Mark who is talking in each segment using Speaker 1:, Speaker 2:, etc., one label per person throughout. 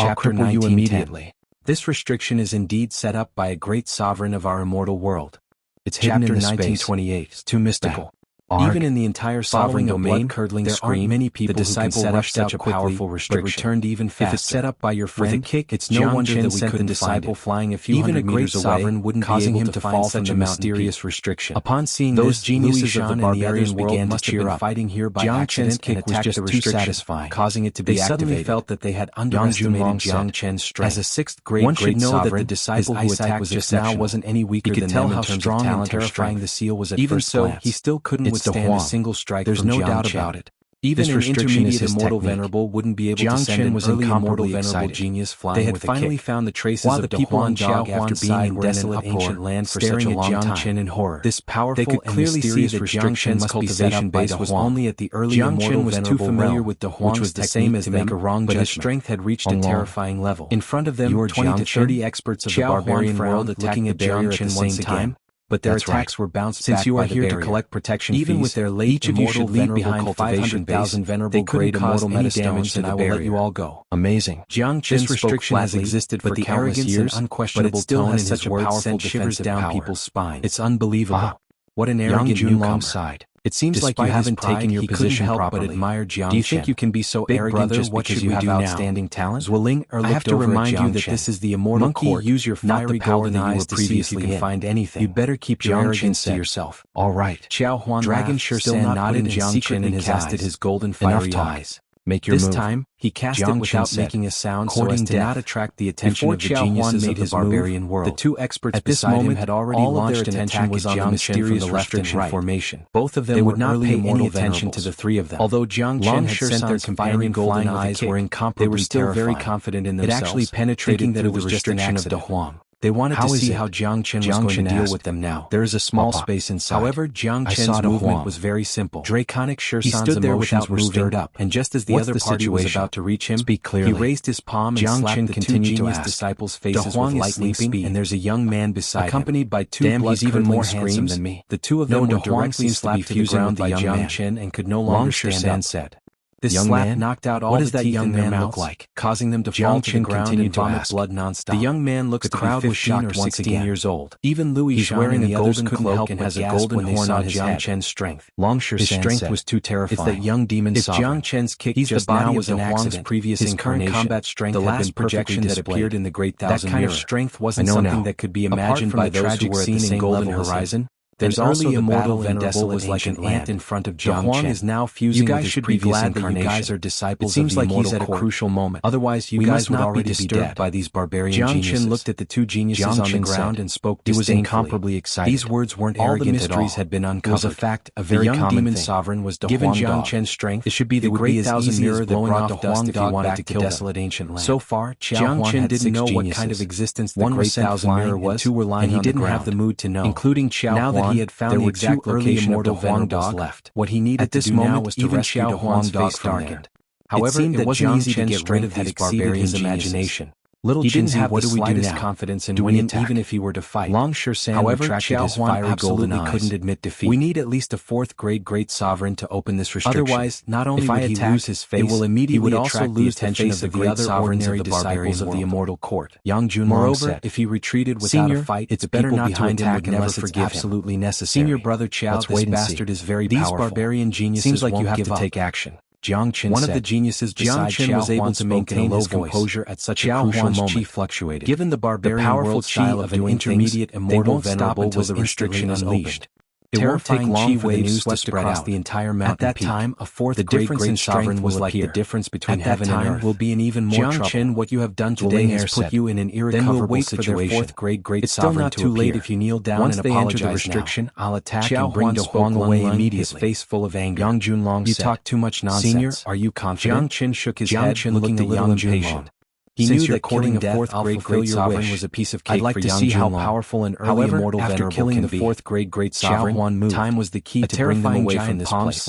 Speaker 1: I'll cripple you immediately. This restriction is indeed set up by a great sovereign of our immortal world. It's hidden in the space. 1928. It's too mystical. Even in the entire sovereign domain, there aren't many people who can set up such a powerful restriction, but returned even faster. If it's set up by your friend, with a kick, it's no wonder that we couldn't disciple flying a few hundred meters away, sovereign wouldn't causing him to fall from the mysterious restriction. Upon seeing those geniuses of the barbarian began to cheer up. Fighting here by accident, kick was just too satisfying, causing it to be activated. They suddenly felt that they had underestimated Jiang Chen's strength. As a sixth grade
Speaker 2: One should know that the
Speaker 1: disciple who attacked just now wasn't any weaker than them in terms of talent or strength. The seal was at first glance. Even so, he still couldn't withstand a single strike. There's no doubt about it. Even an intermediate immortal venerable wouldn't be able to send an early immortal venerable genius flying with a kick. They had finally found the traces of the people on after being in desolate ancient land for such a long time. Jiang Chen in horror. This powerful and mysterious restriction cultivation base was only at the early immortal was too familiar with the Huang, which was the same as to make a wrong judgment. But his strength had reached a terrifying level. In front of them, 20 to 30 experts of the barbarian world looking at Jiang Chen once again. But their attacks were bounced back by the barrier. Since you are here to collect protection fees, even with their late immortal venerable cultivation base, they couldn't cause any damage to the barrier. I will let you all go. Amazing. Jiang Chen's restriction has existed for countless years, but it still has such a powerful shivers down people's spines. It's unbelievable. What an arrogant newcomer. Sighed. It seems like you haven't taken your position properly. But admire Jiang Chen. Do you think you can be so arrogant just because you have outstanding talent? I have to remind you that this is the immortal court. Use your fiery golden eyes to see if you can find anything. You'd better keep your arrogance to yourself. All right. Xuanhuan Dragon Shan nodded and Jiang Chen and casted his golden fiery eyes. Make your move. This time, he cast it without making a sound so as to not attract the attention of the geniuses of the barbarian world. The two experts beside him had already launched an attack was on the mysterious restriction formation. Both of them would not pay any attention to the three of them. Although Jiang Chen had sent their fiery golden eyes were incomparably they were still very confident in themselves. It actually penetrated through the restriction of the Huang. They wanted to see how Jiang Chen was going to deal with them now. There is a small space inside. However, Jiang Chen's movement was very simple. Draconic Shersan's emotions were stirred up, and just as the other party was about to reach him, he raised his palm and slapped the two genius disciples' faces with lightning speed. And there's a young man beside him, accompanied by two blood-curdling screams. The two of them were directly slapped to the ground by Jiang Chen and could no longer stand up. This slap knocked out all the teeth in their mouths, causing them to fall to the ground and vomit blood nonstop. The young man looks to be 15 or 16 years old. Even Louis He's wearing a golden cloak and has a golden horn on Jiang Chen's strength. His strength was too terrifying. It's that young demon sovereign. If Jiang Chen's kick just now was an Huang's previous incarnation, combat strength the last projection that appeared in the Great Thousand Mirror. That kind of strength wasn't something that could be imagined by those who were at the same Golden Horizon. There's also the battle and desolate was like an ant in front of Jiang Chen. Is now fusing with his previous incarnation. You guys are disciples of the immortal court. It seems like he's at a crucial moment. Otherwise, you guys would already be disturbed by these barbarian geniuses. Jiang Chen looked at the two geniuses on the ground and spoke disdainfully. He was incomparably excited. These words weren't arrogant at all. All the mysteries had been uncovered. It was a fact, a very common demon sovereign was the Given Jiang Chen's strength, it should be the Great Thousand Mirror that brought the Huang if he wanted to kill desolate ancient land. So far, Jiang Chen didn't know what kind of existence the Great Thousand Mirror was, and he didn't have the mood to know. Including Xianhuan, now that he had found the exact early immortal Huang dog left. What he needed at this to do moment now was to rescue the Huang's face darkened. However, it wasn't easy to get rid of his barbarian's imagination. Little he didn't have the slightest confidence in winning even if he were to fight. However, Xuanhuan absolutely couldn't admit defeat. We need at least a fourth-grade great sovereign to open this restriction. Otherwise, not only would he lose his face, he would also lose the attention of the other ordinary disciples of the immortal court. Moreover, if he retreated without a fight, it's better not to attack unless it's absolutely necessary. Senior brother Qiao, this bastard is very powerful. These barbarian geniuses won't give up. Seems like you have to take action. Jiang Chen One of the geniuses beside Xianxia was able to maintain his composure at such a crucial moment. Chi fluctuated. Given the barbarian powerful style of an intermediate immortal venerable was the restriction unleashed. Terrifying chi waves swept across the entire mountain peak. At that time, a fourth great sovereign was like the difference between heaven and earth. Will be an even more trouble. Jiang Chen, what you have done today has put you in an irrecoverable situation. Then we'll wait for their fourth great sovereign to appear. It's still not too late if you kneel down and apologize now. Once they enter the restriction, I'll attack and bring the Huang away immediately. His face full of anger. Yang Junlong said, "You talk too much nonsense. Senior, are you confident?" Jiang Chen shook his head, looking a little impatient. He knew that killing a fourth-grade great sovereign was a piece of cake. I'd like to see how powerful an early immortal venerable can be. After killing the fourth-grade great sovereign, time was the key to bring them away from this place.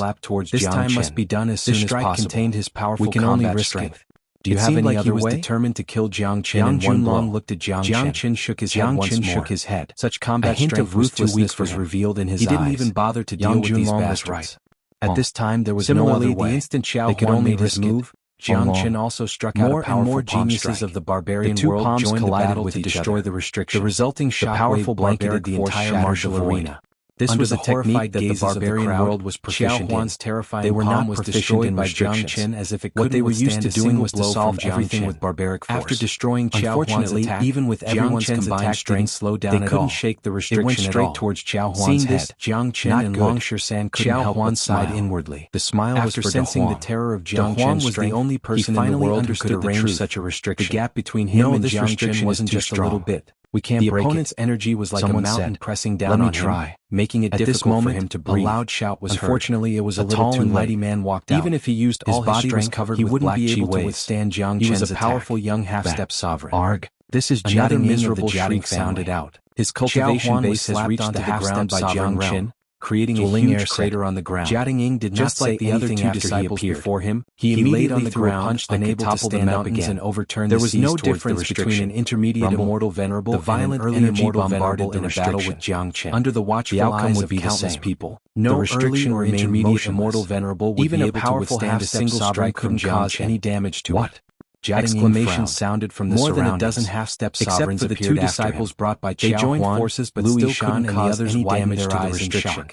Speaker 1: This time must be done as soon as possible. This strike contained his powerful combat strength. Do you have any other way? He was determined to kill Jiang Chen in one blow. Looked at Jiang Chen. Jiang Chen shook his head once more. Such combat strength was too weak was revealed in his eyes. He didn't even bother to deal with these bastards. At this time, there was no other way. The instant Xiao Huan made his move, Xianxia also struck out a powerful geniuses of the barbarian world joined the battle to destroy the restriction. The resulting shockwave blanketed the entire martial arena. This was a technique that the barbarian world was proficient in. They were not destroyed by Xianxia as if it couldn't. What they were used to doing was to solve everything with barbaric force. After destroying Xianhuan's attack, even with everyone's combined strength slowed down, they couldn't shake the restriction. It went straight towards xuanhuan's head. Jianghu and Longshan couldn't help but sigh inwardly. The smile was for sensing the terror of Jianghu was the only person in the world who could arrange such a restriction. The gap between him and Jianghu wasn't just a little bit. We can't break it. The opponent's energy was like a mountain pressing down on him, making it difficult for him to breathe. A loud shout was heard. Unfortunately, it was a little too late. Mighty man walked out. Even if he used all his strength, he wouldn't be able to withstand Jiang Chen's attack. He was a powerful young half-step sovereign. Arg! This is another miserable shriek sounded out. His cultivation base has reached the ground by Jiang Chen, creating a huge crater on the ground. Jiang did not say the other two disciples before him. He laid on the ground, unable to stand up again and overturn the seas. There was no difference between an intermediate immortal venerable and an early immortal bombarded in a battle with Jiang Chen. Under the watchful eyes of countless people, no restriction or intermediate immortal venerable would be able to withstand a single strike couldn't cause any damage to it. Exclamation sounded from the surroundings. More than a dozen half-step sovereigns appeared after him. Except for the two disciples brought by They joined forces but still couldn't cause any damage to the restriction.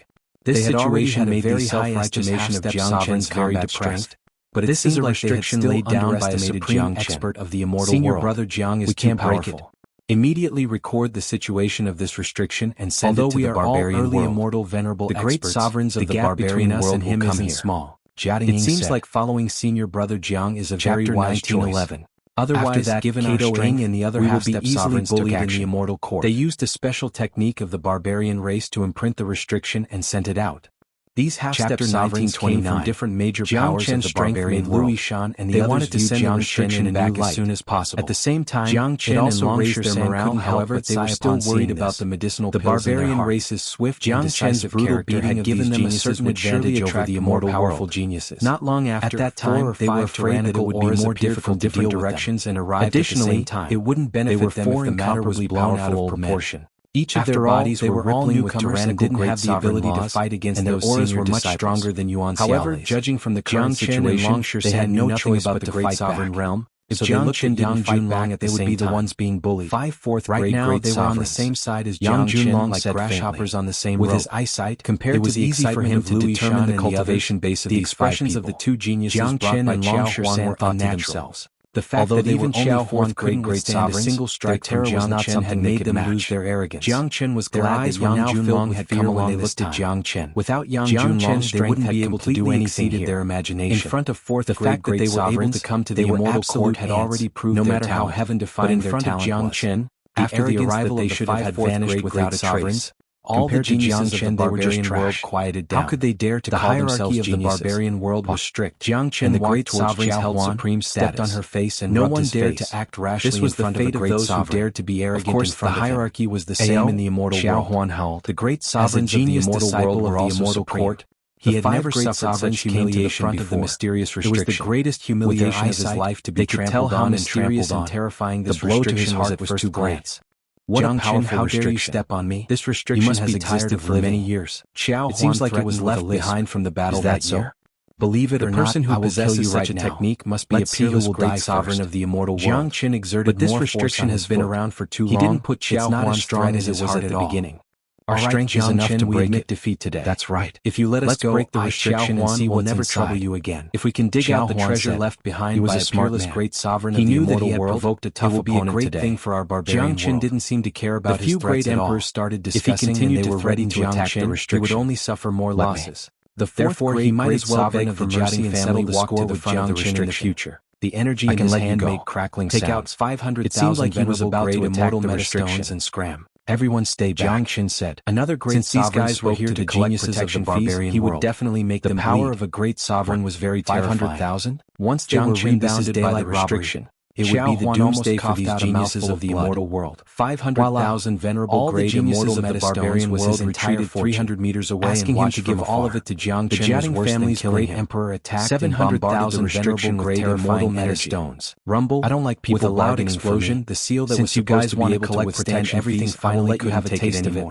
Speaker 1: This situation made the self-estimation of Jiang Chen's very depressed, but this is a restriction laid down by a supreme expert of the immortal world. Senior brother Jiang is too powerful. Immediately record the situation of this restriction and send it to the barbarian world. Immortal venerable the great sovereigns of the barbarian world and him isn't small. It seems like following senior brother Jiang is a very wise choice. Otherwise, that, given our strength and the other half-step sovereigns took action. In the immortal court. They used a special technique of the barbarian race to imprint the restriction and sent it out. These half-step sovereigns came from different major powers of the barbarian world. And they wanted to send the restriction back as soon as possible. At the same time, Jiang Chen also raised their morale. However, they were still worried about the medicinal pills in their heart. The barbarian race's swift and decisive brutal beating had given them a certain advantage over the immortal powerful geniuses. Not long after, at that time, they were afraid that it would be more difficult to deal directions and arrive at the same time. It wouldn't benefit them if the matter was blown out of proportion. Each of their bodies were all newcomers and didn't have the ability to fight against those auras were much stronger than Yuan's. However, judging from the current situation, they had no choice but to fight sovereign realm. If Jiang Chen didn't fight back, they would be the ones being bullied. Right now, they were on the same side as Jiang Chen, like grasshoppers on the same rope. With his eyesight, compared to the easy for him to determine the cultivation base of the expressions of the two geniuses brought by xuanhuan were unnatural. The fact that even xuanhuan couldn't withstand a single strike from Jiang Chen had made them lose their arrogance. Jiang Chen was glad that Yang Junlong had come along when they looked at Jiang Chen. Without Yang Junlong's they wouldn't be able to do anything here. Their imagination. In front of the fact that they were able to come to the immortal court had already proved no matter how heaven-defying their talent was. In front of Jiang Chen, after the arrival of the should have vanished without a trace. All the geniuses of the barbarian world quieted down. How could they dare to call themselves geniuses? The hierarchy of the barbarian world was strict. Jiang Chen, the great sovereigns held supreme status. Stepped on her face and no one dared to act rashly in front of the great sovereign. Who dared to be arrogant in front of him. Of course, the hierarchy was the same in the immortal world. The great sovereigns of the immortal world were also immortal court. He had never suffered such humiliation before. The mysterious restriction. It was the greatest humiliation of his life to be trampled on and trampled on. Terrifying this restriction was at first glance. What a powerful how dare you step on me? This restriction has existed for many years. It seems like it was left behind from the battle that year. Believe it or not, the person who possesses such a technique must be a peerless great sovereign of the immortal world. Jiang Chen exerted more force on his foot. But this restriction has been around for too long. He didn't put xuanhuan as strong as it was at the beginning. Our strength is enough to admit defeat today. That's right. If you let us go, break the restriction and see we'll never trouble you again. If we can dig out the treasure left behind by a peerless great sovereign of the immortal world, provoked a tough opponent today. Thing for our barbarian Jiang Chen didn't seem to care about his threats at all. The few great emperors started discussing and they were ready to attack the restriction. He would only suffer more losses. Therefore, he might as well beg for mercy and settle the score with Jiang Chen in the future. The energy in his hand made crackling sounds. Take out 500,000 venerable grade immortal metastones and scram. Everyone stay back. Jiang Chen said. Another great sovereign these guys were here to collect protection fees, he would definitely make them bleed. The power of a great sovereign was very terrifying. 500,000? Once they were rebounded by the restriction, it would be the doomsday for these geniuses of the immortal world. 500,000 venerable grade immortal metastones was his entire 300 meters away asking him to give all of it to Jiang Chen. The Jiang family's great emperor attacked 700,000 venerable grade immortal metastones. Rumble, I don't like people with a loud explosion. The seal that was supposed to be able to withstand everything finally could have a taste of it.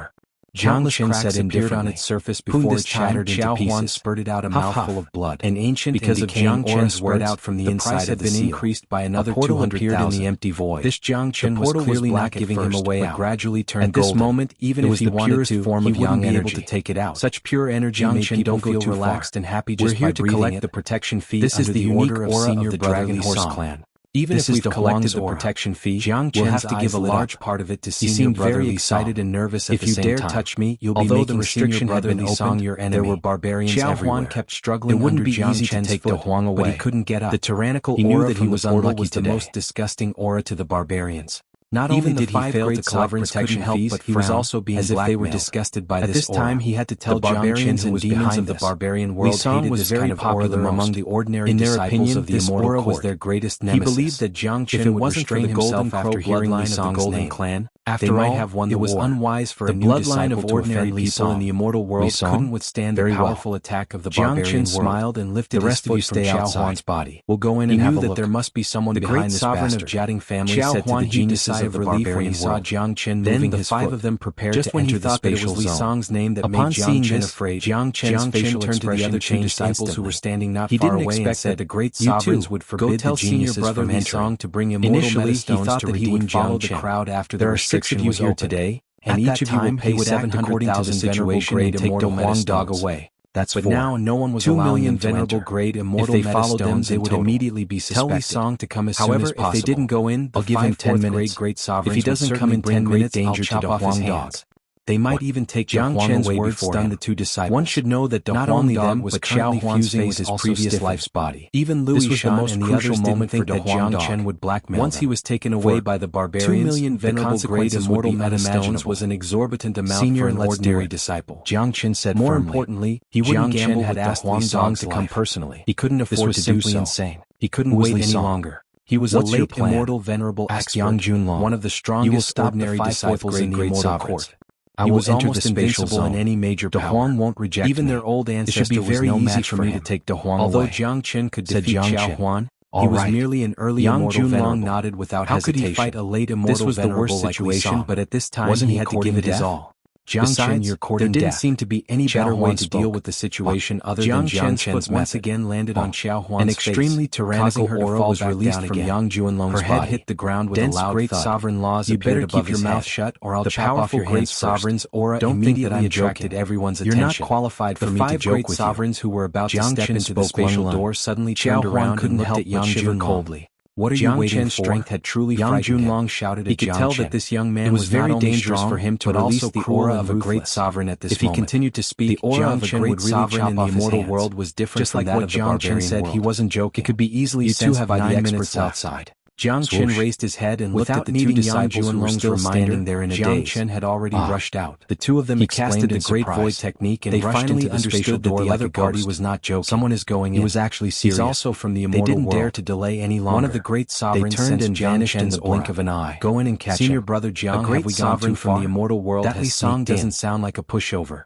Speaker 1: Countless cracks appeared on its surface before it shattered into pieces. Spurted out a mouthful of blood. An ancient because and decaying aura spread out from the inside of the seal. Increased by another 200,000. In the empty void. This Jiangchen was clearly not giving him a way out. Gradually turned golden. At this moment, even if he wanted to, he wouldn't be able to take it out. Such pure energy made people feel relaxed and happy just by breathing it. We're here to collect the protection fee. This is the order of Senior Dragon Horse Clan. Even if we've collected the protection fee, we'll have to give a large part of it to Senior. He seemed very excited and nervous at the same time. If you dare touch me, you'll be making Senior Brotherly Song your enemy. There were barbarians everywhere. Xuanhuan kept struggling. It wouldn't be easy to take the Huang away, but he couldn't get up. The tyrannical aura from the portal was the most disgusting aura to the barbarians. Not only did he fail to collect protection fees, but he was also being blackmailed. As if they were disgusted by this aura. At this time, he had to tell the barbarians and demons of the barbarian world hated this kind of popular among the ordinary disciples of the immortal court. Was their greatest nemesis. He believed that Jiangchen would restrain himself after hearing Li Song's Golden Clan. After all, have won the war. It was unwise for a new disciple to offend people in the immortal world couldn't withstand the powerful attack of the barbarian world. Jiangchen smiled and lifted his foot from Xuanhuan's body. We'll go in and have a look. He knew that there must be someone behind this bastard. The great sovereign of Jiating family said to the geniuses of the barbarian world. Jiangchen moving his foot. Then the five of them prepared to enter the spatial zone. Li Song's name that made Jiangchen afraid. Jiangchen's facial turned to the other two disciples who were standing not far away and said the great sovereigns would forbid the geniuses from entering to bring immortal metastones to redeem Jiangchen. There are 6 of you here today, and each of you will pay 700,000 venerable grade immortal metastones away. That's but 4. Now no one was 2 million venerable grade immortal metastones. If they followed them, they would immediately be suspected. Tell Li Song to come as soon as possible. However, if they didn't go in, I'll give him 10 minutes. Great sovereigns if he doesn't come in 10 minutes, I'll chop off his hands. They might even take Jiangchen's words stunned the two disciples. One should know that not only them was Xuanhuan's fusing with his previous life's body. Even Louis Shan and the others didn't think that Jiangchen would blackmail them. Once he was taken away by the barbarians, 2 million venerable grade immortal metastones was an exorbitant amount for an ordinary disciple. Jiangchen said more firmly. Importantly, he wouldn't gamble had asked Li Song to come personally. He couldn't afford to do so. Insane. He couldn't wait any longer. He was a late immortal venerable expert, one of the strongest ordinary disciples in the immortal court. I will enter the spatial zone. In any major power. Huang won't reject even their old ancestor. It should be very easy for me to take the Huang away. Although Jiangchen could defeat Xuanhuan, he was merely an early immortal venerable. Nodded without hesitation. How could he fight a late immortal venerable? This was the worst situation, but at this time he had to give it his all. Jiangchen, there didn't seem to be any better way to deal with the situation other than Jiangchen's once again landed on Xuanhuan's an extremely tyrannical aura was released from Xuanhuan's body. Her head hit the ground with a loud great thud. Sovereign laws you better keep your mouth shut or I'll chop off your great sovereign's aura. Don't think that I attracted everyone's attention. You're not qualified for me to joke with sovereigns who were about to step into the spatial door suddenly turned around and looked at Yang coldly. What are you waiting for? Strength had truly frightened him. Shouted at he could tell that this young man was very dangerous for him to release the aura of a great sovereign at this moment. If he continued to speak, the aura of a great sovereign in the immortal world was different just from that of the barbarian said world. He wasn't joking. It could be easily sensed by the experts outside. Jiangchen raised his head and looked at the two disciples who were still standing there in a daze. Jiangchen had already rushed out. The two of them casted the Great Void technique and rushed into the spatial door like the party was not joking. Someone is going in. He was actually serious. He's also from the immortal world. They didn't dare to delay any longer. One of the great sovereigns turned and vanished in the blink of an eye. Go in and catch him. Senior brother Jiang, a great sovereign from the immortal world. That Li Song doesn't sound like a pushover.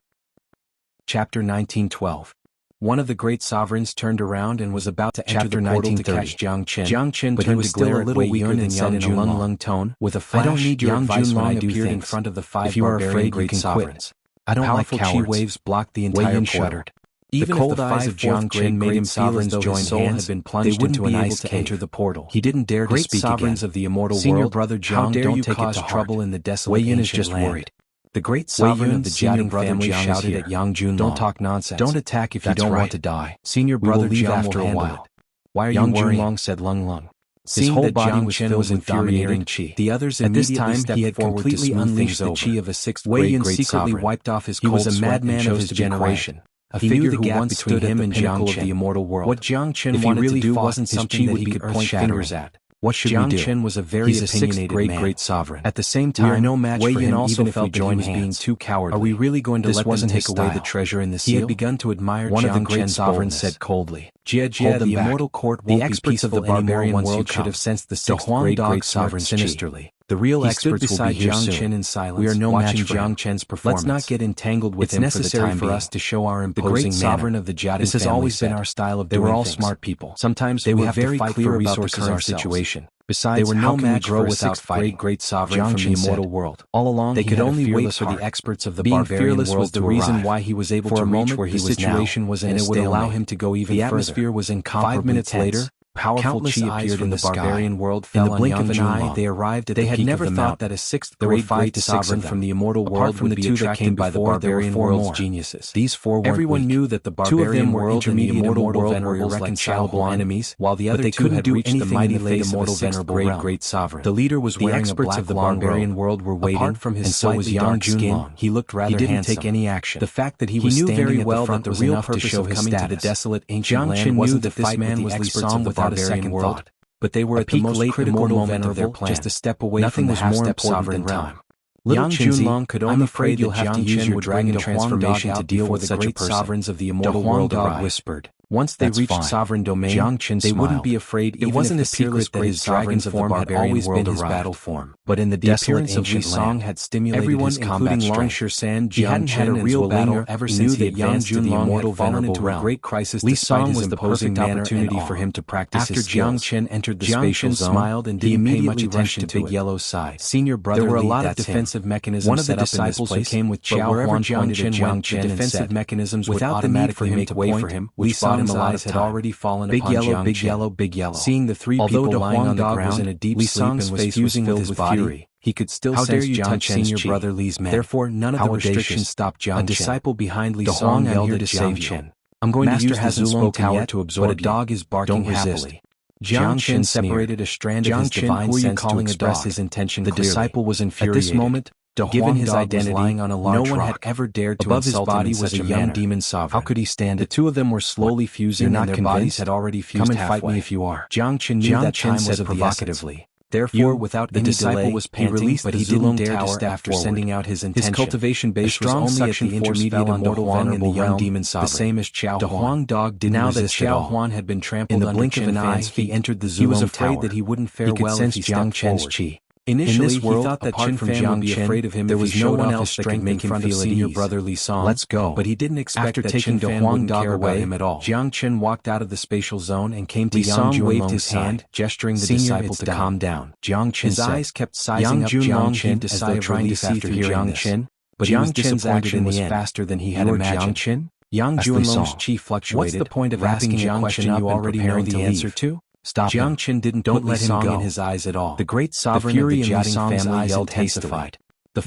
Speaker 1: Chapter 1912. One of the great sovereigns turned around and was about to enter the portal to catch Jiangchen. Jiangchen turned to glare a little weaker than said in a lung tone, with a flash, I don't need your advice when I do things. In front of the 5 barbarian great sovereigns. I don't like cowards. Chi waves blocked the entire portal. Even if the 5 Jiangchen made him feel as though his soul had been plunged into an ice cave. Enter the portal. He didn't dare to speak again. Great sovereigns of the immortal world, Senior brother Jiang, don't take it to trouble in the desolate ancient land. Wei Yin is just worried. The great sovereign of the Jiating family shouted at Yang. Don't talk nonsense. Don't attack if you don't want to die. Senior brother Jiang after a while. Why are you worrying? Said Lung. His whole body was filled with dominating chi. The others immediately stepped he had forward completely to unleashed the chi of a 6th Wei Yin secretly wiped off his cold sweat. He was a madman of his generation. A figure who walked between him and Jiangchen of the immortal world. What Jiangchen wanted to do wasn't something that he could point fingers at. What should we do? Jiangchen was a very opinionated man. Great sovereign. At the same time, no match Wei Yin also felt that he was being too cowardly. Are we really going to let them take away the treasure in the seal? He had begun to admire one of the great sovereigns said coldly. Jia, the immortal court won't be peaceful. The experts of the barbarian world should have sensed the 6th great sovereign sinisterly. The real experts will be here soon. In silence, we are no match for Jiang Chen's performance. Let's not get entangled with him for the time being. Us to show our imposing sovereign of the Jiading family. This has always been our style of doing things. They were all smart people. Sometimes they were very clear about the current situation. Besides, they were no match grow without fighting. Great sovereign from the immortal world. All along, they could only wait for the experts of the barbarian world to arrive. Being fearless was the reason why he was able to reach where he was now. The situation was in a stalemate, and it would allow him to go even further. The atmosphere was incomparably 5 minutes later. Powerful chi appeared in the barbarian world. In the blink of an eye, they arrived at the peak of the mountain. They had never thought that a sixth great sovereign from the immortal world would be attracted by the barbarian world's geniuses. These four weren't weak. Everyone knew that the barbarian world and the immortal world were irreconcilable enemies, while the other two had reached the mighty late immortal venerable great sovereign. The leader was wearing a black the barbarian world were waiting. Apart from his slightly dark skin, he looked rather handsome. He didn't take any action. The fact that he was standing at the front was enough to show his status. The desolate ancient land wasn't that this man was experts of the barbarian world. But they were at the most critical moment of their plan. Just a step away from the half-step sovereign time. Little Junlong could only pray you'll have to use your dragon transformation to deal with such a person. Sovereigns of the immortal world whispered. Once they reached sovereign domain, they wouldn't be afraid. It wasn't a secret that his dragon form had always been his battle form. But in the desolate ancient land, had stimulated everyone, including Long Shan, he hadn't had a real battle ever since he advanced to the immortal venerable realm. Great crisis. Li Song was the perfect opportunity for him to practice his skills. After Jiang Chen entered the spatial zone, smiled and didn't pay much attention to Big Yellow's side. Senior brother, there were a lot of defensive mechanisms. One of the disciples who came with Xianhuan pointed at Jiang Chen and said, defensive without the need for him to make way for him, Li Song's eyes had already fallen upon Jiang Chen. Big Yellow. Seeing the three people lying on the ground, was in a deep sleep and was fusing with his body. He could still sense Jiang Chen's senior brother Li's men. Therefore, none of the restrictions stopped Jiang Chen. A disciple behind Li Song yelled at Jiang Chen. I'm going to use the Zulong Tower to absorb you, but a dog is barking happily. Jiang Chen separated a strand of his divine sense to express his intention clearly. The disciple was infuriated. At this moment, given his identity, lying on a large no one had ever dared to above insult his body was a young demon sovereign. How could he stand it? The two of them were slowly fusing, and their bodies had already fused halfway. Come and fight me if you are. Jiang Chen knew that time was of the essence. Therefore, without any delay, he released the Zulong Tower after sending out his intention. His cultivation base was only at the intermediate immortal venerable young demon sovereign, the same as Xiao Huan. The Huang dog didn't resist at all. Now that Xiao Huan had been trampled in the blink of an eye, he entered the Zulong Tower. He was afraid that he wouldn't fare well if he stepped forward. Initially, he thought that Chen Fan would be afraid of him. There was no one else that could make him feel senior brother Li Song. Let's go. But he didn't expect that Chen Fan wouldn't care about him at all. Jiang Chen walked out of the spatial zone and came to Yang Junlong, waved his hand, gesturing the disciple to calm down. Jiang Chen's eyes kept sizing up Jiang Chen as though trying to see through Jiang Chen. But Jiang Chen's action was faster than he had imagined. Yang Junlong's chi fluctuated. What's the point of asking Jiang Chen you already know the answer to? Stop Jiang Chen didn't put Li Song in his eyes at all. The great sovereign of the Jiading family yelled intensified.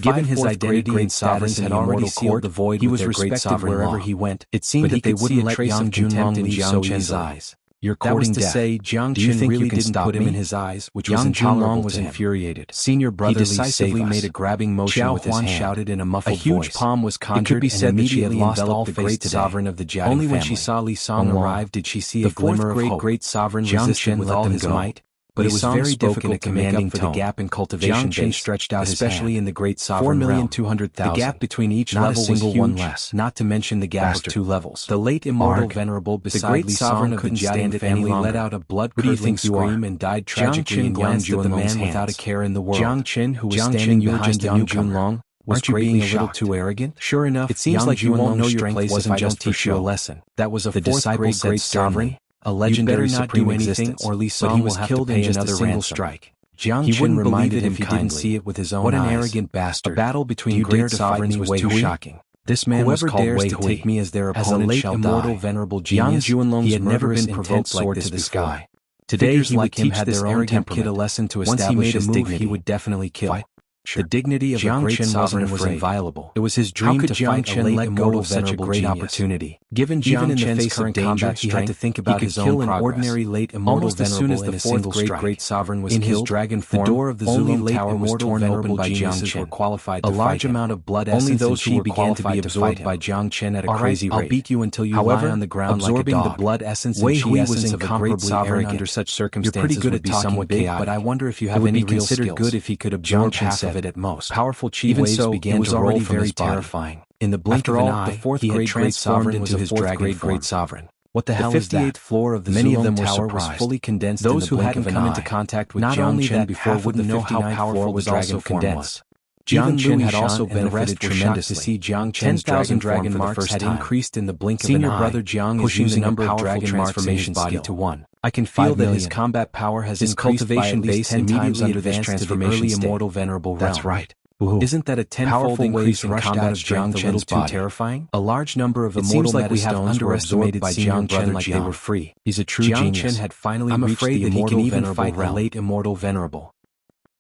Speaker 1: Given his identity and status had already sealed the void, he was respected wherever he went. It seemed that they wouldn't let Yang Junlong in Jiang Chen's eyes. You're courting death. That was to say, Jiang Chen really didn't put him in his eyes, which was intolerable to him. Infuriated. Senior brother Li decisively made a grabbing motion with his hand. Shouted in a muffled voice. A huge palm was conjured and immediately enveloped the great sovereign of the Jiading family. Only when she saw Li Song arrive did she see a glimmer of hope. The fourth great sovereign resisted with all his might. But it was very difficult to make up for the gap in cultivation base, stretched out especially in the great sovereign realm. 4,200,000. The gap between each level was huge, not to mention the gap of 2 levels. The late immortal venerable beside Li Song couldn't stand it any longer. Let out a blood-curdling scream and died tragically and glanced at the man without a care in the world. Jiang Chen, who was standing behind Yang Junlong, aren't you being a little too arrogant? Sure enough, it seems like you won't know your place if I don't teach you a lesson. That was a fourth great sovereign. A legendary supreme existence, or Li Song will have to pay another single strike. Jiang Chen reminded him if he didn't see it with his own eyes. What an arrogant bastard. A battle between great sovereigns was too shocking. This man was called Wei Hui. Whoever dares to take me as their opponent shall die. As a late immortal venerable genius, he had never been provoked like this before. Today he would teach this arrogant kid a lesson to establish his dignity. He would definitely kill. The dignity of a great sovereign was inviolable. It was his dream to fight a late immortal of such a great opportunity. Given Jiang Chen's current danger, he had to think about his own progress. An ordinary late immortal venerable as soon as the fourth great sovereign was killed, his dragon form, the door of the Zulong Tower was torn open by Jiang Chen. Were qualified to a large amount of blood essence only those who began to be absorbed by Jiang Chen at a crazy rate. I'll beat you until you lie on the ground like a dog. Absorbing the blood essence and chi essence of a great sovereign under such circumstances. You're pretty good at talking big, but I wonder if you have any real skills. It would be considered good if he could absorb half of it at most. Powerful chi waves began to roll from his body. In the blink of an eye, the fourth great sovereign was his fourth great sovereign. What the hell is that? The 58th floor of the Many of them tower was fully condensed. Those who hadn't come into contact with Jiang Chen before wouldn't know how powerful was also condensed. Jiang Chen had also benefited tremendously to see Jiang Chen's dragon marks had increased in the blink of an eye. Senior brother Jiang is using a number of dragon transformation body to 1. I can feel that his combat power has increased by at least 10 times under this transformation state. Immortal venerable realm. That's right. Isn't that a tenfold increase in combat strength a little too terrifying? A large number of immortal metastones were absorbed by Jiang Chen like they were free. He's a true genius. Jiang Chen had finally reached the immortal venerable realm. The late immortal venerable.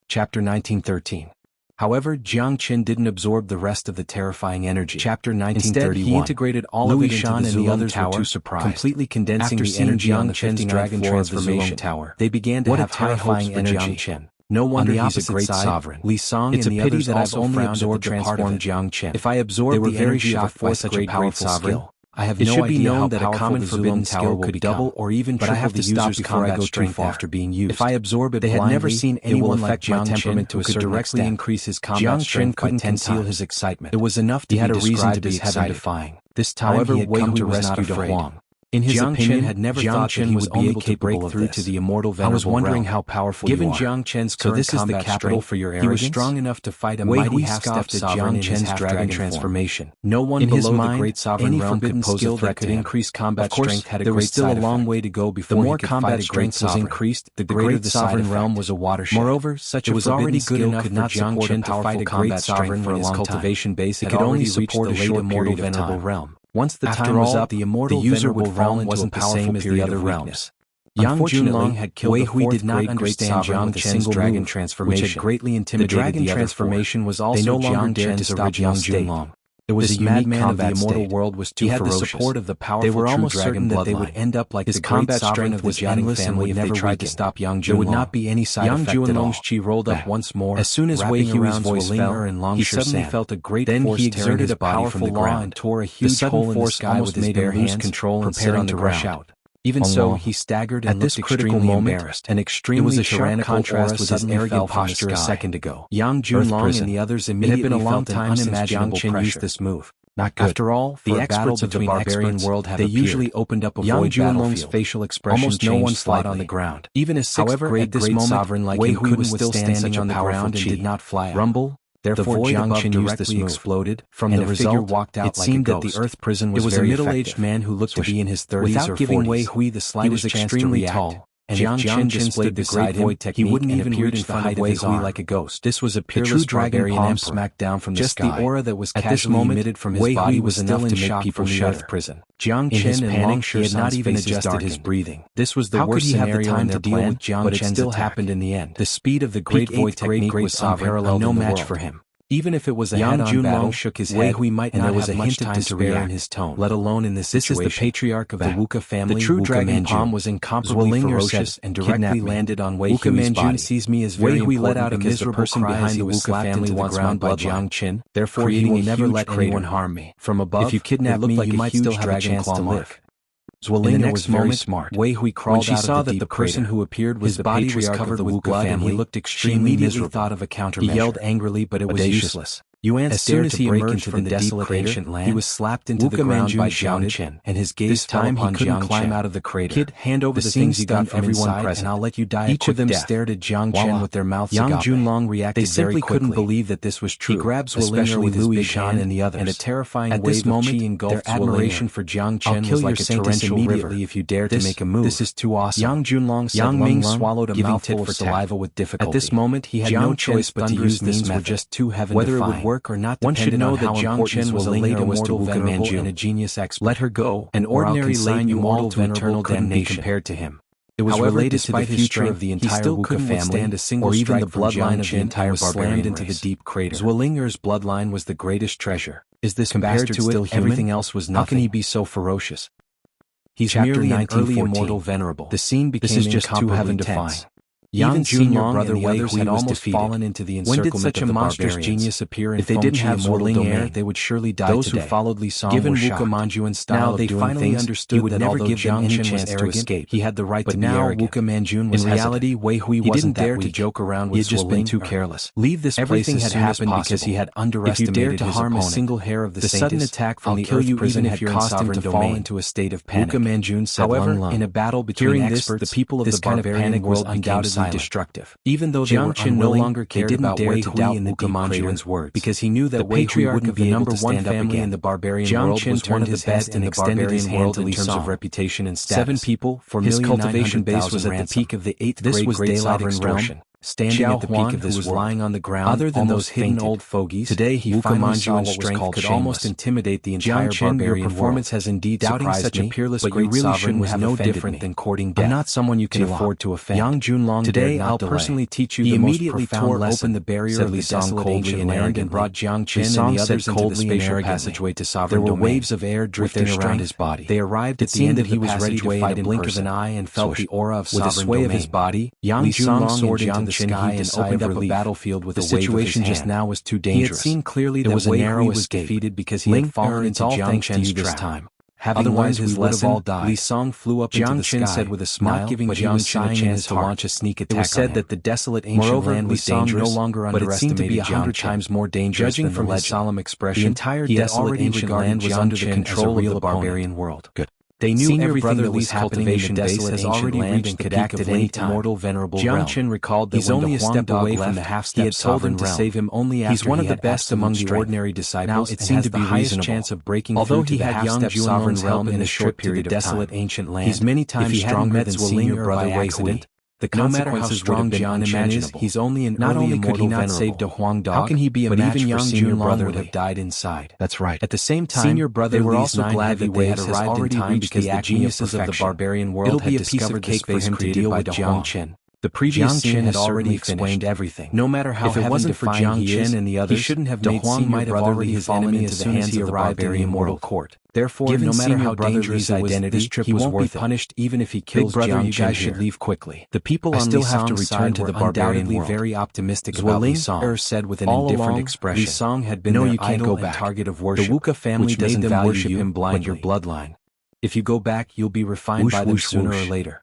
Speaker 1: Chapter 1913. However, Jiang Chen didn't absorb the rest of the terrifying energy. Chapter 1931. Instead, he integrated all of it into the Zulong Tower, completely condensing the energy on the Chen's dragon transformation tower. They began to have terrifying energy. Chen. No wonder he's a great sovereign. Li Song and the others also only absorbed transformed Jiang Chen. If I absorbed the energy of a fourth-grade powerful skill, I have no idea how that a common forbidden skill could double or even triple the user's combat strength after being used. If I absorb it blindly, they had never seen anyone like Jiang Chen who could directly increase his combat strength by 10 times. Jiang Chen couldn't conceal his excitement. It was enough to be described as heaven-defying. This time he had come to rescue Huang. In his opinion, had never thought that he would be able to break through to the immortal venerable realm. I was wondering how powerful you are. Given Jiang Chen's current combat strength, for your arrogance, he was strong enough to fight a mighty half-step sovereign in his half-dragon transformation. No one below the great sovereign realm could pose a threat that could increase combat strength had a great side effect. There was still a long way to go before the more combat strength was increased, the greater the sovereign realm was a watershed. Moreover, such a forbidden skill could not Jiang Chen to fight a great sovereign for his cultivation base. It could only support a short immortal venerable realm. Once the time was up, the user would fall wasn't the same as the other realms. Unfortunately, had killed the fourth great sovereign with a single dragon transformation, which had greatly intimidated the dragon transformation was also Jiang Chen's original state. It was a madman of the immortal world was too ferocious. He had the support of the powerful they were almost certain that they would end up like his combat strength was endless and would never try to stop Yang Junlong. There would not be any side effect at all. Yang Junlong's chi rolled up once more. As soon as Wei Hui's voice fell, he suddenly felt a great force tearing his body from the ground and tore a huge hole in the sky with his bare hands, preparing to rush out. Even so, he staggered and looked extremely embarrassed. An extremely tyrannical contrast with his arrogant posture a second ago. Yang Junlong and the others immediately felt an unimaginable pressure. This move. Not good. After all, the experts of the barbarian world have appeared. They usually opened up a void battlefield. Facial expression almost no one flat on the ground. Even a sixth-grade sovereign like him couldn't withstand such on the ground and did not fly out. Rumble. Therefore, Jiang Chen directly exploded. From the result, walked out it seemed that the Earth prison was very effective. It was a middle-aged man who looked to be in his 30s or 40s. Without giving Wei Hui the slightest chance to react, tall, and Jiang Chen displayed the great void technique, he wouldn't even reach the height of Wei Hui like a ghost. This was a peerless barbarian palm smacked down from the sky. Just the aura that was casually emitted from his body was enough to make people shudder. Prison. Jiang Chen and panic he had not even adjusted his breathing. This was the worst scenario in their plan, but it still happened in the end. The speed of the great void technique was unparalleled, no match for him. Even if it was a head-on battle, shook his head, and there was a hint of despair in his tone, let alone in this situation. This is the patriarch of the Wuxia family. The true dragon palm was incomparably ferocious and directly landed on Wei Hui's body. Sees me as very important let out a miserable cry behind the Wuxia family once ground by Jiang Chen. Therefore, he will never let anyone harm me. From above, if you kidnap me, you might still have a chance to live. Zwillinger was very smart. Wei Hui crawled out of the deep crater. When she saw that the person who appeared was the patriarch of the Wuxia blood and he looked extremely miserable, thought of a countermeasure. He yelled angrily, but it was useless. As soon as he emerged from the desolate ancient land, he was slapped into the ground by Jiang Chen, and his gaze fell upon Jiang Chen. Climb out of the crater. Kid, hand over the things you got from everyone present, and I'll let you die. Each of them stared at Jiang Chen with their mouths agape. Yang Junlong reacted very quickly. They simply couldn't believe that this was true. He grabbed Zwillinger with his big hand and the others, and a terrifying wave of chi engulfed their admiration for Jiang Chen was like a torrential river. If you dare to make a move, this is too awesome. Yang Junlong said Yang Ming swallowed a mouthful of saliva with difficulty. At this moment, he had no choice but to use this method. Just too heaven-defying. Whether it would work or not depended know that Jiang Chen was a late immortal venerable and a genius expert. Let her go. An ordinary late immortal to eternal damnation compared to him. It was related to the future of the entire Wuxia family, or even the bloodline of the entire barbarian into the deep crater. Zwillinger's bloodline was the greatest treasure. Is this compared to it? Everything else was nothing. How can he be so ferocious? He's merely an early immortal venerable. The scene became just too heaven-defying. Even senior brother Wei Hui had almost fallen into the encirclement of the barbarians. When did such a monstrous genius appear in If they didn't have Zhuoling heir, they would surely die today. Those who followed Li Song were shocked. Given Wuxiamanjuan's style of doing things, he would never give them any chance to escape. He had the right to be arrogant. But now Wuxiamanjun was hesitant. In reality, Wei Hui wasn't dare to joke around with Zhuoling. He had just been too careless. Leave this place as soon as possible. Because he had underestimated his opponent. If you dared to harm a single hair of the sudden attack from the Earth prison had caused him to fall into a state of panic. Wuxiamanjun said, however, in a battle between experts, the people of the barbarian world undoubtedly destructive. Even though they were unwilling, no longer cared about Wei Hui in the Wuxiamanjuan's words, because he knew that Wei Hui wouldn't be able to stand up again. In the barbarian world was one of the best and extended his hand in terms of reputation and status. 7 people, his cultivation base was at the peak of the 8th great sovereign realm. Standing at the peak of this world, lying on the ground, other than those hidden old fogies, today he finally saw what strength could almost intimidate the entire barbarian performance has indeed doubting such a peerless great sovereign was no different than courting death. I'm not someone you can afford to offend. Yang Junlong today I'll personally teach you the most profound lesson. Open the barrier of the desolate ancient land and brought Jiang Qin and the others into the spatial passageway to sovereign domain. There were waves of air drifting around his body. They arrived at the end of the passageway in a blink of an eye and felt the aura of sovereign domain. With the sway of his body, Yang Junlong soared into the sky and opened up a battlefield with a wave of his hand. The situation just now was too dangerous. He had seen clearly that Wei Hui was defeated because he had fallen into Jiang Qin's trap. Otherwise, his lesson, all died. Li Song flew up into the sky, Jiang Qin said with a smile, not giving Jiang Qin a chance to launch a sneak attack. It was said that the desolate ancient land was dangerous, no longer but it seemed to be 100 times more dangerous. Judging from his solemn expression, the entire desolate ancient land was under the control of the barbarian world. Good. They knew everything that was happening in the desolate ancient land and could act at any time. Immortal, venerable Jiang Qin recalled that he's only a step away from the half-step sovereign realm. Save him only after he's one of the best among the ordinary disciples. Now it seemed to be the highest chance of breaking through to the half-step sovereign realm in a short period of desolate ancient land. He's many times stronger than senior brother Wei Hui. The consequences would have been unimaginable. He's only an not only could he not save De Huang Dog, how can he be a match for senior brother would have died inside. That's right. At the same time, senior brother they were also glad that they had arrived in time because the geniuses of the barbarian world had discovered the space for him to deal with Jiang Qin. The previous Jiang Qin had already explained everything. No matter how heaven wasn't for Jiang Qin and the others, he shouldn't have made senior brother his enemy as soon as he arrived in the immortal court. Therefore, no matter how dangerous his identity, this trip was worth it. Punished even if he kills Jiang Qin. You guys should leave quickly. The people on Li Song's side were undoubtedly very optimistic about Li Song. Said with an indifferent expression. Li Song had been their idol and target of worship. The Wuxia family doesn't value you, but your bloodline. If you go back, you'll be refined by them sooner or later.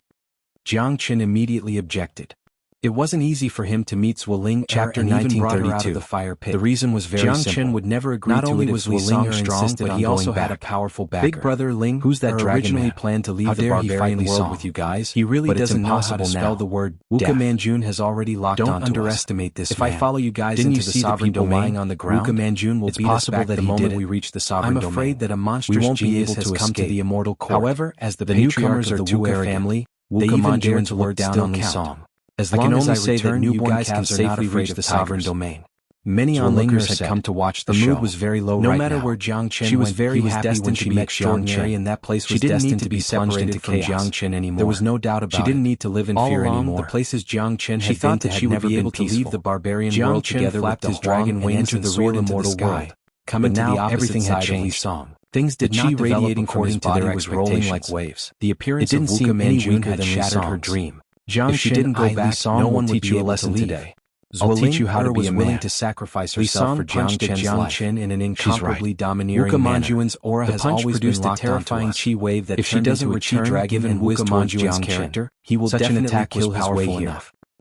Speaker 1: Jiang Qin immediately objected. It wasn't easy for him to meet Zhuoling Chapter 1932 out of the fire pit. The reason was very simple. Jiang Qin would never agree not to only it was Zhuoling strong, but he also had a powerful backer. Big brother Ling, who's that dragon originally man? Planned to leave the barbarian world with you guys. He really doesn't know how to spell the word Wuxiamanjun has already locked onto us. Don't underestimate this man. If I follow you guys into the sovereign domain on the ground, Wuxiamanjun will beat us back the moment we reach the sovereign domain. I'm afraid that a monstrous genius has come to the immortal court. However, as the newcomers are the Wuxia family, they even dare to look down on Li Song. As long as I say that newborn calves are not afraid of the sovereign domain. Many onlookers had come to watch the show. The mood was very low right now. No matter where Jiang Qin went, he was destined to be extraordinary, and that place was destined to be separated from Jiang Qin anymore. There was no doubt about it. She didn't need to live in fear anymore. The places Jiang Qin had been to had never been able to leave the barbarian world together with his dragon wings and the real immortal world. Coming to the opposite side of Li Song. Things did not develop according to their expectations. Like waves. The appearance of Wuxiamanjun had shattered her dream. If she didn't go back, no one would teach you a lesson today. I'll teach you how to be willing to sacrifice herself for Jiang Qin in an incomparably domineering manner. Wuxiamanjuan's aura has always produced a terrifying chi wave that if she doesn't return, given Wuxiamanjuan's character, he will definitely kill his way here.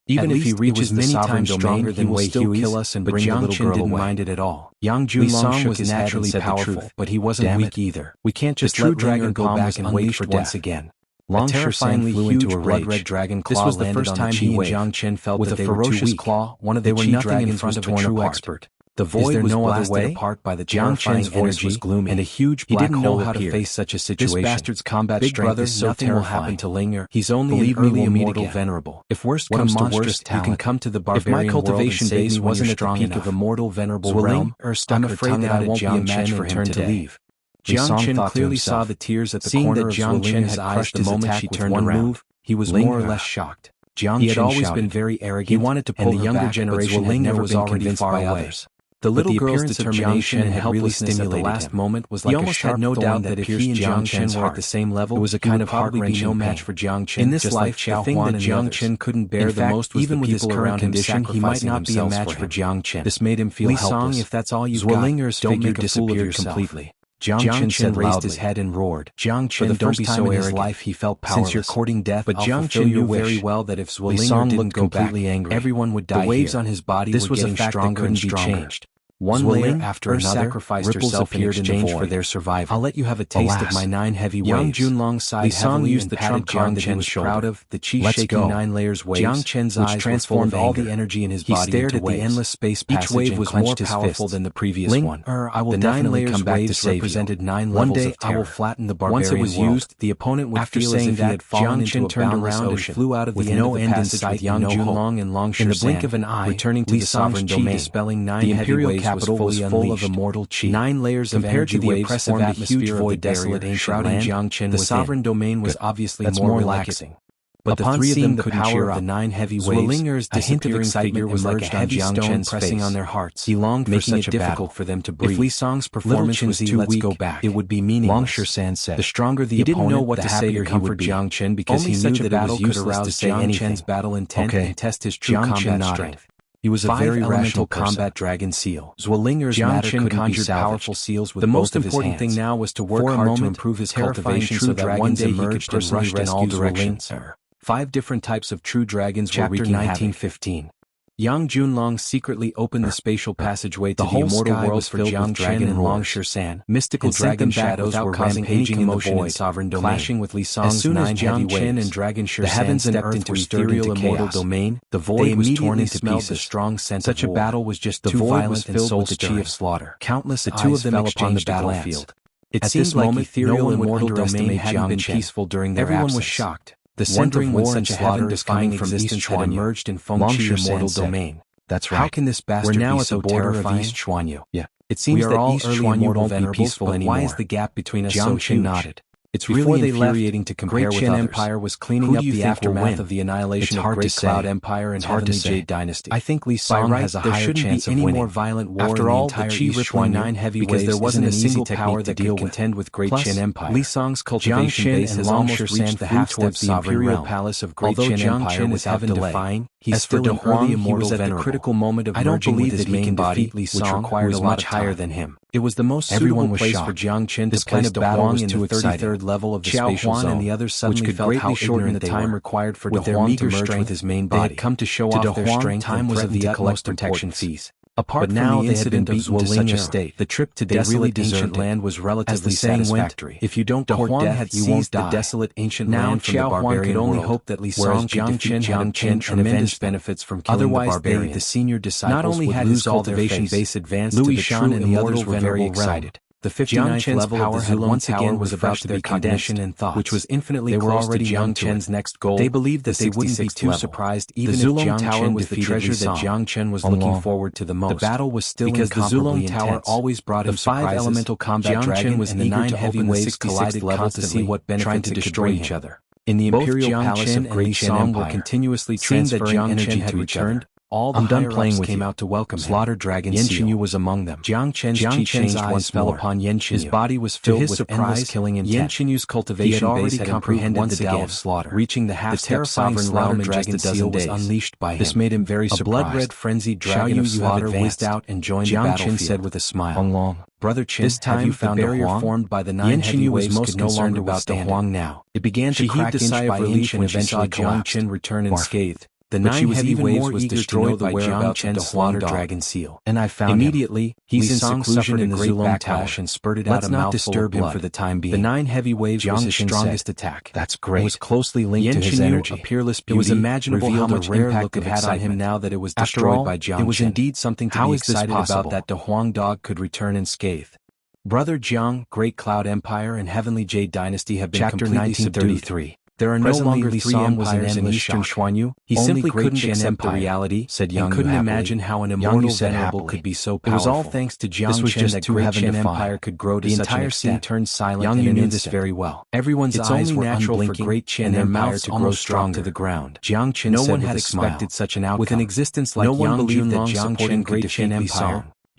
Speaker 1: Even if he reaches many times stronger than Wei Hui, kill us and bring the little girl didn't mind it at all. Yang Junlong was naturally powerful, but he wasn't weak either. We can't just let dragon go back and wait for once again. Long terrifyingly flew into a blood-red dragon claw. This was the first time he and Jiang Qin felt with that a ferocious claw. One of the chi dragons in front of a true expert. The void was blasted apart by the Jiang Qin's voice was gloomy, and a huge black hole appeared. He didn't know how to face such a situation. This bastard's combat strength is so terrifying. Nothing will happen to Linger. He's only an early immortal venerable. If worst comes to worst, you can come to the barbarian world and cultivation base wasn't at the peak of immortal venerable realm. I'm afraid that I won't be a match for him to leave. Jiang Qin clearly saw the tears at the corner of Jiang Qin had crushed the moment she turned around. He was more or less shocked. He had always been very arrogant. He wanted to pull her back, but Zhuoling never was already convinced by others. The little girl's determination and helplessness at the last moment was like a sharp thorn. He almost had no doubt that if he and Jiang Chen were at the same level, it was a kind of heart-wrenching no match for Jiang Chen. In this life, the thing that Jiang Chen couldn't bear the most was even with his current condition, he might not be a match for Jiang Chen. This made him feel helpless. If that's all you've got, don't make a fool of yourself. Completely. Jiang Chen raised his head and roared. Jiang Chen, don't be so arrogant. In his life, he felt powerless. Since you're courting death, but Jiang Chen knew very well that if Zuolinger didn't go back, everyone would die. The waves on his body were getting stronger and stronger. One layer after another, sacrificed herself in exchange for their survival. I'll let you have a taste of my 9 heavy waves. Yang Junlong sighed heavily and patted Jiang that he was proud of, the chi-shaking 9 layers waves. Jiang Chen's eyes transformed all the energy in his body. He stared at the endless space passage. Each wave was more powerful than the previous one. I will definitely come back to save you. Represented 9 levels of terror. I will flatten the barbarian world. Once it was used, the opponent would feel as if he had fallen into a boundless ocean, flew out of the end of the passage with Yang Junlong and Long Shan. In the blink of an eye, returning to the sovereign domain, dispelling 9 heavy waves was fully unleashed. Of immortal chi. 9 layers of energy to the oppressive atmosphere of the desolate ancient land. Jiang Chen the sovereign domain was obviously more relaxing. But the 3 of them couldn't cheer up. The 9 heavy waves, Zuolinger's disappearing figure emerged on Jiang Chen's pressing on their hearts. He longed for such a difficult for them to breathe. If Li Song's performance was too weak, it would be meaningless. Long Shan said. The stronger the opponent, he didn't know what to say or comfort Jiang Chen because he knew that it was useless to say Jiang Chen's battle intent and test his true combat strength. He was a very rational combat dragon seal. Zuolinger's matter couldn't conjure powerful seals with both of his hands. The most important thing now was to work hard to improve his cultivation so that one day he could personally rescue in all directions. 5 different types of true dragons were wreaking havoc. 1915. Yang Junlong secretly opened the spatial passageway to the immortal world for Jiang Chen and Long Shan. Mystical dragon shadows were rampaging in the void, sovereign domain, clashing with Li Song's 9 heavy waves. The heavens and earth into ethereal immortal domain. The void was torn into pieces. Strong sense such a battle was just too violent and soul-stirring. Slaughter. Countless the 2 of them upon the battlefield. It seemed like ethereal immortal domain hadn't been peaceful during their absence. Everyone was shocked. The wondering when such a heaven-defying existence had emerged in Fengchi immortal domain. That's right. How can this bastard be so terrifying? East Xuanhu. Yeah. It seems that East Xuanhu won't be peaceful anymore. Why is the gap between us so huge? Nodded. It's really infuriating to compare with others. Great Qian Empire was cleaning up the aftermath of the annihilation of Great Cloud Empire and Heavenly Jade Dynasty. I think Li Song has a higher chance of winning. More violent war after all, the Chi rippling 9 heavy waves there wasn't a single power that could contend with Great Qian Empire. Li Song's cultivation base has almost reached the half step the imperial palace of Great Qian Empire was heaven-defying. He's still an early immortal venerable. At the critical moment of merging with his main body, which required a much higher than him. It was the most suitable place for Jiang Chen to place De Huang in the 33rd level of the spatial zone, and the others suddenly which could greatly shorten the time required for De Huang to merge with his main body. They had come to show off their strength. Time was of the utmost protection fees. Apart from the incident of Zuolinger state, the trip to desolate ancient land was relatively satisfactory. If you don't court death, you won't die. Desolate ancient land from the barbarian could only hope that Li Song Jiang Chen had obtained tremendous benefits from killing the barbarian. The senior disciples not only had his cultivation base advanced to the true and the others were very excited. The 59th level of the once again was about to be cognition and thought, which was infinitely close to Jiang Chen's next goal. They believed that they wouldn't be too surprised even if Jiang Chen was the treasure that Jiang Chen was looking forward to the most. The battle was still because the Zulong Tower always brought him surprises. The 5 elemental combat dragon was in the 9 heavy waves collided level to see what benefits to destroy each other. In the imperial palace of Great Qian Empire, were continuously transferring energy had returned. All the higher-ups came out to welcome him. Slaughter Dragon Yanqinyu was among them. Jiang Chen's eyes fell upon Yanqinyu. His body was filled with endless killing intent. Yanqinyu's cultivation base had comprehended the Tao of slaughter. Reaching the half-step sovereign realm in just a dozen days. Was unleashed by him. This made him very surprised. A blood-red frenzied dragon of slaughter whizzed out and joined the battlefield. Jiang Chen said with a smile. Brother Qin, this time you found the barrier formed by the 9 heavy waves was no longer about the Huang now. It began to crack inch by inch and eventually Jiang Chen return unscathed. The 9 heavy waves was destroyed by Jiang Chen's slaughter dragon seal. And I found immediately, he's in seclusion in the greatbattle and spurted out a mouthful of blood. For the time being. The 9 heavy waves was his strongest attack. That's great. It was closely linked to his energy. A peerless beauty, it was imaginable how much rare look it had on him now that it was destroyed by Jiang Chen. It was indeed something to be excited about that De Huang dog could return unscathed. Brother Jiang, Great Cloud Empire and Heavenly Jade Dynasty have been completely subdued. There are no longer 3 empires in Eastern Xuanhu. He simply couldn't accept the reality, said Yang, and couldn't imagine how an immortal venerable could be so powerful. It was all thanks to Jiang Chen that Great Qian Empire could grow to such an extent. The entire scene turned silent Yang knew this very well. Everyone's eyes were unblinking for Great Qian Empire to grow strong to the ground. Jiang Chen no one had expected such an outcome. With an existence like Yang believed that Jiang Chen Great Qian Empire,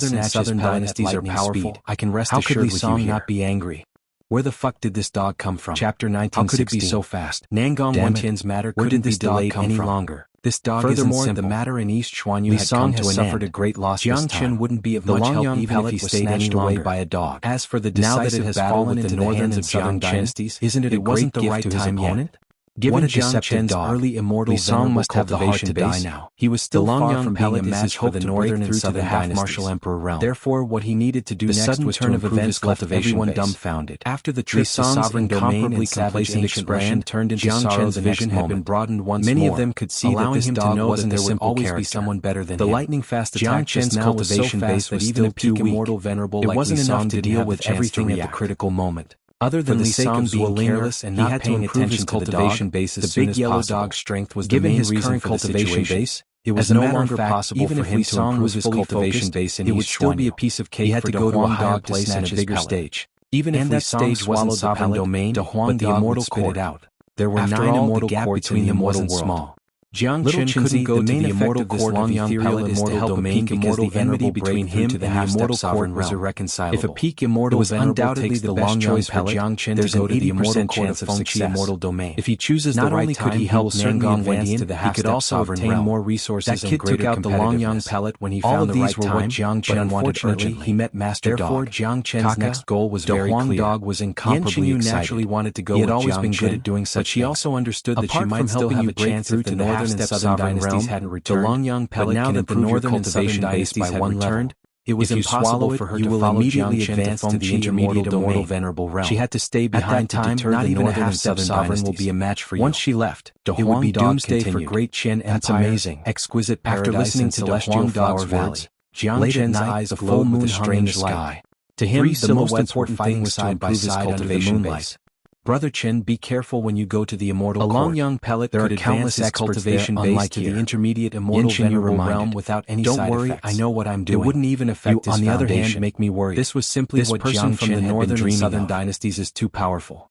Speaker 1: northern and southern dynasties are powerful, I can rest assured with you here. How could Li Song not be angry? Where the fuck did this dog come from? Chapter 19. How could it be so fast? Nangong Wenqian's matter couldn't be delayed any longer. This dog Furthermore, isn't simple. The matter in East Xuanhu had come to an suffered a great loss this time. Wouldn't be of much help even if he stayed any longer by a dog. As for the decisive battle with the northern and southern dynasties, isn't it a great gift to his opponent? Given Jianghu's early immortal venerable must have the heart to die now. He was still far from being a match for the northern and southern half-martial emperor realm. Therefore, what he needed to do next was to improve his cultivation everyone dumbfounded. After the trip to sovereign domain and savage expression turned into sorrow, the vision had been broadened once more. Many of them could see that this dog wasn't there would always be someone better than him. The lightning-fast attack just now was so fast that even a peak immortal venerable like Li Song to deal with everything at the critical moment. Other than the sake of being careless and not paying attention to the cultivation base as soon as possible. The big yellow dog's strength was the main reason for the situation. It was no longer possible for him to improve his cultivation base in East Xuanhu. It would still be a piece of cake. He had to go to a higher place and a bigger stage. Even if that stage wasn't sovereign domain, but the immortal spit it out. There were 9 immortal courts between the immortal world. Small. Jiang Chen couldn't go to the immortal court of ethereal immortal domain because the enmity between him and the immortal court was irreconcilable. If a peak immortal was undoubtedly the best choice for Jiang Chen to go to the immortal court of fengqi immortal domain. If he chooses the right time, he will certainly advance to the half-step sovereign realm. More resources and greater competitiveness. That kid took out the Longyang pellet when he found the right time. All of these were what Jiang Chen wanted urgently. He met Master Dog. Therefore, Jiang Chen's next goal was very clear. Dog was incomparably excited. Naturally wanted to go with Jiang Chen. He had always been good at doing such. But she also understood that she might still have a chance if the northern and southern dynasties hadn't returned. The Longyang pellet can improve your cultivation base by one level. It was impossible for her to follow Jiang Chen to the intermediate immortal venerable realm. She had to stay behind to deter the northern and southern sovereign will be a match for you. Once she left, it would be doomsday for Great Qian Empire. That's amazing. Exquisite paradise. After listening to celestial flower words, Jiang Chen's eyes of full moon strange sky. To him, the most important thing was to improve his cultivation base. Brother Chen, be careful when you go to the immortal court. A Longyang pellet there are countless cultivation base to the intermediate immortal venerable realm without any side effects. Don't worry, I know what I'm doing. It wouldn't even affect you, on the other hand, make me worry. This was simply what Jiang Chen from the northern and southern dynasties is too powerful.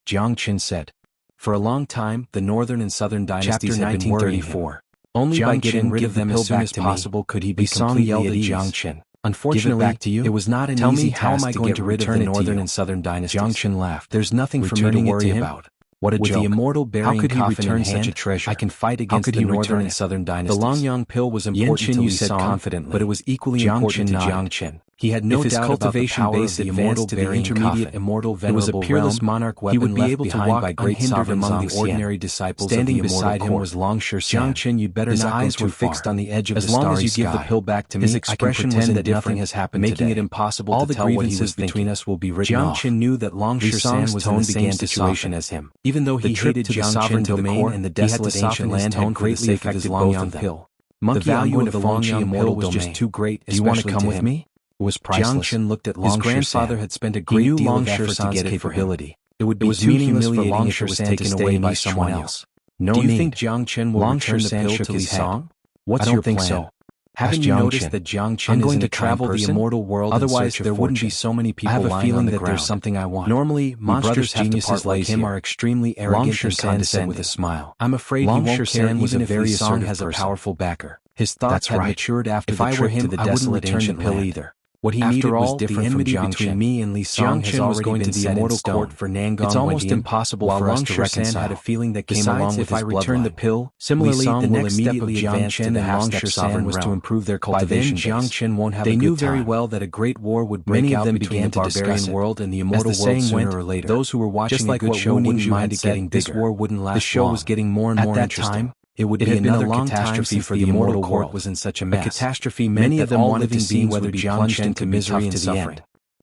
Speaker 1: Jiang Chen said. For a long time, the northern and southern dynasties had been worrying him. Only by getting rid of them as soon as possible could he be completely at ease. Jiang Chen. Unfortunately, back to you. It was not an easy task. Tell me, how am I going to rid of the northern and southern dynasties? Jiang Chen laughed. There's nothing for me to worry about. What a joke. With the immortal bearing coffin in hand, such a treasure? I can fight against the northern and southern dynasties. The Longyang pill was important to Li Song, confidently, but it was equally important to Jiang Chen. He had no doubt cultivation about the power of the immortal to the intermediate immortal venerable realm. Monarch weapon he would be able to walk by great sovereigns among the ordinary disciples. Standing beside him was Long Shi. Jiang Chen, you'd better not go too far. His eyes were fixed on the edge of the starry sky. As long as you give the pill back to me, his expression was that nothing has happened today, making it impossible to tell what he was between us will be written off. Jiang Chen knew that Long Shi was in the same situation as him. Even though he hated Jiang Chen to the core and the desolate ancient land had greatly affected both of them. The value of the Longyang pill was just too great. Do you want to come with me? Was priceless. Jiang Chen looked at Long Shi. His grandfather had spent a great deal of effort to get it for him. It would be too humiliating if it was taken away by someone else. No need. Do you think Jiang Chen will return the pill to Li Song? What's your plan? I don't think so. Haven't you noticed that Jiang Chen is going to travel the immortal world? Otherwise, there wouldn't be so many people lying on the ground. I have a feeling that there's something I want. Normally, monstrous geniuses like him are extremely arrogant and condescending with a smile. I'm afraid he won't care even if Li Song has a powerful backer. His thoughts had matured after the trip to the desolate ancient pill either. What he needed was different from Jiang Chen. Me and Li Song has already been set in stone. For Nangong it's almost impossible for us to reconcile. Had a feeling that came along with if I return the pill, similarly, the next step of Jiang Chen and Long Shi was to improve their cultivation base. Jiang Chen won't have a good time. They knew very well that a great war would break out between the barbarian world and the immortal world sooner or later. Those who were watching a good show wouldn't mind getting bigger. This war wouldn't last long. The show was getting more and more interesting. It would be another catastrophe for the immortal court was in such a mess. A catastrophe many of them wanted to see whether Jiang Chen could misery and suffering.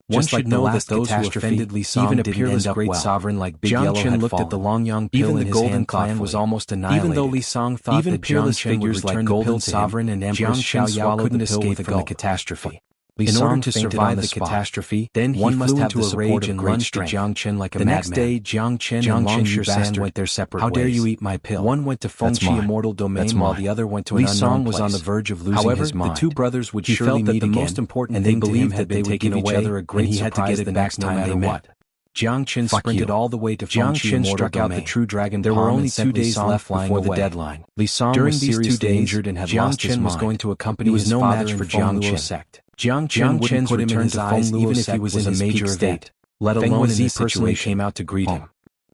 Speaker 1: One should know that those who offended Li Song even a peerless great sovereign like Big Yellow had looked at the Longyang pill in his hand clan was almost annihilated. Even though Li Song thought that peerless figures like Golden Sovereign and Empress Xiaoyao couldn't escape from the catastrophe. In order to survive the catastrophe, then one must have the rage and lunged to Jiang Chen like a madman. The next day, Jiang Chen and Long Shi went their separate ways. How dare you eat my pill? One went to fengqi immortal domain while the other went to an unknown place. Li Song was on the verge of losing his mind. The two brothers would surely meet again, and they believed that they would give each other a great surprise the next time they met. Jiang Chen sprinted all the way to fengqi immortal struck out the true dragon. There were only 2 days left before the deadline. Li Song was seriously injured and had lost his mind. Jiang Chen was going to accompany his father for Jiang Chen sect. Jiang Chen wouldn't put him in his eyes even if he was in a major event, let alone in this personally came out to greet him.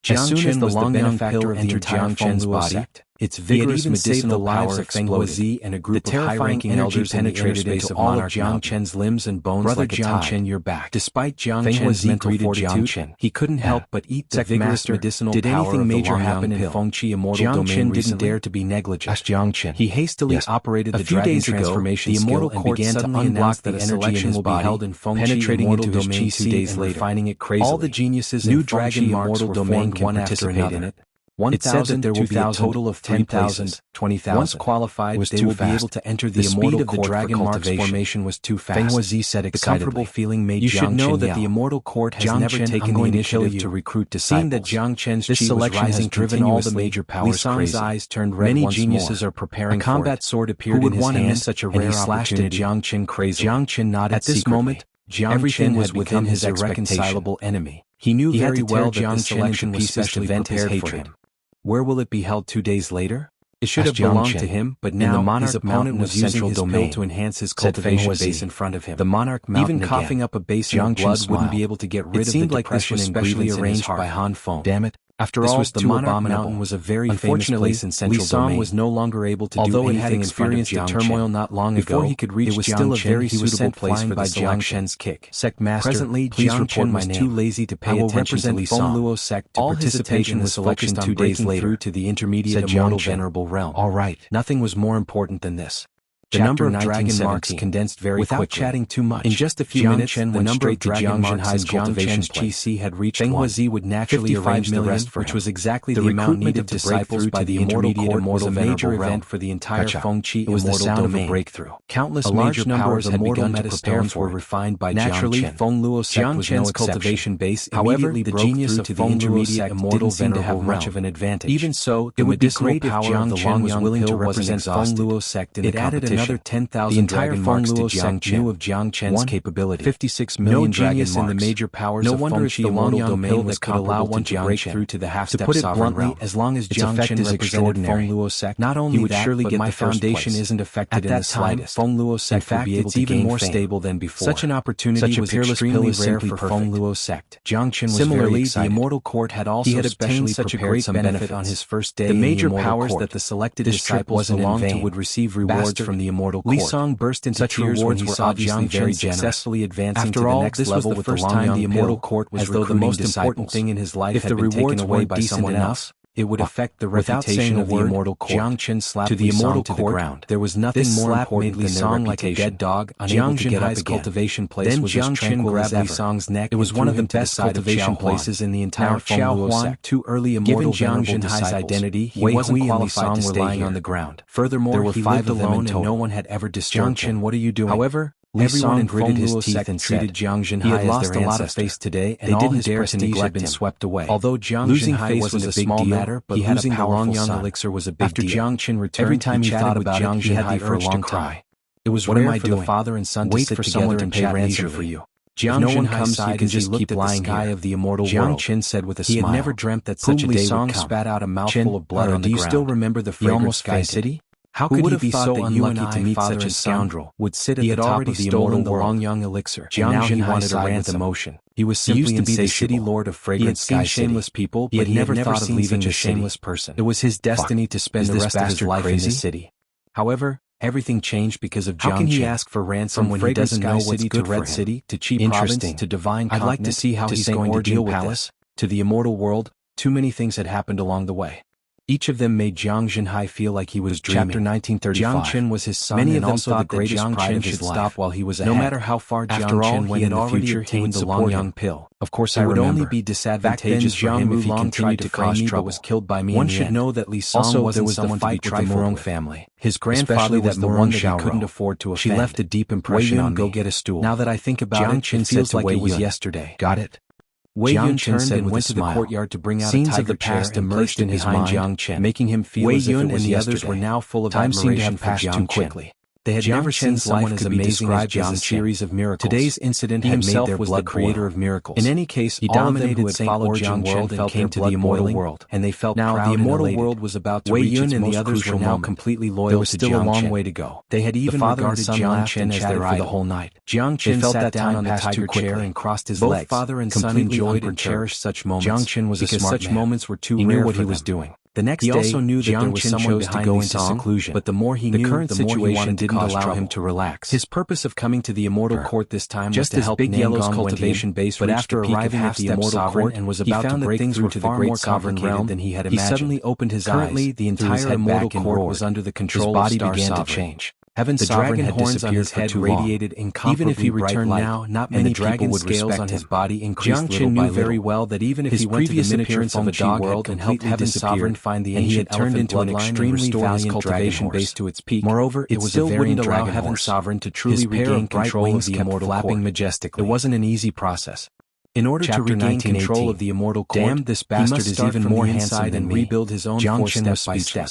Speaker 1: As soon as the Longyang pill entered Jiang Chen's body, its vigorous medicinal power exploded, and a group of high-ranking elders penetrated into all of Jiang Chen's limbs and bones. Brother Jiang Chen, you're back. Despite Jiang Chen's mental fortitude, he couldn't help but eat the vigorous medicinal power of the Longyang pill. Did anything major happen in fengqi immortal domain recently? Jiang Chen didn't dare to be negligent. Asked Jiang Chen. He hastily operated the dragon transformation the immortal court began to unlock that energy in his body, held in fengqi immortal domain 2 days later, refining it crazily. All the geniuses in fengqi immortal domain can participate in it. It said that there will be a total of 10,000, 20,000. Once qualified, they will be able to enter the immortal court. The dragon marks formation was too fast. Feng Huazi said excitedly. The comfortable feeling made Jiang Chen yell. You should know that the immortal court has never taken the initiative to recruit disciples. Seeing that Jiang Chen's chi was rising, driven all the major powers crazy. Li Song's eyes turned red once more. Many geniuses are preparing for it. A combat sword appeared in his hand, such a rare slashed at Jiang Chen crazily. Jiang Chen nodded secretly. At this moment, Jiang Chen was within his irreconcilable enemy. He knew very well that this selection was specially prepared for him. Where will it be held 2 days later? It should have belonged to him, but now his opponent was using his pill to enhance his cultivation base in front of him. The monarch mountain even coughing up a basin of blood wouldn't be able to get rid of the depression and grievance arranged by Han Feng.
Speaker 2: Damn it.
Speaker 1: After all, the Monarch Mountain was a very famous place in central domain. Was no longer able to do anything in front of Jiang turmoil not long ago. Before he could reach, it was still a very suitable place for the Jiang Shen's kick. Sect Master, presently, Jiang Chen was too lazy to pay attention to Li Song Luo's sect. All participation was focused on 2 days later to the intermediate immortal venerable realm.
Speaker 2: All right,
Speaker 1: nothing was more important than this. The number of dragon marks condensed very quickly. Without chatting too much, in just a few minutes, the number of dragon marks in cultivation's GC had reached Feng Huazi would naturally arrange the rest for him, which was exactly the amount needed to break through by the intermediate immortal major event for the entire Feng Qi immortal domain. Breakthrough. Countless major powers had begun to prepare for, were refined by naturally. Feng Luo's sect was no cultivation base. However, the genius of Feng Luo's sect didn't seem to have much of an advantage. Even so, the medicinal power of the Jiang was willing to represent Feng Luo's sect in the competition. Another 10,000 dragon marks to Jiang Chen knew of Jiang Chen's capability. 56 million dragon marks. In the major powers of Feng Qi immortal domain that could allow one to break through to the half-step sovereign realm. As long as Jiang Chen represented Feng Luo's sect, not only he would surely get my foundation isn't affected in the slightest. Feng Luo's sect would be able to even more stable than before. Such an opportunity was extremely rare for Feng Luo's sect. Jiang Chen was very excited. The immortal court had also obtained such a great benefit on his first day. The major powers that the selected disciples belonged to would receive rewards from the immortal court. Li Song burst into tears when he saw Jiang Chen successfully advancing to the next level with the long young immortal court was as though the most important thing in his life had been taken away by someone else. It would affect the reputation of the immortal court. Jiang Chen slapped to the immortal court to the ground. There was nothing more important than their reputation. Like a dead dog, unable to get up again. Cultivation place then was Jiang Chen grabbed Li Song's neck. It was one of the best cultivation places in the entire Feng Luo sect. Too early immortal Given Jiang Zhenhai's identity, he wasn't qualified to stay on the ground. Furthermore, there were 5 alone and no one had ever disturbed him. Jiang Chen, what are you doing? However, everyone gritted his teeth and treated Jiang Zhenhai he had lost a lot of face today, and all his prestige had been swept away. Although Jiang Zhenhai wasn't a small matter, but losing the long young elixir was a big deal. After Jiang Chen returned, every time he thought about Jiang Zhenhai for a long time. It was rare for the father and son to sit together and pay ransom for you. Jiang no one comes, you can just keep lying at the sky of the immortal world. Jiang Chen said with a smile. He had never dreamt that such a day would come. Spat out a mouthful of blood on the ground. Do you still remember the fragrant Sky City? How could he be so unlucky to meet such a scoundrel? Would sit at the top of the immortal world. Long young elixir. Jiang Zhenhai wanted a ransom. Emotion. He was simply used to be the city lord of fragrant Sky City. Shameless people, but he had never thought of leaving a shameless person. It was his destiny to spend the rest of his life in the city. However, everything changed because of Jiang Chen. How can he ask for ransom when he doesn't know what's good for Red City, to Cheap Province, to Divine Continent? I'd like to see how he's going to deal with this. To the immortal world, too many things had happened along the way. Each of them made Jiang Zhenhai feel like he was dreaming. Chapter 1935. Jiang Chen was his son, many of them thought the greatest pride of his life. Stop while he was ahead. No matter how far Jiang Chen went in the future, he would the long young pill. Of course, I would only be disadvantageous for him if he continued to cause trouble. Was killed by me. One should know that Li Song wasn't someone to be trifled with the Murong family. His grandfather was the one that he couldn't afford to offend. She left a deep impression on me. Go get a stool. Now that I think about it, it feels like it was yesterday. Got it? Wei Yun turned and went to the courtyard to bring out a tiger chair and emerged in his mind, Jiang Chen, making him feel as if it was yesterday. The others were now full of admiration for Jiang Chen. They had never seen someone as amazing as Jiang series of miracles. Today's incident had made their blood creator of miracles. In any case, he dominated St. Jiang Chen and came to the immortal world, and they felt proud. Now the immortal world was about to reach its most crucial moment. Completely loyal. There was still a long way to go. They had even regarded Jiang Chen as their idol the whole night. Jiang Chen sat down on the tiger chair and crossed his legs. Both father and son enjoyed and cherished such moments. Jiang Chen was a smart man. Such moments were too rare for them. He knew what he was doing. The next day, he also knew that there was someone behind to go into seclusion, but the more he knew, the situation didn't allow him to relax. His purpose of coming to the immortal court this time was to help Big Yellow's cultivation base, but after arriving at the immortal court and was about to break through to the great sovereign realm than he had imagined, he suddenly opened his eyes. Currently, the entire immortal court was under the control of Star Sovereign. Heaven's dragon horns on his head radiated incomparably. Even if he returned now, not many people would respect him. His body increased Jiang Chen knew very well that even if he went to the miniatures of a dog world and helped Heaven's sovereign find the ancient turned into an extremely valiant cultivation base to its peak. Moreover, it still wouldn't allow Heaven's sovereign to truly regain control of the immortal flapping majestically. It wasn't an easy process. In order to regain control of the immortal court, damn, this bastard is even more handsome than me. Rebuild his own force step by step.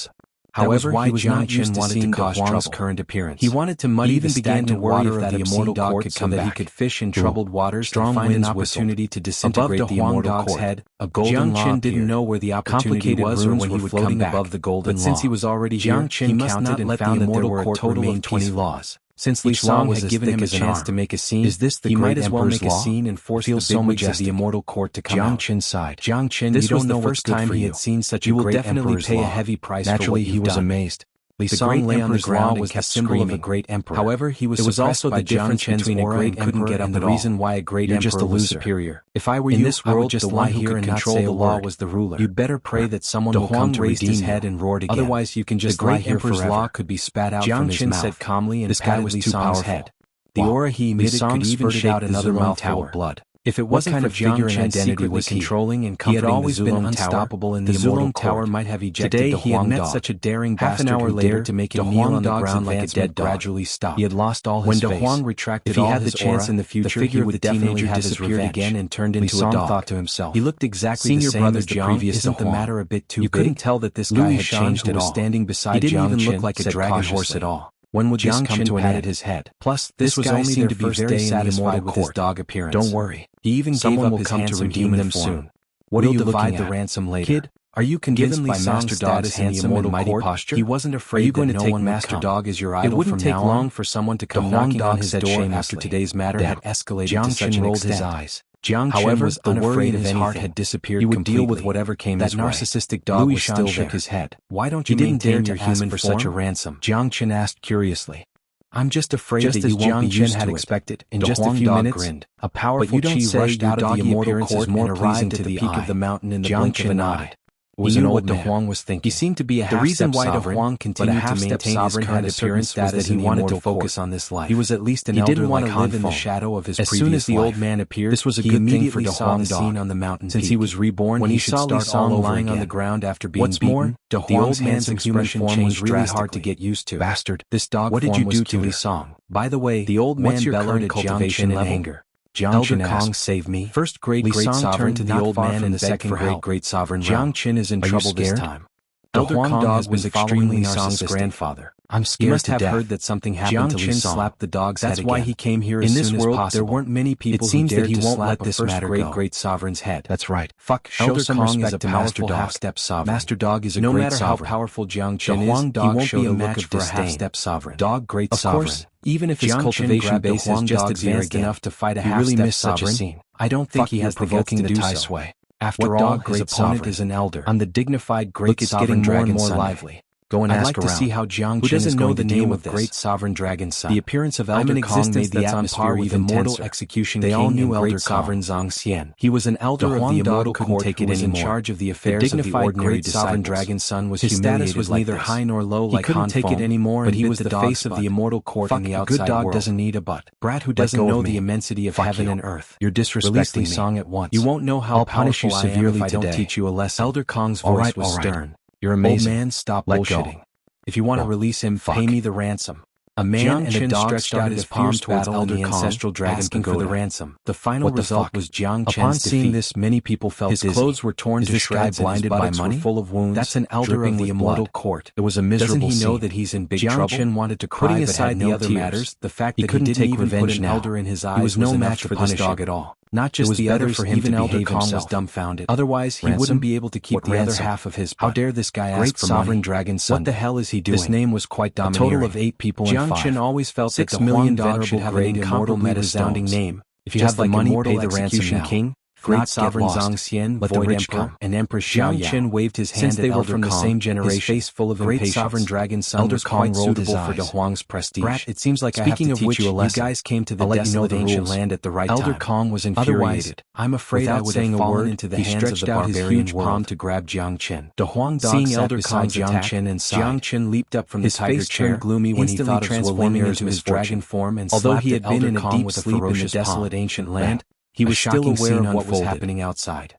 Speaker 1: However, he was not used to seeing De Huang's current appearance. He wanted to muddy the stagnant water of the immortal court so that he could fish in troubled waters and find an opportunity to disintegrate the immortal court. Head, a golden law appeared. Didn't know where the opportunity was or when he would come back. Above the golden law. But since he was already here, he must not let the immortal court total of 20 laws. Since Li Song had given him a chance to make a scene, he might as well make a scene and force the bigwigs of the immortal court to come out. Jiang Chen sighed. Jiang Chen, this was the first time he had seen such a great emperor's law. You will definitely pay a heavy price for what you've done. Naturally, he was amazed. Li Song lay on the ground was the symbol of a great emperor. However, he was also the difference between a great emperor and the reason why a great emperor was superior. If I were you, I would just lie here and not say the law was the ruler. You'd better pray that someone will come to redeem his head and roared again. Otherwise, you can just lie here forever. The great emperor's law could be spat out from his mouth. Jiang Chen said calmly and patted Li Song's head. The aura he emitted could even shake out another mouthful of blood. If it wasn't for Jiang Chen's secretly controlling and comforting the always been unstoppable in the immortal tower might have ejected the Huang dog. Today he had met such a daring bastard who dared to make him kneel on the ground like a dead dog. Gradually stopped. He had lost all his face. When De Huang retracted all his aura, if he had the chance in the future, the figure of the teenager disappeared again and turned into a dog. Thought to himself, he looked exactly the same as the previous Jiang. Isn't the matter a bit too big? You couldn't tell that this guy had changed at all. Standing beside Jiang Chen, he didn't even look like a dragon horse at all. When would this come to an end? His head. Plus, this was only their first day satisfied with his dog appearance. Don't worry. He even gave up his handsome to redeem them soon. What are you divide the ransom later? Kid, are you convinced by Master Dog's handsome and mighty posture? He wasn't afraid that no one Master Dog is your idol. It wouldn't take long for someone to come knocking on his door after today's matter had escalated to such an extent. His eyes. However, the worry in his heart had disappeared completely. He would deal with whatever came his way. That narcissistic dog was still shook his head. Why don't you maintain your human for such a ransom? Jiang Chen asked curiously. I'm just afraid that you won't be used to it. Jiang Chen had expected. In just a few minutes, a powerful chi rushed out of the immortal court and arrived at the peak of the mountain in the blink of an eye. He knew what De Huang was thinking. He seemed to be a half-step sovereign. The reason why De Huang continued to maintain his current appearance was that he wanted to focus on this life. He was at least an elder. He didn't want to live in the shadow of his previous life. As soon as the old man appeared, this was a good thing for De Huang dog. On the mountain since he was reborn, when he saw Li Song lying on the ground after being beaten, the old man's expression changed really hard to get used to. Bastard, this dog. What did you do to Li Song? By the way, the old man bellowed at Jiang Chen in anger. Elder Kong, save me. First great sovereign turned to the old man and the second great sovereign. Jiang Chen is in trouble this time. Elder Kong was extremely Li Song's grandfather. I'm scared. He must have heard that something happened to Li Song. Slapped the dog's head again. That's why he came here as soon as possible. There weren't many people who dared to slap a first great sovereign's head. That's right. Fuck. Elder Kong is a powerful half-step sovereign. Master Dog is a great sovereign. No matter how powerful Jiang Chen is, he won't be a match for a half-step sovereign. Dog great sovereign. Of course, even if his cultivation base is just advanced enough to fight a half-step sovereign, I don't think he has the guts to do so. After all, his opponent is an elder. I'm the dignified great sovereign dragon more lively. Go and ask around. I'd like to see how Jiang Chen is going to deal with this. Great sovereign dragon son. The appearance of Elder Kong made the atmosphere even mortal execution. They all knew Elder Sovereign Xianxia. He was an elder of the immortal court who was in charge of the affairs of the ordinary sovereign dragon son. His status was neither high nor low like Han. He couldn't take it anymore, but he was the face of the immortal court in the outside world. A good dog doesn't need a butt. Brat who doesn't know the immensity of heaven and earth. You're disrespecting Li Song at once. You won't know how powerful I am if I don't teach you a lesson. Elder Kong's voice was stern. You're amazing. Old man, stop bullshitting. If you want to release him, pay me the ransom. A man and a dog stretched out his palms towards Elder Kong, ancestral dragon asking for the ransom. The final result was Jiang Chen's Upon seeing this, many people felt his clothes were torn to shreds, blinded by money, full of wounds. That's an elder of the immortal court. It was a miserable scene. Doesn't he know that he's in big trouble? Jiang Chen wanted to cry, putting aside the other matters, the fact that he didn't even put an elder in his eyes was no match for this dog at all. Not just the others, for him even Elder Kong was dumbfounded. Otherwise, he wouldn't be able to keep the other half of his butt. How dare this guy ask for sovereign dragon son? What the hell is he doing? This name was quite domineering. A total of 8 people and 5. Jiang Chen always felt that the Huang dog should have an incomparably resounding name. If you have the money, pay the ransom now. King, great sovereign Xianxia, let the rich come. And Empress Jiang Chen waved his hand at Elder Kong, the same generation, his face full of impatience. Great sovereign dragon son Elder Kong was quite suitable for De Huang's prestige. Brat, it seems like I have to teach you a lesson. You guys came to the desolate ancient land at the right time. Elder Kong was infuriated. I'm afraid I would have fallen into the hands of the barbarian palm to grab Jiang Chen. De Huang dog seeing Elder Kong's attack, Jiang Chen leaped up from the tiger chair, gloomy when he thought of transforming into his dragon form, and although he had been in a deep sleep in the desolate ancient land, he was still aware of what was happening outside.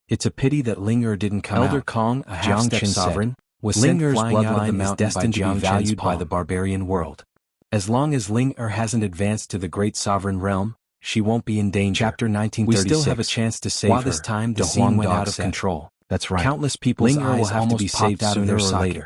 Speaker 1: It's a pity that Ling didn't come out. Elder Kong, a half-step sovereign, was sent flying out of the mountain destined to be valued by the barbarian world. As long as Ling hasn't advanced to the great sovereign realm, she won't be in danger. Chapter 1936. We still have a chance to save her. While this time, the scene went out of control. That's right. Countless people's eyes will have to be saved sooner or later.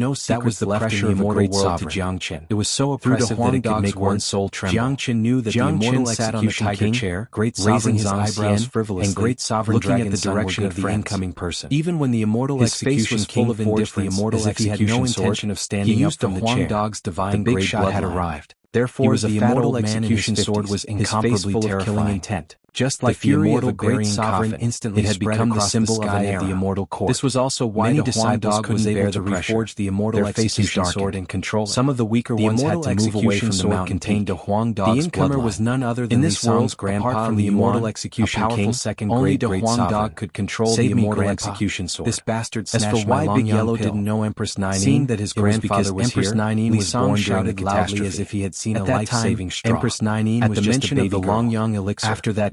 Speaker 1: no secrets left in the immortal world to Jiangchen. It was so oppressive that it could make one's soul tremble. Jiangchen knew that the immortal sat on the tiger chair, great raising his eyebrows frivolously, and great sovereign looking at the direction of the incoming person. Even when the immortal execution king forged the immortal execution sword, he used the Huang dog's divine great shot had arrived. Therefore, the immortal execution sword was incomparably full of killing intent. Just like the immortal great sovereign instantly, it had become the symbol of the immortal court. This was also why the Huang dog was able to reforge the immortal execution sword and control it. Some of the weaker ones had to move away from the mountain contained the Huang dog's bloodline. The incomer was none other than this world's grandpa, apart from the immortal execution king. Only the Huang dog could control the immortal execution sword. This bastard snatched my long Big Yellow didn't know Empress Nine. Seeing that his grandfather was here, Li Song shouted loudly as if he had seen a life-saving straw. Empress Nine was just a baby girl. At the mention of the Long Yang elixir, after that,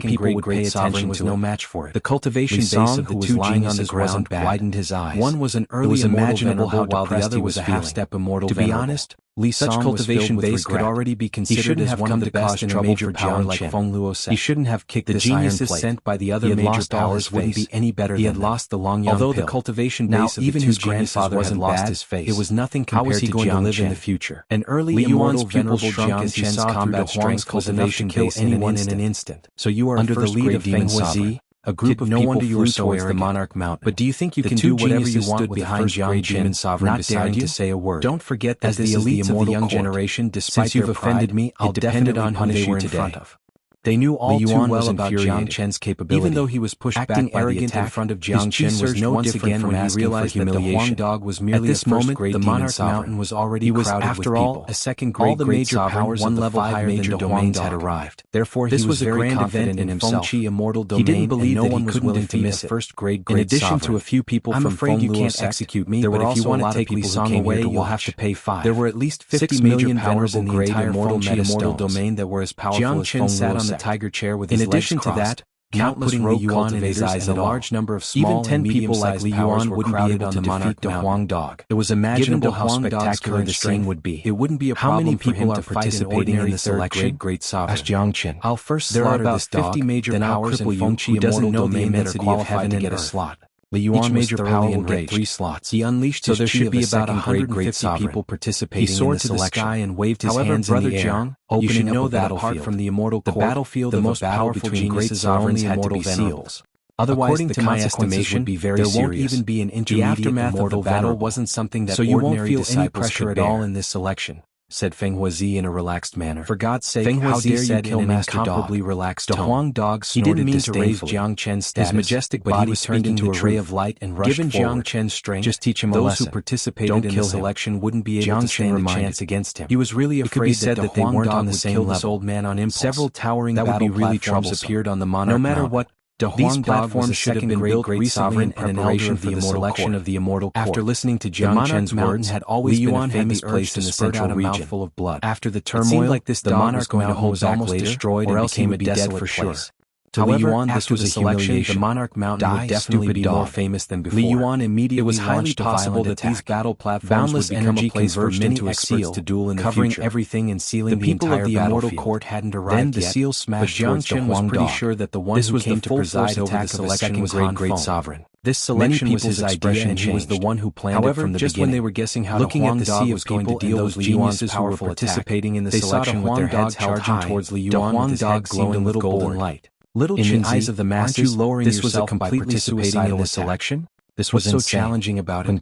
Speaker 1: second great sovereign was no match for it. The cultivation base of the two geniuses wasn't bad. Widened his eyes. One was an early imaginable how while the other was a half-step immortal. To be honest, such cultivation base could already be considered as one of the best in a major power like Feng Luo said. He shouldn't have kicked this iron plate. The geniuses sent by the other major powers wouldn't be any better than he had lost the Longyang pill. Although the cultivation base of the two grandfather wasn't lost his face, it was nothing compared to going to live in the future. An early immortal venerable Xianxia's combat strength was enough to kill anyone in an instant. So you are under the lead of Feng Huazi, a group of people flew towards the Monarch Mountain. But do you think you can do whatever you want with behind Jianghu sovereign beside you? To say a word. Don't forget that as the elites of the young generation, despite since you've offended me, I'll definitely on who they were in front of. They knew all too well about Jiang Chen's capability. Even though he was pushed back by the attack, in front of Jiang Chen was no different from when he realized that the Huang dog was merely a first grade demon sovereign was already crowded with people. After all, a second grade major powers one level higher than the domains had arrived. Therefore, he was very confident in himself. Immortal domain, he didn't believe that he was willing to miss it. First grade in addition to a few people from Feng you can't execute me, but if you want to take Li Song away, you'll have to pay 5. There were at least 50 million powers in the entire immortal domain that were as powerful as Feng sat on the tiger chair with his legs crossed. In addition to that, countless rogue cultivators and a large number of small even 10 people like Li Yuan wouldn't be able to defeat the Huang dog. It was imaginable how spectacular the scene would be. It wouldn't be a problem for him to participating in the selection. Great sovereign. Asked Jiang Chen. I'll first slaughter this dog, 50 major powers and Feng Qi doesn't know the immensity of heaven to get a slot. Li Yuan major power will get 3 slots. He unleashed so there should be about 150 people participating in the selection. He soared to the sky and waved his hands in the air, opening up the battlefield. From the immortal court, the battlefield the most powerful geniuses are only immortal venerables. Otherwise, according to my estimation, there won't even be an intermediate immortal battle. Wasn't something that you won't feel any pressure at all in this selection, said Feng Huazi in a relaxed manner. For God's sake, how dare you kill Master Incomparably relaxed tone. The Huang dog snorted. He didn't mean to raise Jiang Chen's status. His majestic body was turned into a ray of light and rushed forward. Given Jiang Chen's strength, just teach him a lesson. Those who participated in the selection wouldn't be able to stand a chance against him. He was really afraid that the Huang dog would kill this old man on impulse. Several towering battle platforms appeared on the monarch. No matter what, these platforms should have been built recently in preparation for the selection of the immortal court. After listening to Jiang Chen's words, had always been a famous place in the central region. Full of blood. After the turmoil, like this the monarch mountain was almost destroyed or else he would be dead for sure. To Li Yuan, this was a selection. The monarch mountain would definitely be more famous than before. Li Yuan immediately launched possible that these battle platforms would become a place for many experts to duel in the future, covering everything and sealing the entire battlefield. The people of the immortal court hadn't arrived yet. Then the seal smashed towards the Huang dog. Jiang Chen was pretty sure that the one who came to preside over the selection was great sovereign. This selection was his idea, and he was the one who planned it from the beginning. Just when they were guessing how the Huang dog was going to deal with Li Yuan's powerful participating in the selection with their heads held high, towards Li Yuan, the Huang dog glowing with golden light. Little in the eyes of the masses, this was a completely suicidal in the selection. This was so challenging about it.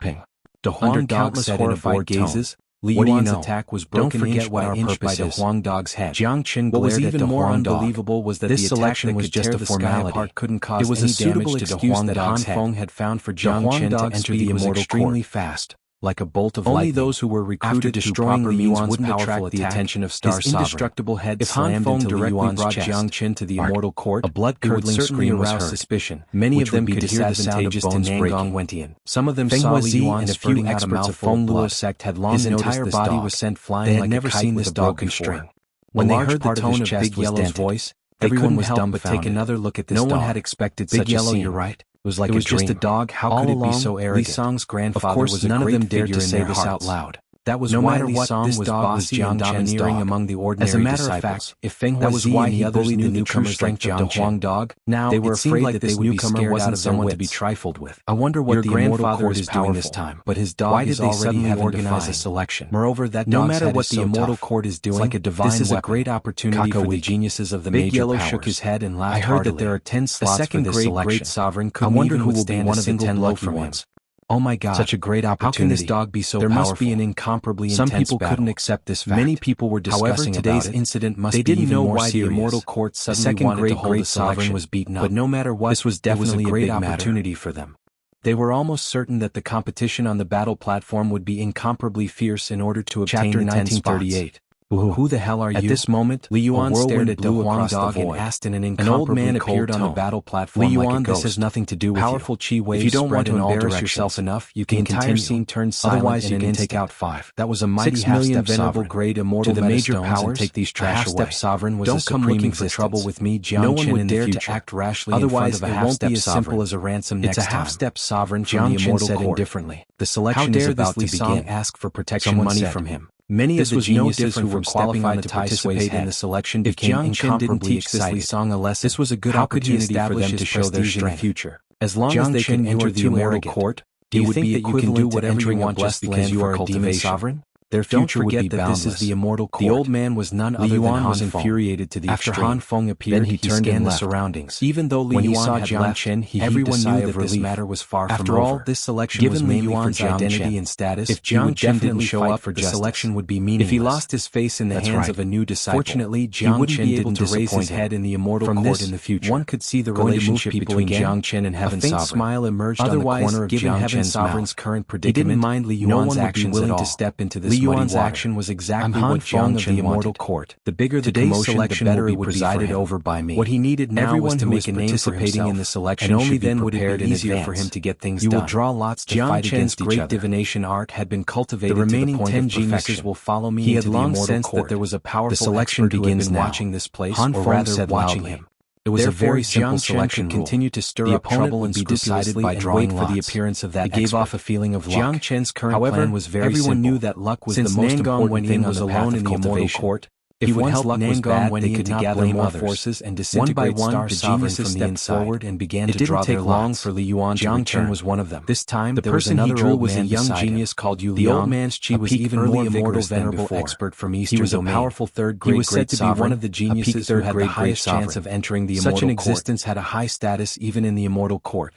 Speaker 1: The Huang dog said in horrified gazes, Li Yuan's attack was broken inch by inch by the Huang dog's head. Jiang Chen glared at the Huang dog. What was even more unbelievable was that this selection was just a formality. Couldn't cause any damage to the Huang dog's head. Han Feng had found for Jiang Chen to enter the immortal extremely fast. Like a bolt of lightning. Only those who were recruited to destroying Li Yuan's wouldn't attract the attention of Star Sovereign. Indestructible head slammed into Li Yuan's brought Jiang Chen to the immortal court, a blood-curdling scream was heard. Suspicion. Many of them could hear the sound of bones breaking. Some of them saw Li Yuan and a few experts of Feng Luo sect had long noticed this dog. Was sent flying like a kite with a broken string. When they heard the tone of Big Yellow's voice, everyone was dumbfounded. But take another look at this dog. No one had expected such a scene. Big Yellow, you're right. It was like just a dog. How could it be so arrogant? Li Song's grandfather was a great figure in their hearts. Of course, none of them dared to say this out loud. That was no matter what, this dog was Jiang Chen's dog. Among the ordinary As a matter disciples. Of fact, if Feng Huazi and the others knew the true strength of the Huang dog, now they were afraid that this newcomer wasn't someone to be trifled with. I wonder what your grandfather is doing this time. But his dog is already having organized a selection. Moreover, that no matter what the immortal court is doing, like a divine this is a great opportunity for the geniuses of the major powers. Big Yellow shook his head and laughed heartily. I heard that there are 10 slots for this selection. Great sovereign couldn't even withstand one of the 10 lucky ones. Oh my God, such a great opportunity. How can this dog be so powerful? There must be an incomparably intense battle. Some people couldn't accept this fact. Many people were discussing today's incident must be even more serious. They didn't know why the immortal court suddenly wanted to hold the sovereign was beaten up. But no matter what, this was definitely a great opportunity for them. They were almost certain that the competition on the battle platform would be incomparably fierce in order to obtain the 10 spots. Who the hell are you? At this moment, Li Yuan stared at the Huang dog and asked in an incomparably old man appeared on the battle platform. Li Yuan, this has nothing to do with powerful chi waves. If you don't want to embarrass yourself enough, you can continue. The entire scene turns silent. Otherwise, you can take out 5. That was a mighty half-step venerable grade immortal to the major powers. Take these trash away. Half-step sovereign was don't come looking for trouble with me, Jiang Chen, in the future. No one would dare to act rashly. Otherwise, it won't be as simple as a ransom next time. It's a half-step sovereign from the immortal court. Indifferently. The selection is about to begin. Ask for protection money from him. Many of the geniuses who were qualified to participate in the selection became incomparably excited. Li Song a lesson. This was a good opportunity for them to show their strength. As long as they can enter the immortal court, do you think that you can do whatever you want just because you are a demon sovereign? Their future would be boundless. This is the immortal court. The old man was none other than Han was infuriated to the extreme. After Han Feng appeared, he scanned the surroundings. Even though Li Yuan had left, everyone knew that this matter was far from over. After all, this selection was mainly for Yuan's identity and status. If Jiang Chen didn't show up for justice, the selection would be meaningless. If he lost his face in the hands of a new disciple, fortunately, Jiang Chen didn't raise his head in the immortal court in the future. One could see the relationship between Jiang Chen and Heaven Sovereign. A faint smile emerged on the corner of Jiang Chen's mouth. Current predicament, he didn't mind Li Yuan's actions at all. To step into this Li Yuan's action was exactly what Jiang Chen the immortal court. The bigger the commotion, the better it would be presided over by me. What he needed now was to make a name for himself, in the selection, and only then would it be easier for him to get things done. You will draw lots to fight against each other. Jiang Chen's great divination art had been cultivated. The remaining 10 geniuses will follow me. He had long sensed that there was a powerful expert who had been watching this place, or rather watching him. It was a very simple selection rule. Continue to stir up trouble and be decided by drawing lots. For the appearance of that it gave off a feeling of luck. Jiang Chen's current plan was very simple. Everyone knew that luck was the most important thing was alone in the immortal court. If once luck was bad, they could gather more forces and disintegrate one by one. The geniuses stepped forward and began to draw their lots. It didn't take long for Li Yuan to return. Jiang Chen was one of them. This time, the person he drew was a young genius called Yu Liang. The old man's chi was even more vigorous than before. Expert from Eastern He was a powerful third-grade great sovereign. He was said to be one of the geniuses who had the highest chance of entering the immortal court. Such an existence had a high status even in the immortal court.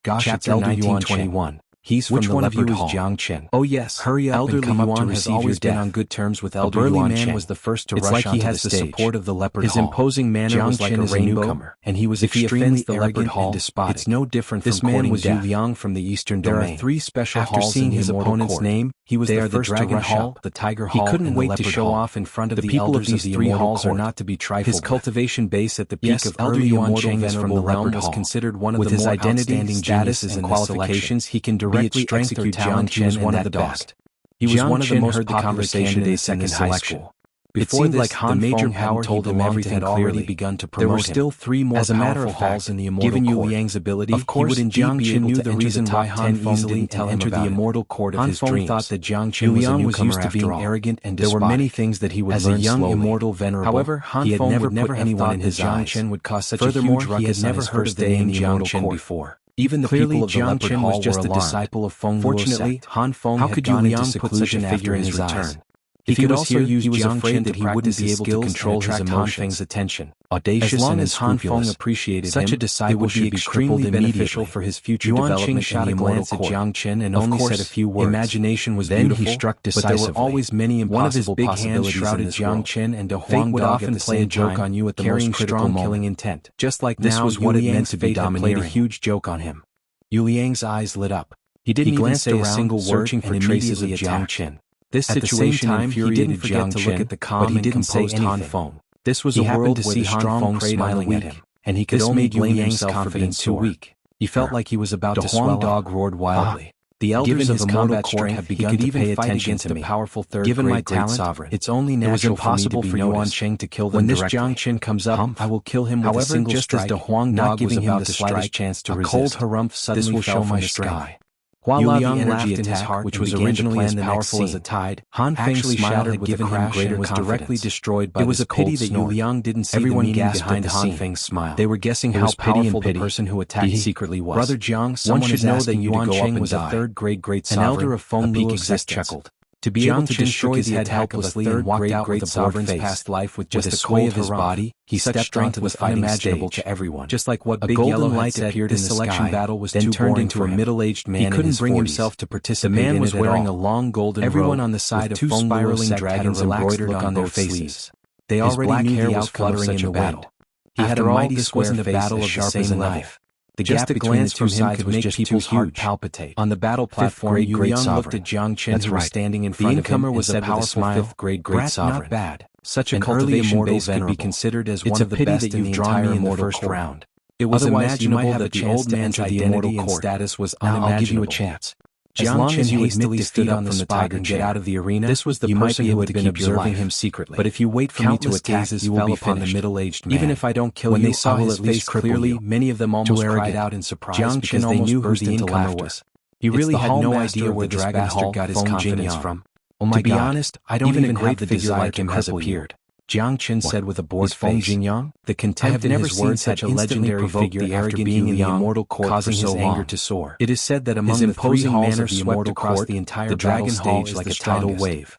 Speaker 1: Gosh, it's Elder 1921. He's from the Leopard Hall. Which one of you is Jiang Chen? Oh yes, hurry up and come up to receive your death. Has always been on good terms with Elder Yuan Chen. Was the first to rush onto the stage. It's like he has the support of the Leopard Hall. His imposing manner was like a rainbow, and he was extremely arrogant and despotic. It's no different from this man was Yu Liang from the Eastern Domain. There are 3 special halls. After seeing his opponent's name, he was the first to rush up. The Tiger Hall. He couldn't wait to show off in front of the people of these 3 halls are not to be trifled. His cultivation base at the peak of early Yuan Chen from the realm was considered one of the more outstanding geniuses and qualifications. He can directly execute. Jiang Chen was one of the best. He was one of the most popular candidates in his high school. It seemed like Han Feng had told him everything had already begun to promote him. There were still 3 more powerful halls in the immortal court. Given Yu Liang's ability, he would indeed be able to enter the top 10 easily and enter the immortal court of his dreams. Han Feng thought that Jiang Chen was a newcomer after all. Arrogant and despotic. There were many things that he would learn slowly. As a young immortal venerable, however, Han Feng would never have thought that Jiang Chen would cause such a huge ruckus. He had never heard of the name Jiang Chen before. Even the people of the Leopard Hall was just a disciple of Feng Luo. Fortunately, Han Feng had gone into seclusion after his return. If he could also use Jiang Chen that he wouldn't be able to control his emotions. Attention. Audacious and unscrupulous. Han Feng appreciated such a disciple should be extremely beneficial for his future development. Shot a glance at Jiang Chen and only said a few words. Imagination was beautiful, then he struck decisively. But there were always many impossible possibilities. One of his big hands shrouded Jiang Chen and Fate would often play a joke on you at the most critical killing intent. Just like this was what it meant to be dominating. Played a huge joke on him. Yu Liang's eyes lit up. He didn't even say a single word, searching for traces of Jiang Chen. This situation infuriated Jiang Chen, but he didn't say anything. This was a world where the strong smiling at him, and he could only blame himself for being too weak. He felt like he was about to swell. The dog roared wildly. The elders of the combat strength have begun to pay attention to me. Powerful third-grade great sovereign, it's only natural for me to be noticed. To kill them when this Jiang Chen comes up, I will kill him with a single strike. Just as the Huang dog was about the slightest chance to resist, a cold harumph suddenly fell from the sky. While the energy in his heart, which was originally as powerful as a tide, Han Feng's smile had given him greater was directly destroyed by this cold snort. It was a pity that Yu Liang didn't see the meaning behind Han Feng's smile. They were guessing how powerful the person who attacked secretly was. Brother Jiang, someone should know that Yuan Cheng was a third-grade great sovereign. An elder of Feng Luo exec chuckled. To be able to destroy the attack helplessly and walk out with the sovereign's past life with just a sway of his body, he stepped onto the fighting stage to everyone. Just like what big yellow light appeared in the selection battle was then turned into a middle-aged man. He couldn't bring himself to participate. The man was wearing a long golden robe. Everyone on the side of Feng spiraling dragons embroidered on their faces. They already knew the outcome of such a battle. He had a mighty square face as sharp as a knife. The gap between the two sides could make people's heart palpitate. On the battle platform, Yu Liang looked at Jiang Chen, who was standing in front of him, and said with a smile, "Fifth-grade great sovereign. Not bad. Such a cultivation base could be considered as one of the best in the entire immortal first round. It was imaginable that the old man's identity and status was unimaginable. I'll give you a chance." Jiang Chen hastily stood up from the spot and get out of the arena. This was the person who had been observing him secretly. But if you wait for me to attack, you will be upon the middle-aged man. Even if I don't kill you, I will at least clearly. Many of them almost cried out in surprise because they knew who the incomer was. He really had no idea where the Dragon Hall got his confidence from. Oh my God! To be honest, I don't even have the figure like him has appeared. Jiang Chen said with a bored face. The contempt in his words such a legendary figure after being in the immortal court causing his anger to soar. It is said that among the imposing manners swept across the entire dragon stage like a tidal wave.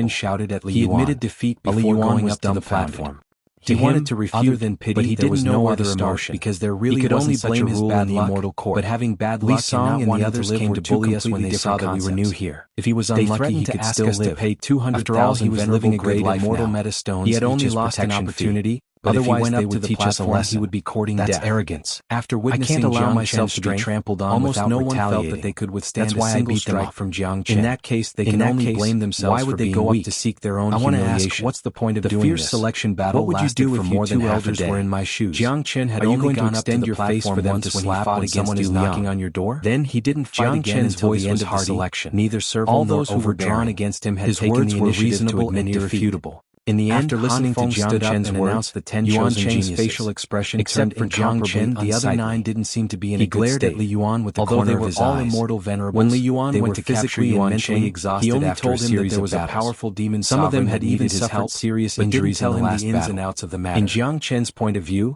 Speaker 1: Chen shouted at Li Yuan. He admitted defeat before going up to the platform. He wanted to refute, other than pity, but he didn't know other emotion because there really wasn't such a rule in the immortal court. But having bad luck, Li Song and the others came to bully us when they saw that we were new here. If he was unlucky, he could still live. To pay 200,000 venerable grade immortal meta stones. He had only lost an opportunity. But otherwise, they would teach us a lesson. He would be courting death. That's arrogance. After witnessing Jiang Chen's to be trampled on almost no one felt that they could withstand a single strike from Jiang Chen. In that case, they can only blame themselves. Why would they go up to seek their own humiliation? I want to ask, what's the point of doing this? The fierce selection battle lasted for more than half a day. Were in my shoes. Jiang Chen had only gone up to the platform for them to slap when someone is knocking on your door. Then he didn't fight again until the end of the selection. Neither serval nor overdrawn against him had taken the initiative to admit irrefutable. In the end, after listening to Jiang Chen's words, announced the 10 Yuan Chen's facial expression except for Jiang Chen, the other 9 didn't seem to be in a good state. He glared at Li Yuan with the corner of his eyes. Although they were all immortal venerables, when Li Yuan went to physically and mentally exhausted, he only told him that there was a powerful demon. Some of them had even suffered serious injuries in the last battle. In Jiang Chen's point of view,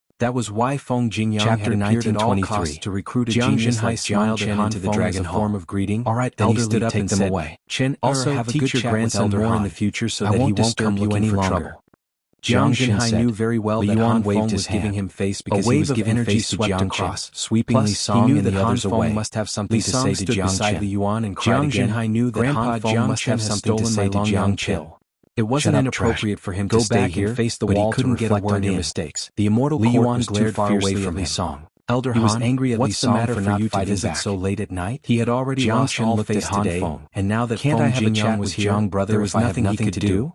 Speaker 1: That was why Feng Jingyang had appeared at all costs to recruit a genius like Jiang Chen into the dragon form of greeting.
Speaker 2: All right,
Speaker 1: then he
Speaker 2: elderly,
Speaker 1: stood up
Speaker 2: take
Speaker 1: and
Speaker 2: them
Speaker 1: said,
Speaker 2: away.
Speaker 1: Chen,
Speaker 2: Also,
Speaker 1: have a
Speaker 2: teach
Speaker 1: good
Speaker 2: your
Speaker 1: chat with
Speaker 2: grandson
Speaker 1: Elder
Speaker 2: more
Speaker 1: Han
Speaker 2: in the future so
Speaker 1: I
Speaker 2: that he
Speaker 1: won't
Speaker 2: won't
Speaker 1: disturb
Speaker 2: come
Speaker 1: you
Speaker 2: looking
Speaker 1: any
Speaker 2: for
Speaker 1: longer.
Speaker 2: trouble.
Speaker 1: Jiang
Speaker 2: Chen
Speaker 1: Jinhai
Speaker 2: said.
Speaker 1: knew very well
Speaker 2: Li
Speaker 1: that
Speaker 2: Yuan
Speaker 1: Han
Speaker 2: waved
Speaker 1: Feng
Speaker 2: his
Speaker 1: was giving
Speaker 2: hand.
Speaker 1: him face
Speaker 2: A
Speaker 1: because he
Speaker 2: wave
Speaker 1: was
Speaker 2: of
Speaker 1: giving
Speaker 2: energy
Speaker 1: face to
Speaker 2: swept
Speaker 1: Jiang Chen.
Speaker 2: across, sweeping Li
Speaker 1: Plus, he
Speaker 2: Song
Speaker 1: knew
Speaker 2: and
Speaker 1: that
Speaker 2: the
Speaker 1: Han
Speaker 2: others
Speaker 1: Feng
Speaker 2: away.
Speaker 1: must have something
Speaker 2: Li
Speaker 1: to
Speaker 2: Song
Speaker 1: say to
Speaker 2: stood
Speaker 1: Jiang
Speaker 2: beside
Speaker 1: Chen.
Speaker 2: Li Yuan and cried
Speaker 1: Jiang
Speaker 2: again.
Speaker 1: Jinhai knew that
Speaker 2: Grandpa
Speaker 1: Han Feng
Speaker 2: Jiang
Speaker 1: must have
Speaker 2: Chen has
Speaker 1: something to
Speaker 2: stolen
Speaker 1: say
Speaker 2: my
Speaker 1: to
Speaker 2: long
Speaker 1: Jiang
Speaker 2: young
Speaker 1: Chen.
Speaker 2: pill.
Speaker 1: It wasn't inappropriate for him to stay here, face the wall, but he couldn't get a word in. Mistakes. The immortal court was glared far away from Li Song. Elder Han, he was angry at Li Song for not fighting back so late at night. He had already lost all face today, and now that Feng Jingyang was here, there was nothing he could do.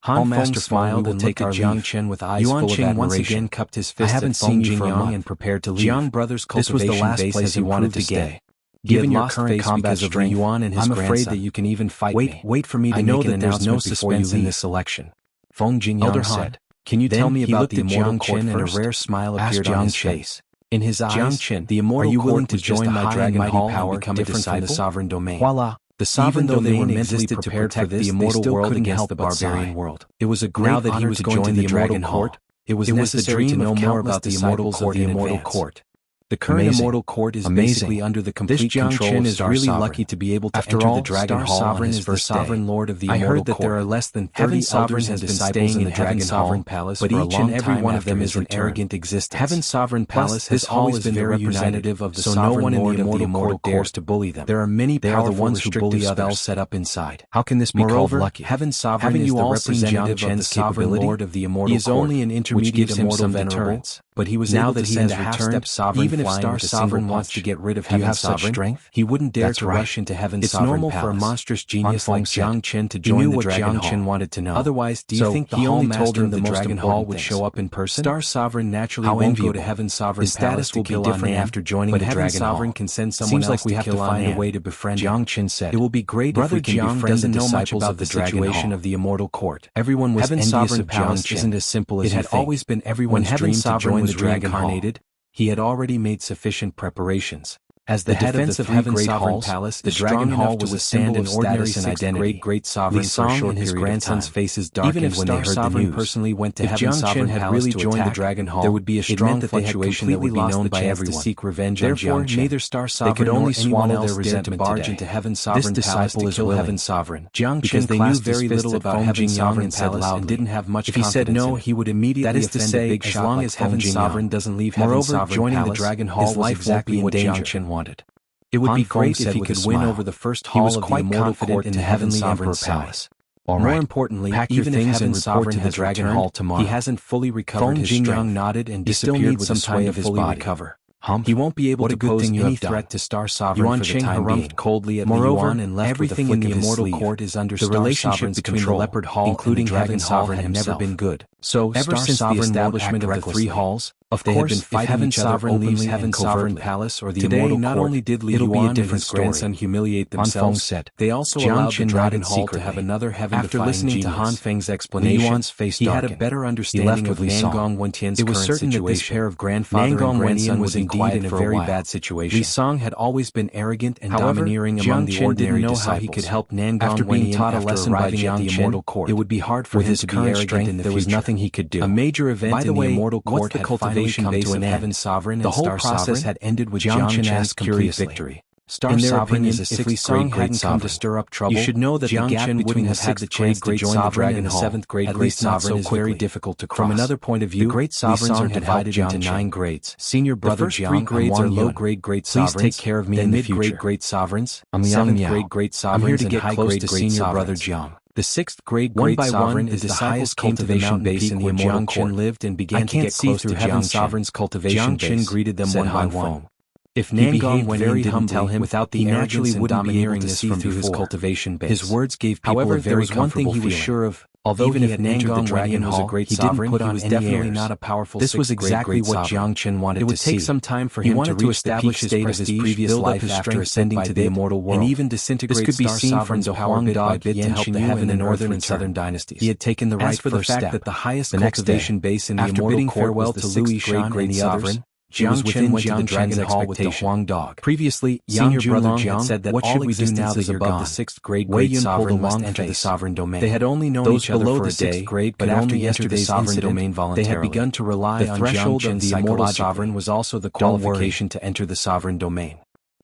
Speaker 1: Han Master smiled and looked at Jiang Chen with eyes full of admiration. Once again cupped his fist. I haven't seen you for a month and prepared to leave. Jiang Brothers' cultivation base has improved again. Given your current combat strength, Yuan and his I'm afraid that you can even fight me. Wait for me to make an announcement before you in this election. Feng Jingyang said. Can you tell me about the immortal court first? And a rare smile appeared on his face. In his eyes, Jiang Chen, the immortal court was just a high and mighty power different from the sovereign domain. Voila! The sovereign domain existed to protect the immortal world against the barbarian world. It was a great honor that he was going to the dragon court. It was necessary to know more about the immortal court in advance. The current immortal court is basically under the complete control of Star Sovereign. Is really lucky to be able to enter the Dragon Hall. Sovereign is the sovereign lord of the immortal court. I heard that there are less than 30 sovereigns has been staying in the Dragon Sovereign Palace, but each and every one of them is an arrogant existence. Heaven Sovereign Palace has always been the representative of the sovereign lord of the immortal court dares to bully them. There are many powerful restrictive spells set up inside. How can this be called lucky? Heaven Sovereign is the representative of the sovereign lord of the immortal court. He is only an intermediate immortal deterrence. But he was now that he has returned, even if Star Sovereign wants to get rid of Heaven Sovereign, he wouldn't dare to rush into Heaven Sovereign Palace. It's normal for a monstrous genius like Jiang Chen to join the Dragon Hall. Jiang Chen wanted to know. Otherwise, do you think the Hall Master of the Dragon Hall would show up in person? Star Sovereign naturally won't go to Heaven Sovereign Palace. His status will be different after joining the Dragon Hall. But Heaven Sovereign can send someone else to kill on find a way to befriend him. Jiang Chen said, "It will be great if we can befriend the disciples of the situation of the immortal court." Everyone was envious of Jiang Chen. Isn't as simple as it had always been everyone's dream to join the Dragon Hall. He had already made sufficient preparations. As the head of the Heaven Sovereign Palace, the Dragon Hall was a symbol of status and identity. Great sovereign for a short his grandson's faces darkened when they heard the news. Personally went to Heaven Sovereign Palace had really joined the Dragon Hall, there would be a strong fluctuation that would be known by everyone. To seek revenge on Jiang Chen. Neither Star Sovereign could only swallow their resentment to barge into Heaven Sovereign Palace to kill Heaven Sovereign. Jiang Chen they knew very little about Heaven Sovereign Palace and didn't have much confidence. If he said no, he would immediately offend a big shot. As long as Heaven Sovereign doesn't leave Heaven Sovereign joining the Dragon Hall, his life won't be what Jiang Chen wanted. It would be great if he could win over the first hall of the immortal court in the Heavenly Emperor Palace. More importantly, even if Heaven Sovereign has Dragon Hall tomorrow, he hasn't fully recovered his strength. Nodded and disappeared with some time to fully recover. He won't be able to pose any threat to Star Sovereign for the time being. Coldly at Yuan and left everything in the immortal court is under the relationship between the Leopard Hall, including Heaven Sovereign, had never been good. So ever since the establishment of the three halls, of course, if Heaven Sovereign leaves Heaven Sovereign Palace or the immortal court, not only did Li Yuan and his grandson humiliate themselves, they also allowed the Dragon Hall to have another heaven-defying genius. After listening to Han Feng's explanation, he had a better understanding of Nangong Wentian's current situation. It was certain that this pair of grandfather and grandson was indeed in a very bad situation. Li Song had always been arrogant and domineering among the ordinary disciples. How he could help Nangong after being taught a lesson by Jiang Chen, it would be hard for him to be arrogant in the future. There was nothing he could do. A major event in the immortal court had finally come to an end. Heaven Sovereign and Star Sovereign had ended with Jiang Chen's complete victory. Star Sovereign is a sixth grade great sovereign. To stir up trouble, you should know that Jiang Chen wouldn't have had the chance to join the Dragon Hall. Seventh grade great sovereign is very difficult to cross. From another point of view, the great sovereigns are divided into 9 grades. Senior brother Jiang, 3 grades are low grade great sovereigns. Please take care of me in the future. Mid grade great sovereigns, 7th grade great sovereigns, and high grade senior brother Jiang. The 6th grade great sovereign is the highest cultivation base in the immortal court lived and began to get close to Heaven Sovereign's cultivation base. Jiang Chen greeted them one by one. If Nangong Wenyan didn't tell him without the arrogance and domineeringness from his cultivation base. His words gave people a very comfortable feeling. However, there was one thing he was sure of. Although even if Nangong Wenyan was a great sovereign, he was definitely not a powerful 6th grade. This was exactly what Jiang Chen wanted to see. It would take some time for him to reach the peak state of his previous life after ascending to the immortal world, and even disintegrate Star Sovereign's Huang Dog bit to help the Heaven and Northern and Southern dynasties. He had taken the right first step. That the highest cultivation base in the immortal court was the 6th grade and sovereign. Jiang Chen went to the Dragon Hall with the Huang Dog. Previously, senior brother Jiang had said that all existences above the 6th grade great sovereign must enter the sovereign domain. They had only known each other for a day, but after yesterday's sovereign domain voluntarily, they had begun to rely on Jiang Chen. The immortal sovereign was also the qualification to enter the sovereign domain.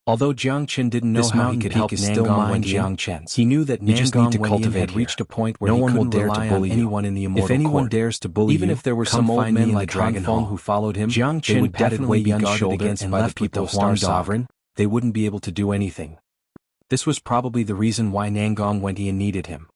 Speaker 1: Although Jiang Chen didn't know how he could help Nangong Wenyan, he knew that Nangong Wenyan had reached a point where no one will dare to bully anyone in the immortal court. If anyone dares to bully even if there were some old men like Dragon Hall who followed him, Jiang Chen would definitely be unguarded against by the people of Star Sovereign. They wouldn't be able to do anything. This was probably the reason why Nangong Wenyan needed him.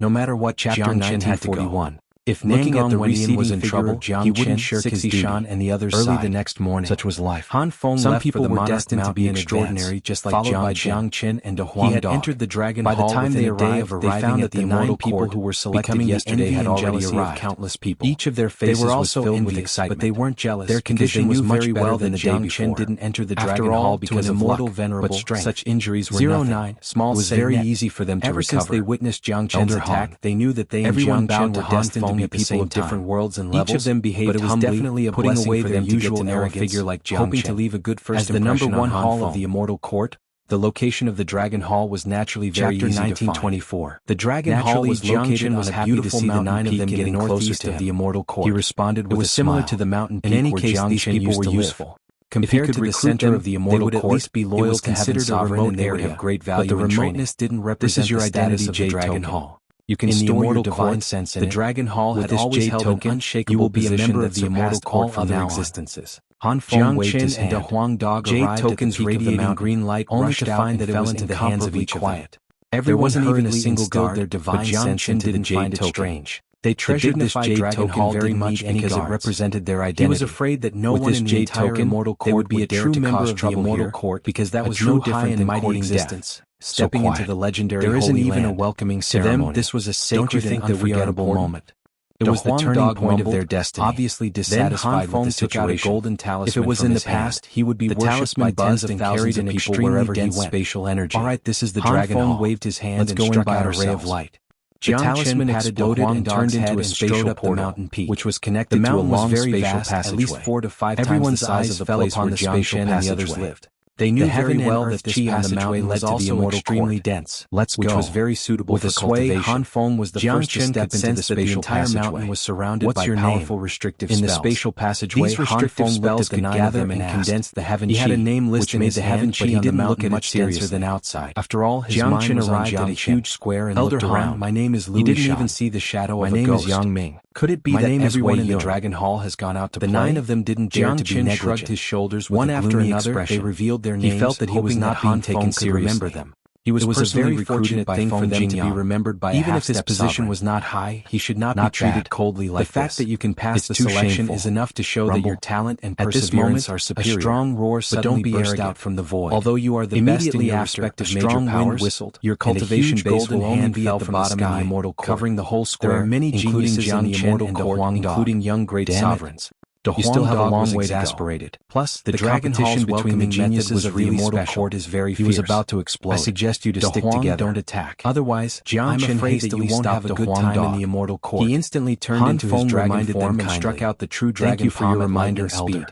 Speaker 1: No matter what Chapter 1941. If Nangang Wendian was in trouble, he wouldn't shirk his duty. And the others early the next morning. Such was life. Han Feng some left people were destined to be extraordinary, just like Jiang Qin and De Huang. He had entered the Dragon Hall. By the time they arrived, they found that the immortal people who were selected yesterday had already arrived. Countless people. Each of their faces was filled with excitement, but they weren't jealous. Their condition was much better than the Jiang Qin didn't enter the Dragon Hall because of immortal venerable. Such injuries were nothing. Small was very easy for them to recover. Ever since they witnessed Jiang Qin's attack, they knew that they and Jiang Qin were destined to be people of different worlds and levels. Each of them behaved but it was humbly, definitely a putting away their usual arrogance, figure like Jiang hoping to leave a good first impression. As the number one hall of the immortal court, the location of the Dragon Hall was naturally very easy 1924. To find. The Dragon Hall was located on a beautiful mountain peak in the northeast of the immortal court. He responded with a smile. Similar to the mountain peak where Jiang Qin used to live. Compared to the center of the immortal court, they would at least be loyal to considered a remote area of great value. But the remoteness didn't represent the status of the Dragon Hall. You can store your divine sense in the Dragon Hall had always held an unshakable position that surpassed all other existences. Han Feng waved his hand. And De Huang Dog jade tokens radiating green light only to find that it fell into the hands of each quiet. There wasn't even a single guard, their divine sense didn't find it strange. They treasured this jade token very much because it represented their identity. He was afraid that no one in the entire immortal court would be a true member of the immortal court because that was no different than mighty existence. Stepping into the legendary holy land. There isn't even a welcoming ceremony. To them, this was a sacred and unforgettable moment. It was the turning point of their destiny. Obviously dissatisfied with the situation. Golden talisman if it was in the past, he would be worshipped by tens of thousands of people wherever he went. Spatial energy. All right, this is the Dragon Hall. Waved his hand and struck out a ray of light. The talisman exploded and turned into a spatial portal, which was connected to a long spatial passageway. At least 4 to 5 times everyone's eyes fell upon the spatial and the others lived. They knew very well that this passageway led to the immortal extremely dense, which was very suitable for cultivation. Han Feng was the first to step into the spatial passageway. The entire mountain was surrounded by powerful restrictive spells. In the spatial passageway, these restrictive spells could gather and condense the heaven chi. He had a name list in his hand, but he didn't look much denser than outside. After all, his mind was on arrived at a huge square and looked around. My name is Louis. He didn't even see the shadow of a ghost. My name is Yang Ming. Could it be that everyone in the Dragon Hall has gone out to play? The 9 of them didn't dare to be negligent. Shrugged his shoulders with one after another. They revealed their names. He felt that he was not being taken seriously. Remember them. It was a very fortunate thing for them to be remembered by even if his position was not high, he should not be treated coldly like this. The fact that you can pass the selection is enough to show that your talent and perseverance are superior. A strong roar suddenly burst out from the void. Although you are the best in your respective major powers, whistled, your cultivation base will only be at the bottom of the immortal court, covering the whole square. There are many geniuses in the immortal court, including young great sovereigns. You still have a long way to aspirated. Plus, the Dragon Hall's welcoming geniuses of the immortal court is very fierce. He was about to explode. I suggest you to stick together. Don't attack. Otherwise, I'm afraid that you won't have a good time in the immortal court. He instantly turned into his dragon form and struck out the true dragon palm at lightning speed.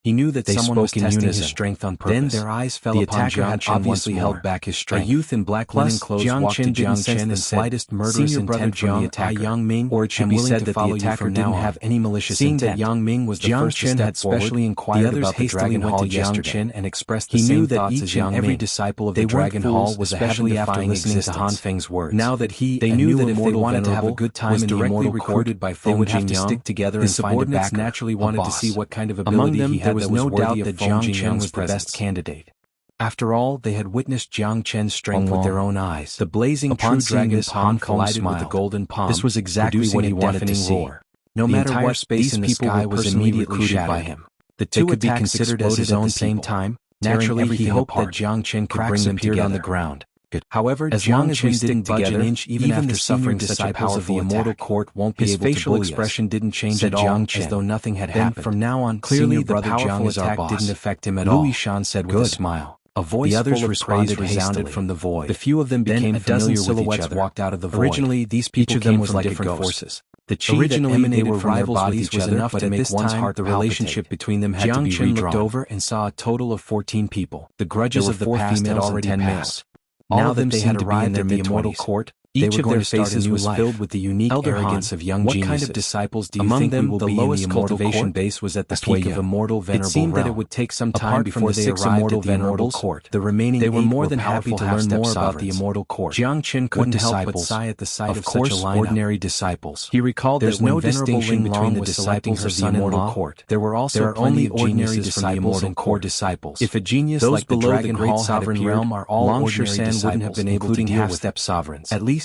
Speaker 1: He knew that someone was testing his strength on purpose. Then their eyes fell upon Jiang Qin obviously held back his strength. A youth in black linen clothes walked to Jiang Qin and the slightest murderous intent from the attacker. Yang Ming, or it should be said that the attacker didn't have any malicious intent. Seeing that Yang Ming was the first to step forward, the others hastily went to Jiang Qin and expressed the same thoughts as Yang Ming. Every disciple of the Dragon Hall was especially after listening to Han Feng's words. Now that they knew that if they wanted to have a good time in the immortal court, they would have to stick together and find a backer. Naturally wanted to see what kind of ability he had that was no doubt that Jiang Qin was the best candidate. After all, they had witnessed Jiang Qin's strength with their own eyes. The blazing true dragon palm collided with the golden palm. This was exactly what he wanted to see. No matter what, space in the sky was immediately shattered by him. The two could be considered as his own same time. Naturally, he hoped that Jiang Qin could bring them together on the ground. However, as long as we didn't budge an inch, even after suffering such a powerful immortal court won't be able to bully us. His facial expression didn't change at all, as though nothing had happened. From now on, clearly the powerful attack didn't affect him at all. Louis Shan said with a smile. A voice the others responded resounded from the void. The few of them became familiar with each other. Walked out of the void. Originally, these people came from different forces. The chi that emanated from their bodies was enough to make one's heart the relationship between them had to be redrawn. Jiang Qin looked over and saw a total of 14 people. The grudges of the past had already passed. Now that they had arrived at the immortal court, each of their faces was filled with the unique arrogance of young geniuses. What kind of disciples do you think we will be in the immortal cultivation base was at the peak of immortal venerable. It seemed that it would take some time before they arrived at the immortal court. The remaining they were more than happy to learn more about the immortal court. Jiang Qin couldn't help but sigh at the sight of such a lineup. Ordinary disciples. He recalled that no distinction between the disciples of the immortal court. There were also only ordinary disciples and core disciples. If a genius like the Dragon Hall sovereign realm are all ordinary disciples, wouldn't have been able to deal with half-step sovereigns. At least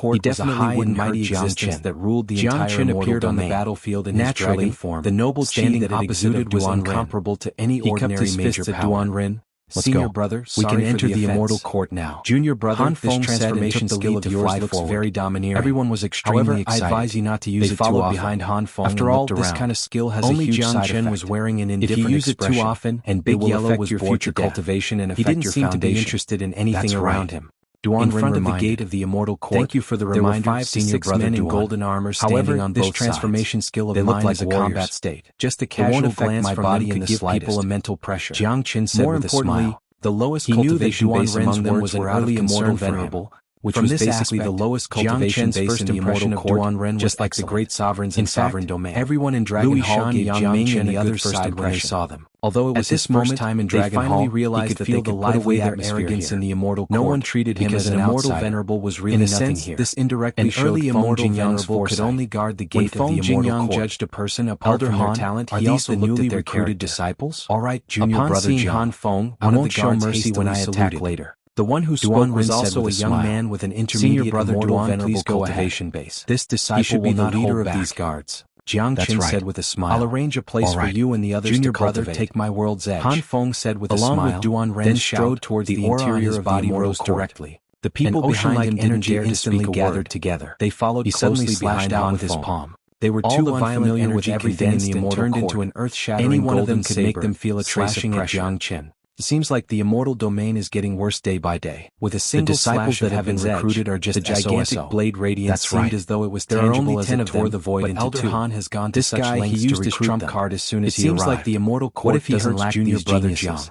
Speaker 1: court was a high and mighty existence that ruled the entire immortal appeared domain. On the battlefield in his dragon form, the noble chief that it exuded was incomparable to any ordinary major power. Senior brother, we can enter the immortal court now. Junior brother, this transformation skill of yours looks very domineering. Everyone was extremely excited. I advise you not to use it too often. Behind Han Feng. After all, this kind of skill has a huge side effect. Was wearing an indifferent expression. If you use it too often, and Big Yellow was bored to cultivation and affect your foundation. He didn't seem to be interested in anything around him. In front of the gate of the immortal court, thank you for the reminder. There were 5 to 6 men in golden armor standing on both sides. This transformation skill of mine is a combat state. Just a casual glance from them could give people a mental pressure. Jiang Qin said with a smile. The lowest cultivation base among them was an early immortal venerable, which was basically the lowest cultivation base in the immortal court, just like the great sovereigns in sovereign domain. Everyone in Dragon Hall gave Jiang Ming and the others first impression when they saw them. Although it was his first time in Dragon Hall, he could feel the lively arrogance in the immortal court. No one treated him as an immortal venerable was really nothing here. This indirectly showed Feng Jingyang's foresight. Could only guard the gate of the immortal court. Judged a person apart from their talent, he also looked at their recruited disciples. All right, junior brother Jiang, Feng, I won't show mercy when I attack later. The one who spoke was also a young man with an intermediate immortal venerable cultivation base. This disciple will be the leader of these guards. Jiang Qin said with a smile. I'll arrange a place for you and the others to cultivate. Take my world's edge. Han Feng said with a smile. Along with Duan Ren, then strode towards the interior of body rose directly. The people behind him didn't dare to speak a word. Together. They followed closely behind Han with his palm. They were too unfamiliar with everything in the immortal turned into an earth-shattering golden saber. Could make them feel a trace of pressure. Jiang Qin. It seems like the immortal domain is getting worse day by day. With a single disciples that have been recruited are just the gigantic blade radiance seemed as though it was tangible as it tore the void into two. Han has gone to such lengths to recruit them. He used his trump card as soon as he arrived. It seems like the immortal court doesn't lack these geniuses.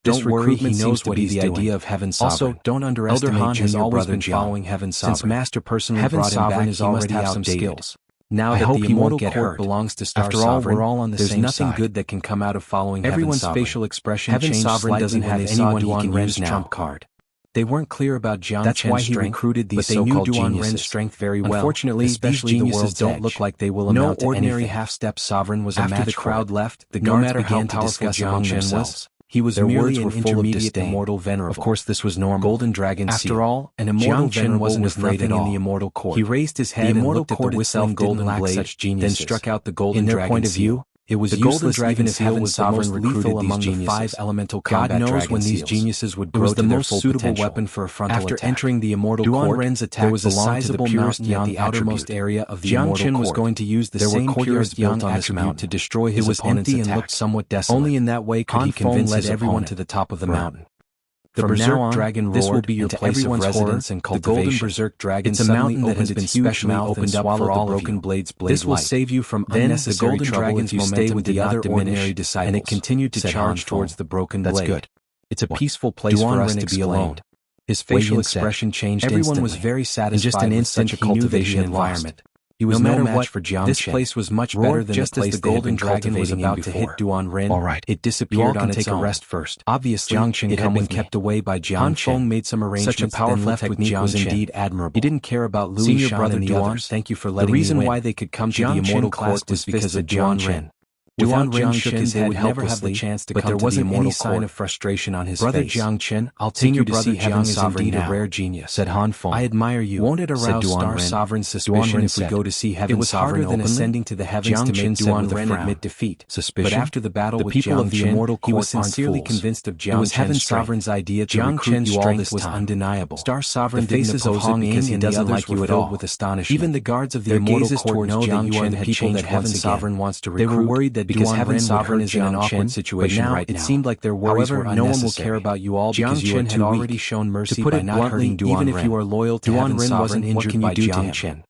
Speaker 1: Don't worry, he knows what he's doing. The idea of Heaven Sovereign. Also, don't underestimate Elder Han has always been following Heaven Sovereign. Since Master personally brought him back, he must have some skills. Now that the immortal court belongs to Star Sovereign, we're all on the same side. There's nothing good that can come out of following Everyone's facial expression changed slightly doesn't have anyone he can use trump card. They weren't clear about Jiang Chen's strength, recruited these so-called geniuses. Ren's strength very well. Unfortunately, these geniuses don't look like they will amount to anything. No ordinary half-step sovereign was a match. After the crowd left, the guards began to discuss Jiang Chen was. He was merely an intermediate immortal venerable. Of course, this was normal. Golden Dragon seal. After all, an immortal venerable wasn't afraid at all. In the immortal court. He raised his head and looked at the whistling golden blade, then struck out the golden dragon seal. In their point of view, it was the golden dragon seal was the most lethal among the 5 elemental combat dragon seals. God knows when these geniuses would grow to their full potential. It was the most suitable weapon for a frontal attack. After entering the immortal court, Ren's attack there was a sizable mountain at the outermost area of the immortal court. Jiang Qin was going to use the same purest yang attribute to destroy his opponent's attack. It was empty and looked somewhat desolate. Only in that way could he convince his opponent to the top of the mountain. The Berserk Dragon roared, this will be your place of residence and cultivation. The Golden Berserk Dragon it's a mountain that has been specially opened up for all broken blades. This will save you from unnecessary trouble if you stay with the other ordinary disciples. And it continued to charge towards the broken blade. That's good. It's a peaceful place for us to be alone. His facial expression changed instantly. Everyone was very satisfied with such a cultivation environment. He was no match for Jiang Chen. This place was much better than the place the Golden Dragon was about to hit Duan Ren. All right, it disappeared on its own. Take a rest first. Obviously, Jiang Chen had been kept away by Jiang Chen. Han Feng made some arrangements. Such a powerful technique was indeed admirable. He didn't care about Louis Shan and the others. Thank you for letting me win. The reason why they could come to the immortal court was because of Duan Ren. Without Jiang Chen, they would never have the chance to come to the immortal court. Sign of frustration on his face. Brother Jiang Chen, I'll take you to see Jiang is indeed a rare genius, said Han Feng. I admire you. Won't it arouse Star Sovereign's suspicion if we go to see Heaven Sovereign? It was harder than ascending to the heavens to make Duan Ren admit defeat. Suspicion? But after the battle with Jiang Chen, he was sincerely convinced of Jiang Chen's Heaven Sovereign's idea to recruit you all this was undeniable. Star Sovereign didn't oppose it because he doesn't like you at all. With astonishment. Even the guards of the immortal court know that you are the people that Heaven Sovereign wants to recruit. They were worried that because Heaven Sovereign is in an awkward situation right now. It seemed like their worries were unnecessary. No one will care about you all because you are too weak. Jiang Chen had already shown mercy by not hurting Duan Ren. Even if you are loyal to Heaven Sovereign, what can you do to Jiang?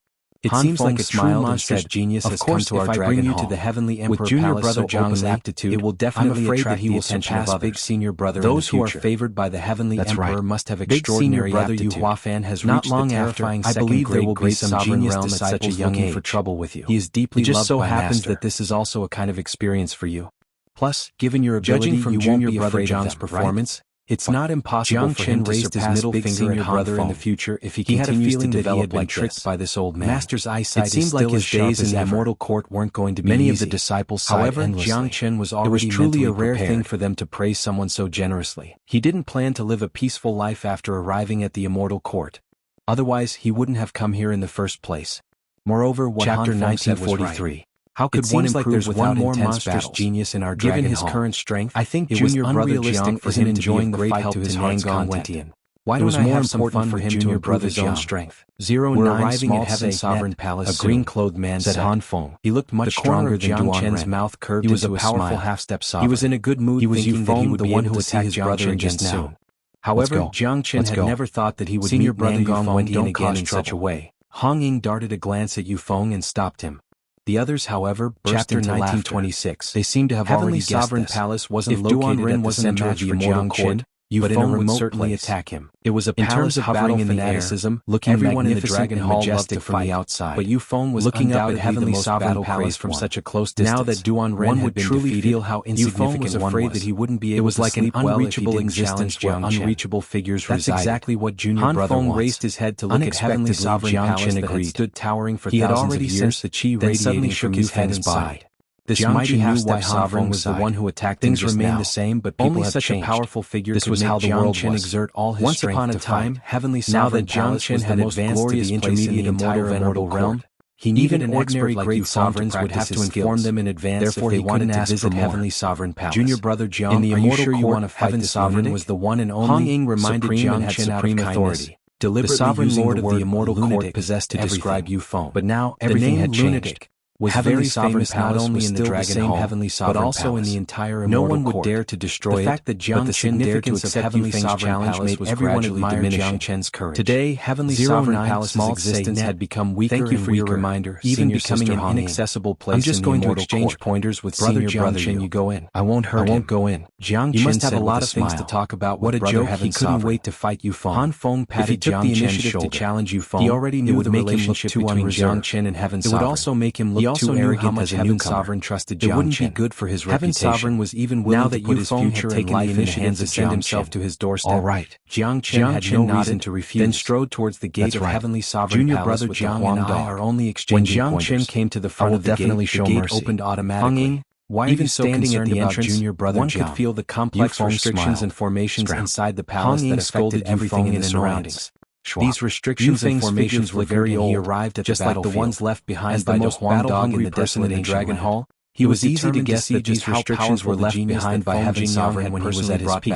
Speaker 1: It seems like a true monster's genius has come to our Dragon Hall. The heavenly Emperor with junior brother Jiang's aptitude, it will definitely attract the attention of big senior brother. Those who are favored by the heavenly Emperor must have extraordinary aptitude. Big senior brother Yuhuafan has reached the terrifying second grade. I believe there will be some genius disciples looking for trouble with you. He is deeply loved by Master. It just so happens that this is also a kind of experience for you. Plus, given your ability, judging from junior brother Jiang's performance, it's not impossible for him to surpass big senior brother in the future if he continues to develop like tricked by this old man. Master's eyesight is still as sharp as ever. It seemed like his days in the immortal court weren't going to be many of the disciples sighed endlessly. Jiang Chen was already mentally prepared. It was truly a rare thing for them to praise someone so generously. He didn't plan to live a peaceful life after arriving at the immortal court. Otherwise, he wouldn't have come here in the first place. Moreover, what Chapter 1943. How could one improve without more monstrous genius in our Dragon Hall? Given his current strength, I think junior brother Jiang for him enjoying the fight to his heart's content. Why don't I have some fun for him to improve his own strength? 09 arriving at Heaven Sovereign Palace. A green-clothed man said Han Feng. He looked much stronger than Duan Chen's mouth curved into a smile. He was a powerful half-step sovereign. He was in a good mood thinking that he would be able to see his brother again soon. However, Jiang Chen had never thought that he would meet brother Yufeng don't again in such a way. Hong Ying darted a glance at Yufeng and stopped him. The others, however, burst into 1926. They seemed to have already guessed this. Sovereign Palace wasn't located at the center of the immortal court, Yufeng would certainly attack him. It was a palace hovering in the fanaticism, looking everyone in the dragon hall majestic from the outside. But Yufeng was looking up at heavenly sovereign palace from such a close distance. Now that Duan Ren had been defeated, feel how insignificant was afraid that he wouldn't be able to sleep well if he didn't challenge where unreachable figures resided. That's exactly what Junior Brother wants. Han Feng raised his head to look at heavenly sovereign palace that had stood towering for thousands of years. He had already sensed the chi radiating from Yufeng's body. This mighty half-step sovereign was the one who attacked him. Things remained the same, but people have changed. Only such a powerful figure could make Jiang Chen exert all his strength to fight. Once upon a time, heavenly sovereign palace was the most glorious place in the entire immortal realm. He needed an ordinary great sovereigns would have to inform them in advance. Therefore, he wanted to visit heavenly sovereign palace. Junior Brother Jiang, in the immortal court, heaven sovereign was the one and only. Hong Ying reminded Jiang Chen supreme authority. Deliberately the sovereign lord of the immortal court possessed to describe Yufeng. But now everything had changed. Was very famous not only in the Dragon Hall, but also in the entire immortal court. No one would dare to destroy it. The fact that Jiang Chen dared to accept Heavenly Sovereign challenge made everyone admire Jiang Chen's courage. Today, Heavenly Sovereign Palace's existence had become weaker and weaker. Thank you for your reminder, even becoming an inaccessible place. I'm just going to exchange pointers with Brother Jiang Chen. You go in. I won't hurt him. I won't go in. Jiang Chen must have a lot of things to talk about. What a joke! He couldn't wait to fight Yufeng. Han Feng patted Jiang Chen's shoulder to challenge Yufeng. He already knew the relationship between Jiang Chen and Heaven Sovereign. It would also make him look too arrogant as a Heaven Sovereign trusted Jiang Chen. It wouldn't be good for his reputation. Heaven Sovereign was even willing to put his future and life in the hands of send himself to his doorstep. All right. Jiang Chen had no reason to refuse. Then strode towards the gate of Heavenly Sovereign Junior Brother Jiang and I are only exchanging pointers. When Jiang Chen came to the front of the gate, the gate opened automatically. Why even standing at the entrance, Junior Brother one could feel the complex restrictions and formations inside the palace that affected everything in the surroundings. These restrictions and formations were very old. He arrived at just like the ones left behind by the Huang Dog in the desolate Dragon Hall. He was easy to guess that these restrictions were left behind by Heaven Sovereign when he was at his peak.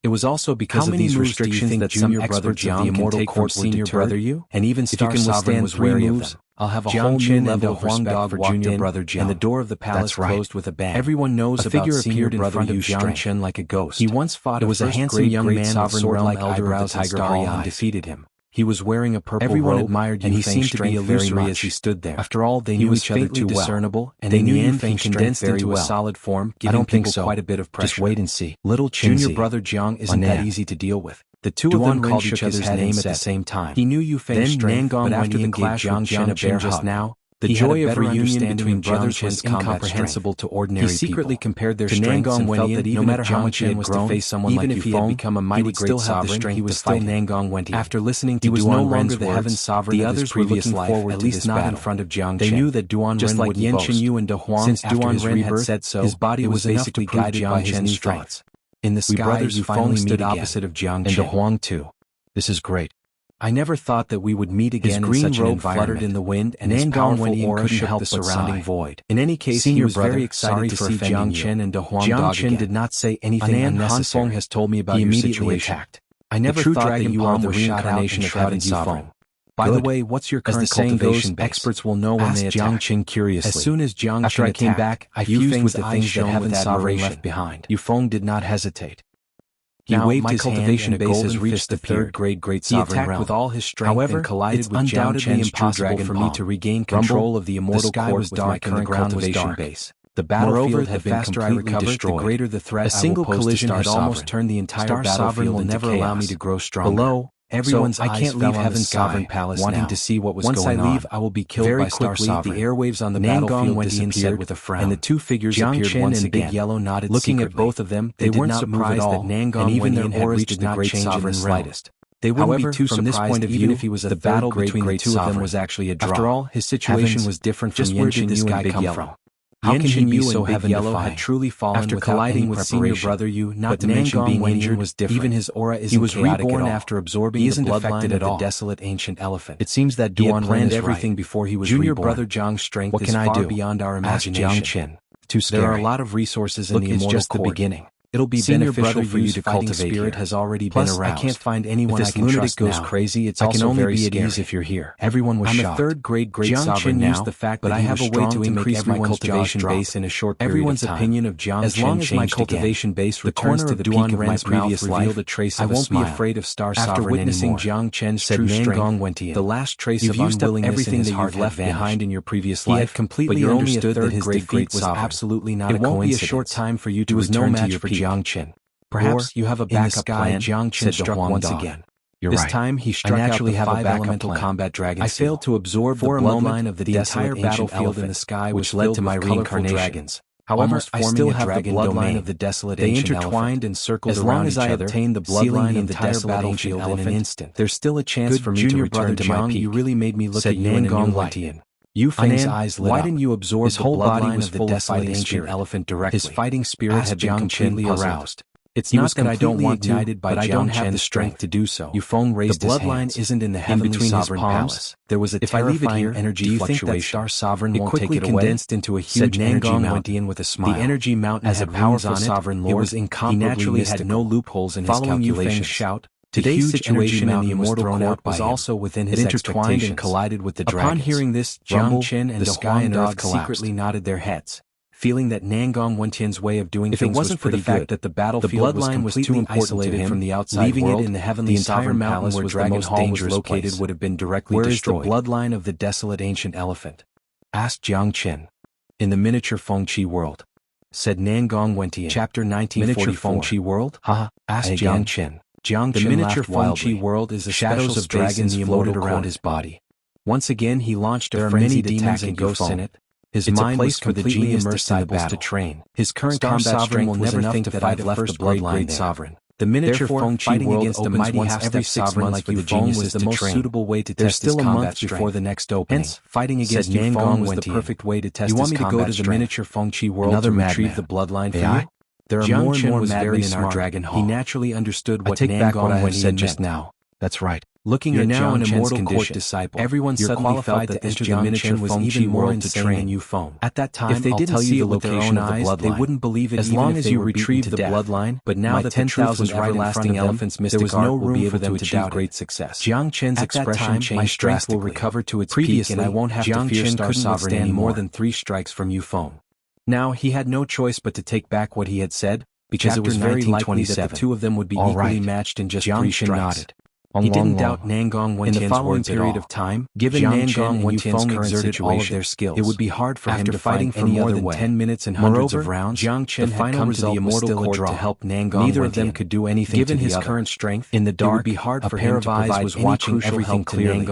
Speaker 1: It was also because of these restrictions that some experts of the immortal court senior brother you, and even Star Sovereign was wary of them. I'll have a whole new level of respect for Junior Brother Jiang, and the door of the palace closed with a bang. Everyone knows a figure appeared in front of Jiang Chen like a ghost. He once fought a handsome young man with sword-like eyebrows and starry eyes and defeated him. He was wearing a purple robe, admired and he seemed to be illusory as he stood there. After all, they knew each other too well. Discernible, and in the end, he condensed into a solid form, giving people quite a bit of pressure. Just wait and see. Little Junior Brother Jiang isn't that easy to deal with. The two of them called each other's name at the same time. He knew Yufeng's strength, but after the clash with Jiang Chen just now, the joy of reunion between brothers was incomprehensible to ordinary people. He secretly compared their strengths and felt that no matter how much he had grown, even if he had become a mighty great sovereign, he was still Nangong Wentian. After listening to Duan Ren's words, the Heaven Sovereign of his previous life, at least not in front of Jiang Chen. They knew that Duan Ren wouldn't boast. Just like Yen Chenyu and De Huang, since Duan Ren had said so, his body was basically guided by his new thoughts. In the sky, Yufeng stood opposite of Jiang Chen. And De Huang too. This is great. I never thought that we would meet again in such an environment. His green robe fluttered in the wind and his powerful aura shook the surrounding void. In any case, he was very excited to see Jiang Chen and De Huang Jiang Chen did not say anything unnecessary. Han Feng has told me about your situation. I never thought that you are the reincarnation of Heaven Sovereign. By the way, what's your current cultivation base? Experts will know when they attack. Jiang Chen curiously. As soon as Jiang Chen came back, I fused with the things that Heaven Sovereign left behind. Yufeng did not hesitate. He waved his cultivation base has reached the third grade great sovereign realm. With all his strength and collided with undoubtedly impossible for me to regain control of the immortal court with my current cultivation base. The battlefield had been completely destroyed. The greater the threat, a single collision had almost turned the entire battlefield will never allow me to grow stronger. Below, everyone's eyes fell on Heaven Sovereign Palace wanting to see what was going on. Once I leave, I will be killed by Star Sovereign. The airwaves on the battlefield disappeared with a frown, and the two figures appeared once again. Big Yellow nodded looking at both of them, they weren't surprised that Nangong and even their auras did not change in the slightest. They wouldn't be too surprised even if he was the battle between the two of them was actually a draw. After all, his situation was different from Yen Chenyu and Big Yellow. How can he be so Big Yellow had truly fallen after colliding with senior brother Yu, not to mention being injured was different. Even his aura isn't chaotic at all. He was reborn after absorbing the bloodline of the desolate ancient elephant. It seems that Duan planned everything before he was reborn. Junior brother Jiang's strength is far beyond our imagination. Jiang Chen. Too scary. There are a lot of resources in the immortal court. It's just the beginning. It'll be beneficial for you to cultivate spirit has already been aroused. I can't find anyone I can trust now. If this lunatic goes crazy, it's also very scary. I can only be at ease if you're here. Everyone was shocked. I'm a third grade great sovereign now, the fact that I have a way to increase my cultivation base in a short period of time. Everyone's opinion of Jiang Chen changed again. As long as my cultivation base returns to the peak of my previous life, I won't be afraid of Star Sovereign anymore. After witnessing Jiang Chen's true strength, the last trace of unwillingness in his heart left behind in your previous life, he had completely understood that his defeat was absolutely not a coincidence. It won't be a short time for you to return to your peak. Jiang Chen. Perhaps you have a backup plan, Jiang Chen struck once again. This time he struck out the 5 elemental combat dragon. I failed to absorb the bloodline of the entire battlefield in the sky, which led to my reincarnation. Dragons. However, I still have the bloodline of the desolate ancient elephant. They intertwined and circled around each other. As long as I obtained the bloodline of the desolate ancient elephant in an instant, there's still a chance for me to return to my peak. You really made me look at you in a new light. Yu Feng's eyes lit up. Why didn't you absorb his whole body of the desolate ancient elephant directly? His fighting spirit had been completely aroused. It's not that I don't want to, but I don't have the strength to do so. Yu Feng raised his hands. The bloodline isn't in the heavenly sovereign palace. There was a terrifying energy fluctuation. Do you think that Star Sovereign won't take it away? It quickly condensed into a huge energy mountain with a smile. The energy mountain as a powerful sovereign lord, it was incomparably naturally had no loopholes in his calculations. Following Yu Feng's shout, today's situation in the immortal court was also within his expectations. It intertwined and collided with the dragons. Upon hearing this, Jiang Chen and the sky and earth secretly nodded their heads, feeling that Nangong Wentian's way of doing things was pretty good. If it wasn't for the fact that the battlefield was completely isolated from the outside world, leaving it in the heavenly sovereign palace where Dragon Hall was located would have been directly destroyed. Where is the bloodline of the desolate ancient elephant? Asked Jiang Chen. In the miniature Fengqi world, said Nangong Wentian. Chapter 1944. Miniature Fengqi world? Haha, asked Jiang Chen. The miniature Fengqi world is the shadows of dragons floated around his body. Once again he launched a frenzied attack and ghosts in it. His mind was completely immersed in the battle. To train. His current combat strength will never think that I've left the bloodline sovereign. The miniature Fengqi world opens once every 6 months for the geniuses to train. Suitable way to test his combat strength. Before the next opening. Hence, fighting against Nangong was the perfect way to test his combat strength. You want me to go to the miniature Fengqi world to retrieve the bloodline for you? There are more and more madmen in our Dragon Hall. He naturally understood what Nangong Wentian said just now. That's right. Looking at now an immortal court disciple, everyone suddenly felt that enter the miniature was even more insane than Yu Feng. At that time, if they didn't see it with their own eyes, they wouldn't believe it. As long as you retrieved the bloodline, but now that the truth was right in front of them, there was no room for them to achieve great success. Jiang Chen's expression changed. My strength will recover to its peak, and I won't have to fear Star Sovereign any more than 3 strikes from Yu Feng. Now he had no choice but to take back what he had said, because it was very likely that the two of them would be equally matched in just 3 strikes. He didn't doubt Nangong Wentian's words at all. Given Nangong Wentian's current situation, it would be hard for him to fighting for more than 10 minutes and hundreds of rounds. Jiang Chen had come to the immortal court to help Nangong. Neither of them could do anything. Given his current strength, in the dark, it would be hard for him to provide was watching everything clearly.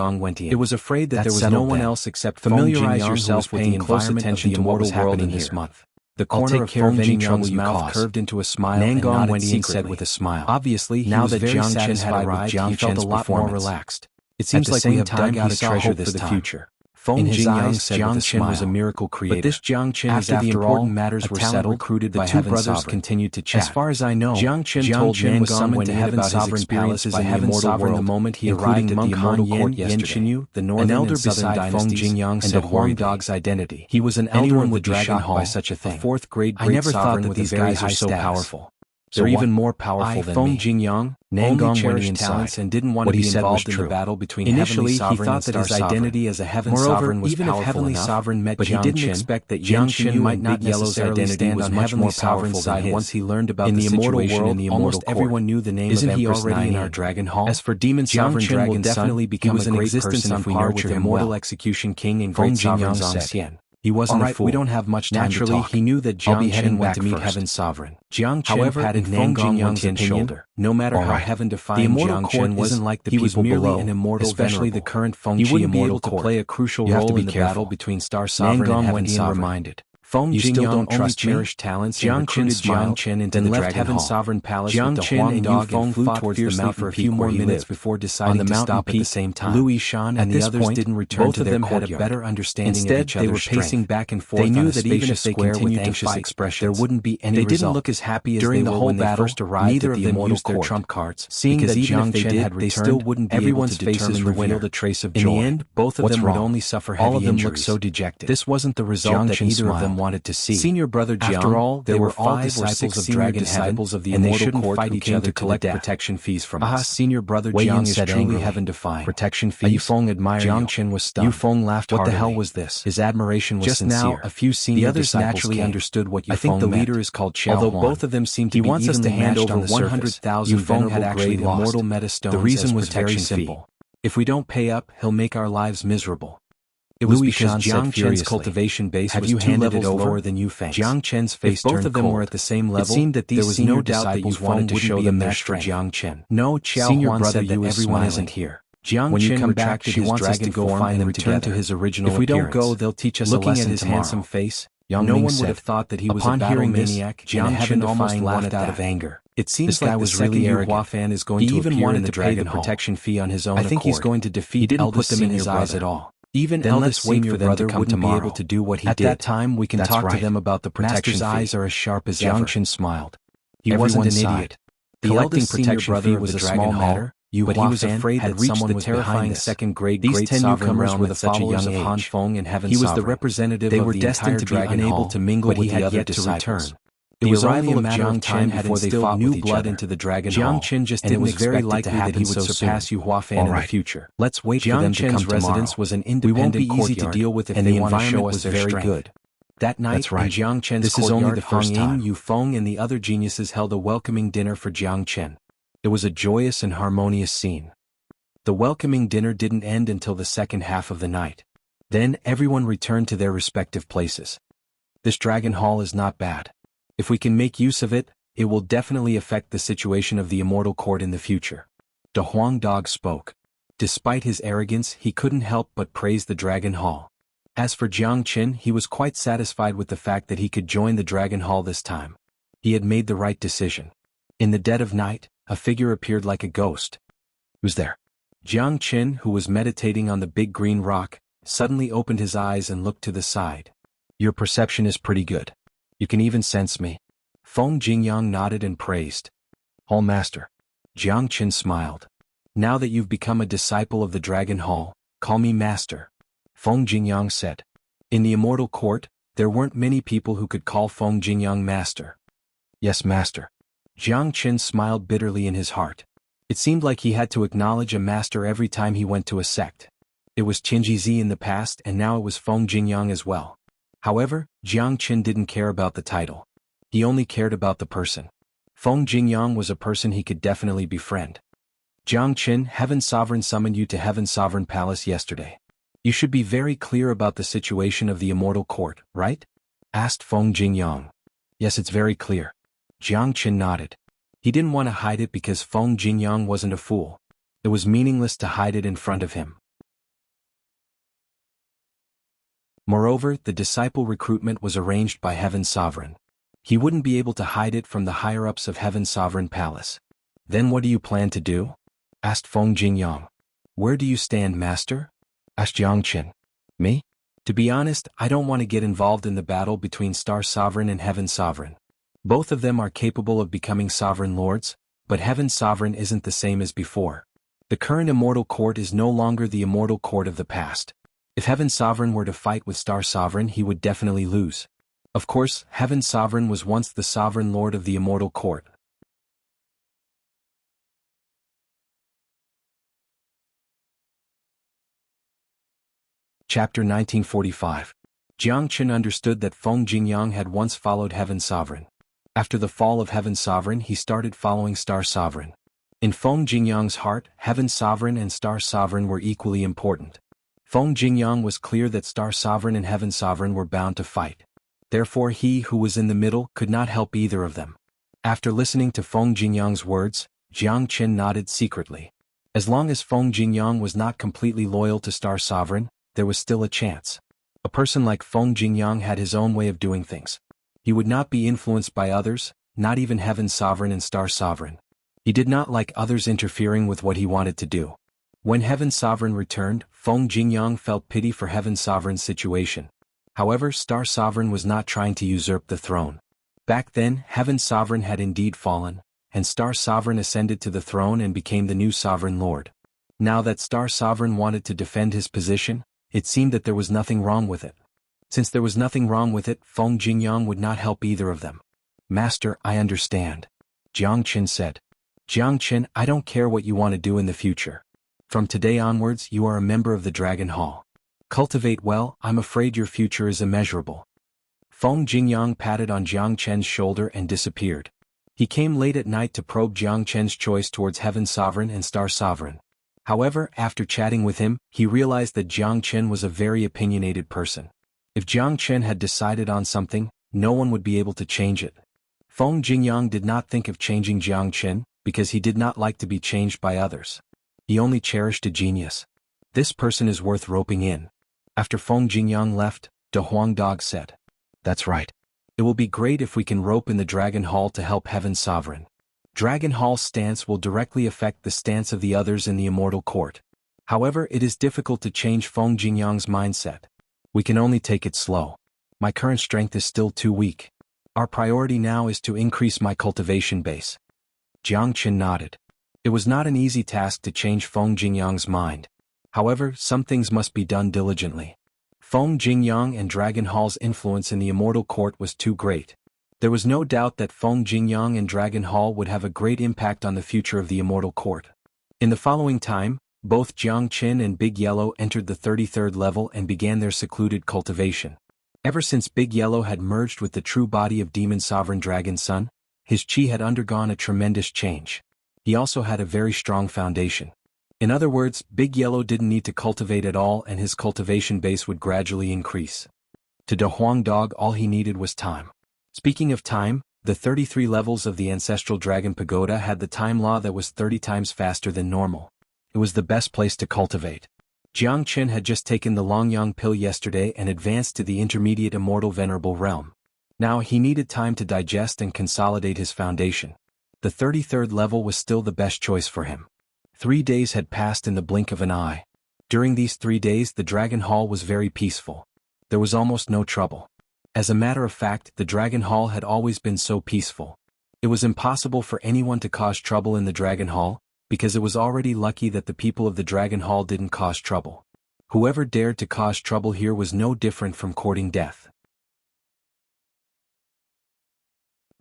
Speaker 1: It was afraid that there was no one else except familiarize yourself with the environment of the immortal world in this month. The corner of Feng Jingyang's mouth curved into a smile, Nangong Wentian said with a smile. Obviously, now that Jiang Chen had arrived, he felt a lot more relaxed. It seems like we have dug out a treasure this time. For the future. In his eyes, Jiang Chen was a miracle creator. But this Jiang Chen, after the important matters were settled, recruited the 2 brothers continued to chat. As far as I know, Jiang Chen told Nangong when he had about his experiences in the immortal world the moment he arrived at the immortal court yesterday. The northern and southern dynasties, and the Huang Dog's identity. He was an elder with Dragon Hall by such a thing. A 4th grade great sovereign with these guys are so powerful. They're even more powerful than me. Jingyang, Nangong cherished talents and didn't want to be involved in the battle between Initially, he thought that his identity as a heaven sovereign was even if Heavenly Sovereign met but he didn't expect that Jiang Chen might not necessarily stand on Heavenly Sovereign's side once he learned about the situation in the immortal court. Everyone knew the name of Empress already in our Dragon Hall? As for Demon Sovereign Dragon's definitely become a great person if we nurture him well. Immortal Execution King and Great Sovereign Xian. He wasn't a fool. We don't have much time to talk. He knew that Jiang Chen went to meet Heaven's Sovereign. Jiang Chen patted Nangong Wentian's shoulder. No matter how heaven-defying Jiang Chen wasn't like the people below, an immortal especially the current Fengqi immortal court. Play a crucial role in the battle between Star Sovereign and Heaven Sovereign. Reminded. You still don't trust cherished talents. Jiang Chen into the left Heaven Sovereign Palace with the Huang Dog and flew towards the mountain for a few more minutes before deciding to stop at the same time. Louis Shan and the others didn't return to their courtyard. Both of them had a better understanding of each other's strength. Instead, they were pacing back and forth. They knew that even if they continued to fight, there wouldn't be any result. They didn't look as happy as they were when they first arrived. Neither of them used their trump cards, seeing that even if they did, they still wouldn't be able to determine the winner. A trace of joy. In the end, both of them would only suffer heavy injuries. All of them looked so dejected. This wasn't the result that either of them wanted to see. Your brother Jiang. After all, they were all disciples of Dragon disciples of the immortal court fight each other to collect protection fees from us. Senior brother Jiang is truly heaven-defying. Protection fees. Yu Feng admired Jiang Chen was stunned. Yu Feng laughed heartily. What the hell was this? His admiration was sincere. Just now, a few senior disciples naturally understood what Yu Feng meant. I think the leader is called xuanhuan. Although both of them seem to be evenly matched on the surface. He wants us to hand over 100,000 venerable grade immortal metastones. The reason was very simple. If we don't pay up, he'll make our lives miserable. It was because Jiang Chen's cultivation base was 2 levels lower than Yu Feng's. Jiang Chen's face turned cold. If both of them were at the same level, it seemed that there was no doubt that Yu Feng would show them their strength. Jiang Chen. No, Xianhuan said that everyone isn't here. Jiang Chen retracted his dragon form and returned to his original appearance. If we don't go, they'll teach us a lesson tomorrow. Looking at his handsome face, no one would have thought that he was a battle maniac. Jiang Chen almost laughed out of anger. It seems like the second Yu Huafan is going to appear in the dragon hall. Protection fee on his own accord. I think he's going to defeat. He didn't put them in his eyes at all. Even eldest senior brother wouldn't be able to do what he did. At that time, we can talk to them about the protection fee. Master's eyes are as sharp as ever. Jiang Chen smiled. He wasn't an idiot. The eldest senior brother was a small matter, but he was afraid that someone was behind this. These 10 newcomers were the followers of Han Feng and Heaven Sovereign. He was the representative of the entire dragon hall, but he had yet to return. It was only a matter of time before they fought new blood into the dragon hall, and it was very likely that he would surpass Yu Huafan in the future. Let's wait for them to come tomorrow. Residence was an independent courtyard, we won't be easy to deal with if they want to show us their strength. That night, in Jiang Chen's courtyard, Hong Ying, Yu Feng, and the other geniuses held a welcoming dinner for Jiang Chen. It was a joyous and harmonious scene. The welcoming dinner didn't end until the second half of the night. Then, everyone returned to their respective places. This dragon hall is not bad. If we can make use of it, it will definitely affect the situation of the immortal court in the future. De Huang Dog spoke. Despite his arrogance, he couldn't help but praise the dragon hall. As for Jiang Chen, he was quite satisfied with the fact that he could join the dragon hall this time. He had made the right decision. In the dead of night, a figure appeared like a ghost. Who's there? Jiang Chen, who was meditating on the big green rock, suddenly opened his eyes and looked to the side. Your perception is pretty good. You can even sense me. Feng Jingyang nodded and praised. Hall Master. Jiang Chen smiled. Now that you've become a disciple of the Dragon Hall, call me Master. Feng Jingyang said. In the Immortal Court, there weren't many people who could call Feng Jingyang Master. Yes, Master. Jiang Chen smiled bitterly in his heart. It seemed like he had to acknowledge a master every time he went to a sect. It was Qinjizi in the past and now it was Feng Jingyang as well. However, Jiang Chen didn't care about the title. He only cared about the person. Feng Jingyang was a person he could definitely befriend. Jiang Chen, Heaven Sovereign summoned you to Heaven Sovereign Palace yesterday. You should be very clear about the situation of the Immortal Court, right? Asked Feng Jingyang. Yes, it's very clear. Jiang Chen nodded. He didn't want to hide it because Feng Jingyang wasn't a fool. It was meaningless to hide it in front of him. Moreover, the disciple recruitment was arranged by Heaven Sovereign. He wouldn't be able to hide it from the higher-ups of Heaven Sovereign Palace. Then what do you plan to do? Asked Feng Jingyang. Where do you stand, Master? Asked Jiang Chen. Me? To be honest, I don't want to get involved in the battle between Star Sovereign and Heaven Sovereign. Both of them are capable of becoming sovereign lords, but Heaven Sovereign isn't the same as before. The current Immortal Court is no longer the Immortal Court of the past. If Heaven Sovereign were to fight with Star Sovereign, he would definitely lose. Of course, Heaven Sovereign was once the sovereign lord of the Immortal Court. Chapter 1945. Jiang Chen understood that Feng Jingyang had once followed Heaven Sovereign. After the fall of Heaven Sovereign, he started following Star Sovereign. In Feng Jingyang's heart, Heaven Sovereign and Star Sovereign were equally important. Feng Jingyang was clear that Star Sovereign and Heaven Sovereign were bound to fight. Therefore he who was in the middle could not help either of them. After listening to Feng Jingyang's words, Jiang Chen nodded secretly. As long as Feng Jingyang was not completely loyal to Star Sovereign, there was still a chance. A person like Feng Jingyang had his own way of doing things. He would not be influenced by others, not even Heaven Sovereign and Star Sovereign. He did not like others interfering with what he wanted to do. When Heaven Sovereign returned, Feng Jingyang felt pity for Heaven Sovereign's situation. However, Star Sovereign was not trying to usurp the throne. Back then, Heaven Sovereign had indeed fallen, and Star Sovereign ascended to the throne and became the new Sovereign Lord. Now that Star Sovereign wanted to defend his position, it seemed that there was nothing wrong with it. Since there was nothing wrong with it, Feng Jingyang would not help either of them. Master, I understand. Jiang Chen said. Jiang Chen, I don't care what you want to do in the future. From today onwards, you are a member of the Dragon Hall. Cultivate well, I'm afraid your future is immeasurable. Feng Jingyang patted on Jiang Chen's shoulder and disappeared. He came late at night to probe Jiang Chen's choice towards Heaven Sovereign and Star Sovereign. However, after chatting with him, he realized that Jiang Chen was a very opinionated person. If Jiang Chen had decided on something, no one would be able to change it. Feng Jingyang did not think of changing Jiang Chen, because he did not like to be changed by others. He only cherished a genius. This person is worth roping in. After Feng Jingyang left, De Huang Dog said, "That's right. It will be great if we can rope in the Dragon Hall to help Heaven's Sovereign. Dragon Hall's stance will directly affect the stance of the others in the Immortal Court. However, it is difficult to change Feng Jingyang's mindset. We can only take it slow. My current strength is still too weak. Our priority now is to increase my cultivation base." Jiang Chen nodded. It was not an easy task to change Feng Jingyang's mind. However, some things must be done diligently. Feng Jingyang and Dragon Hall's influence in the Immortal Court was too great. There was no doubt that Feng Jingyang and Dragon Hall would have a great impact on the future of the Immortal Court. In the following time, both Jiang Chen and Big Yellow entered the 33rd level and began their secluded cultivation. Ever since Big Yellow had merged with the true body of Demon Sovereign Dragon Sun, his chi had undergone a tremendous change. He also had a very strong foundation. In other words, Big Yellow didn't need to cultivate at all and his cultivation base would gradually increase. To De Huang Dog, all he needed was time. Speaking of time, the 33 levels of the Ancestral Dragon Pagoda had the time law that was 30 times faster than normal. It was the best place to cultivate. Jiang Chen had just taken the Longyang pill yesterday and advanced to the intermediate Immortal Venerable realm. Now he needed time to digest and consolidate his foundation. The 33rd level was still the best choice for him. 3 days had passed in the blink of an eye. During these 3 days the Dragon Hall was very peaceful. There was almost no trouble. As a matter of fact, the Dragon Hall had always been so peaceful. It was impossible for anyone to cause trouble in the Dragon Hall, because it was already lucky that the people of the Dragon Hall didn't cause trouble. Whoever dared to cause trouble here was no different from courting death.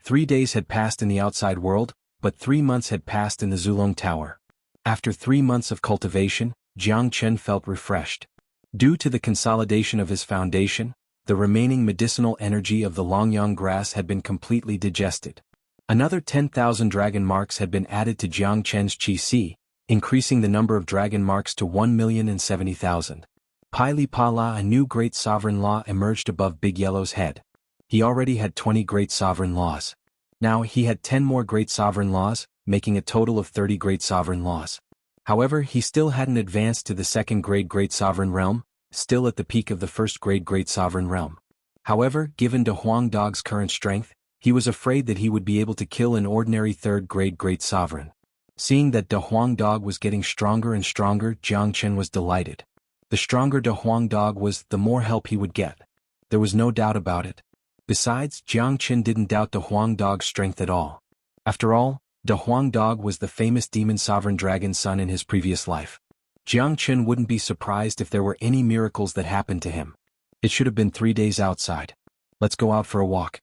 Speaker 1: 3 days had passed in the outside world, but 3 months had passed in the Zulong Tower. After 3 months of cultivation, Jiang Chen felt refreshed. Due to the consolidation of his foundation, the remaining medicinal energy of the Longyang grass had been completely digested. Another 10,000 dragon marks had been added to Jiang Chen's Qi Si, increasing the number of dragon marks to 1,070,000. Pai Li Pa La, a new great sovereign law, emerged above Big Yellow's head. He already had 20 great sovereign laws. Now he had 10 more great sovereign laws, making a total of 30 great sovereign laws. However, he still hadn't advanced to the second grade great sovereign realm, still at the peak of the first grade great sovereign realm. However, given De Huang Dog's current strength, he was afraid that he would be able to kill an ordinary third grade great sovereign. Seeing that De Huang Dog was getting stronger and stronger, Jiang Chen was delighted. The stronger De Huang Dog was, the more help he would get. There was no doubt about it. Besides, Jiang Chen didn't doubt De Huang Dog's strength at all. After all, De Huang Dog was the famous demon sovereign dragon son in his previous life. Jiang Chen wouldn't be surprised if there were any miracles that happened to him. It should have been 3 days outside. Let's go out for a walk.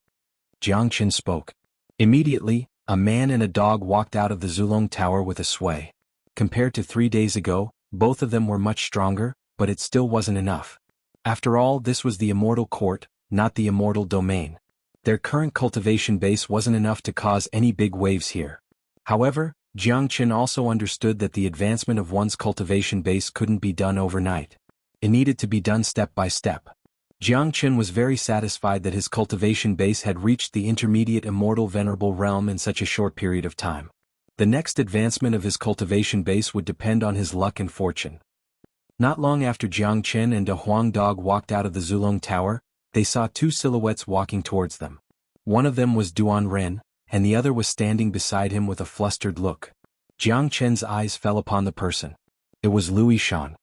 Speaker 1: Jiang Chen spoke. Immediately, a man and a dog walked out of the Zulong Tower with a sway. Compared to 3 days ago, both of them were much stronger, but it still wasn't enough. After all, this was the Immortal Court, not the Immortal Domain. Their current cultivation base wasn't enough to cause any big waves here. However, Jiang Chen also understood that the advancement of one's cultivation base couldn't be done overnight. It needed to be done step by step. Jiang Chen was very satisfied that his cultivation base had reached the intermediate Immortal Venerable realm in such a short period of time. The next advancement of his cultivation base would depend on his luck and fortune. Not long after Jiang Chen and De Huang Dog walked out of the Zulong Tower, they saw 2 silhouettes walking towards them. One of them was Duan Ren, and the other was standing beside him with a flustered look. Jiang Chen's eyes fell upon the person. It was Lu Yishan.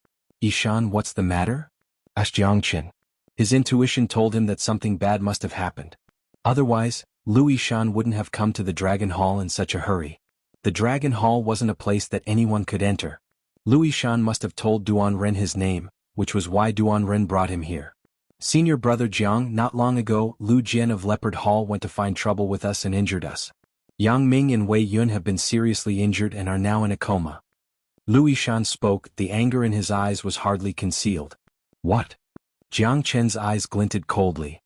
Speaker 1: "Yishan, what's the matter?" asked Jiang Chen. His intuition told him that something bad must have happened. Otherwise, Lu Yishan wouldn't have come to the Dragon Hall in such a hurry. The Dragon Hall wasn't a place that anyone could enter. Lu Yishan must have told Duan Ren his name, which was why Duan Ren brought him here. "Senior brother Jiang, not long ago, Lu Jian of Leopard Hall went to find trouble with us and injured us. Yang Ming and Wei Yun have been seriously injured and are now in a coma." Lu Yishan spoke, the anger in his eyes was hardly concealed. "What?" Jiang Chen's eyes glinted coldly.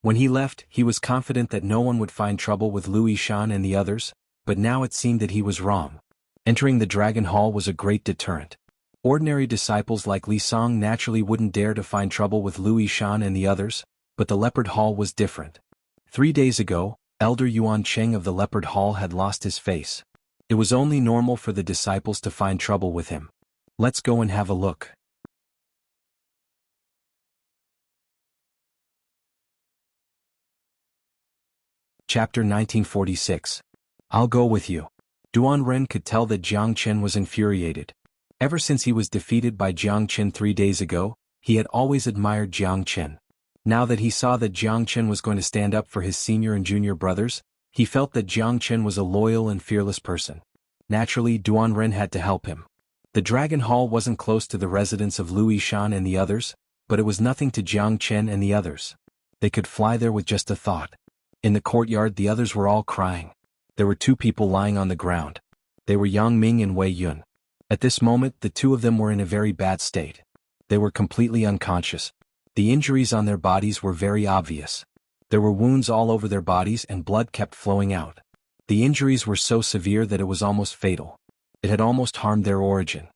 Speaker 1: When he left, he was confident that no one would find trouble with Lu Yishan and the others, but now it seemed that he was wrong. Entering the Dragon Hall was a great deterrent. Ordinary disciples like Li Song naturally wouldn't dare to find trouble with Lu Yishan and the others, but the Leopard Hall was different. 3 days ago, Elder Yuan Cheng of the Leopard Hall had lost his face. It was only normal for the disciples to find trouble with him. Let's go and have a look. Chapter 1946. I'll go with you. Duan Ren could tell that Jiang Chen was infuriated. Ever since he was defeated by Jiang Chen 3 days ago, he had always admired Jiang Chen. Now that he saw that Jiang Chen was going to stand up for his senior and junior brothers, he felt that Jiang Chen was a loyal and fearless person. Naturally, Duan Ren had to help him. The Dragon Hall wasn't close to the residence of Lu Yishan and the others, but it was nothing to Jiang Chen and the others. They could fly there with just a thought. In the courtyard, the others were all crying. There were 2 people lying on the ground. They were Yang Ming and Wei Yun. At this moment, the 2 of them were in a very bad state. They were completely unconscious. The injuries on their bodies were very obvious. There were wounds all over their bodies and blood kept flowing out. The injuries were so severe that it was almost fatal. It had almost harmed their origin.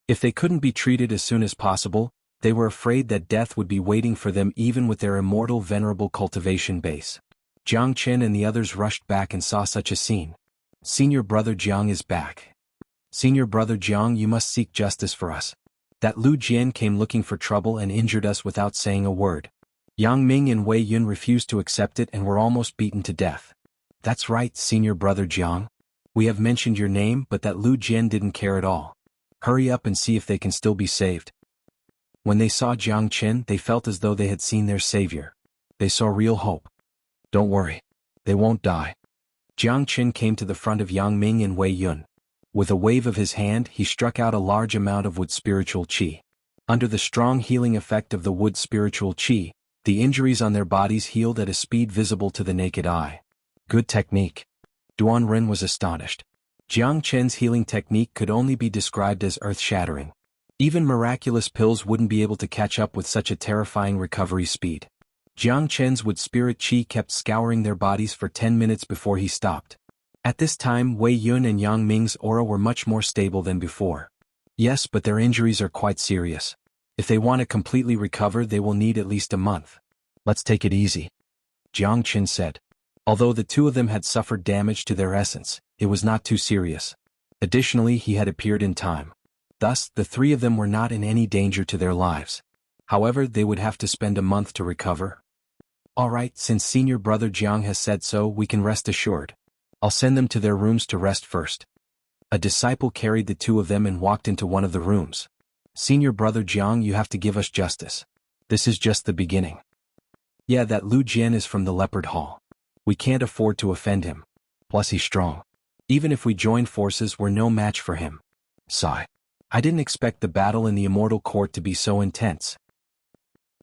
Speaker 1: If they couldn't be treated as soon as possible, they were afraid that death would be waiting for them even with their immortal venerable cultivation base. Jiang Chen and the others rushed back and saw such a scene. Senior brother Jiang is back. Senior brother Jiang, you must seek justice for us. That Lu Jian came looking for trouble and injured us without saying a word. Yang Ming and Wei Yun refused to accept it and were almost beaten to death. That's right, senior brother Jiang. We have mentioned your name, but that Lu Jian didn't care at all. Hurry up and see if they can still be saved. When they saw Jiang Chen, they felt as though they had seen their savior. They saw real hope. Don't worry. They won't die. Jiang Chen came to the front of Yang Ming and Wei Yun. With a wave of his hand, he struck out a large amount of wood spiritual qi. Under the strong healing effect of the wood spiritual qi, the injuries on their bodies healed at a speed visible to the naked eye. Good technique. Duan Ren was astonished. Jiang Chen's healing technique could only be described as earth-shattering. Even miraculous pills wouldn't be able to catch up with such a terrifying recovery speed. Jiang Chen's wood spirit qi kept scouring their bodies for 10 minutes before he stopped. At this time, Wei Yun and Yang Ming's aura were much more stable than before. Yes, but their injuries are quite serious. If they want to completely recover, they will need at least a month. Let's take it easy, Jiang Chen said. Although the 2 of them had suffered damage to their essence, it was not too serious. Additionally, he had appeared in time. Thus, the 3 of them were not in any danger to their lives. However, they would have to spend a month to recover. Alright, since senior brother Jiang has said so, we can rest assured. I'll send them to their rooms to rest first. A disciple carried the 2 of them and walked into one of the rooms. Senior brother Jiang, you have to give us justice. This is just the beginning. Yeah, that Lu Jian is from the Leopard Hall. We can't afford to offend him. Plus he's strong. Even if we join forces, we're no match for him. Sigh. I didn't expect the battle in the Immortal Court to be so intense.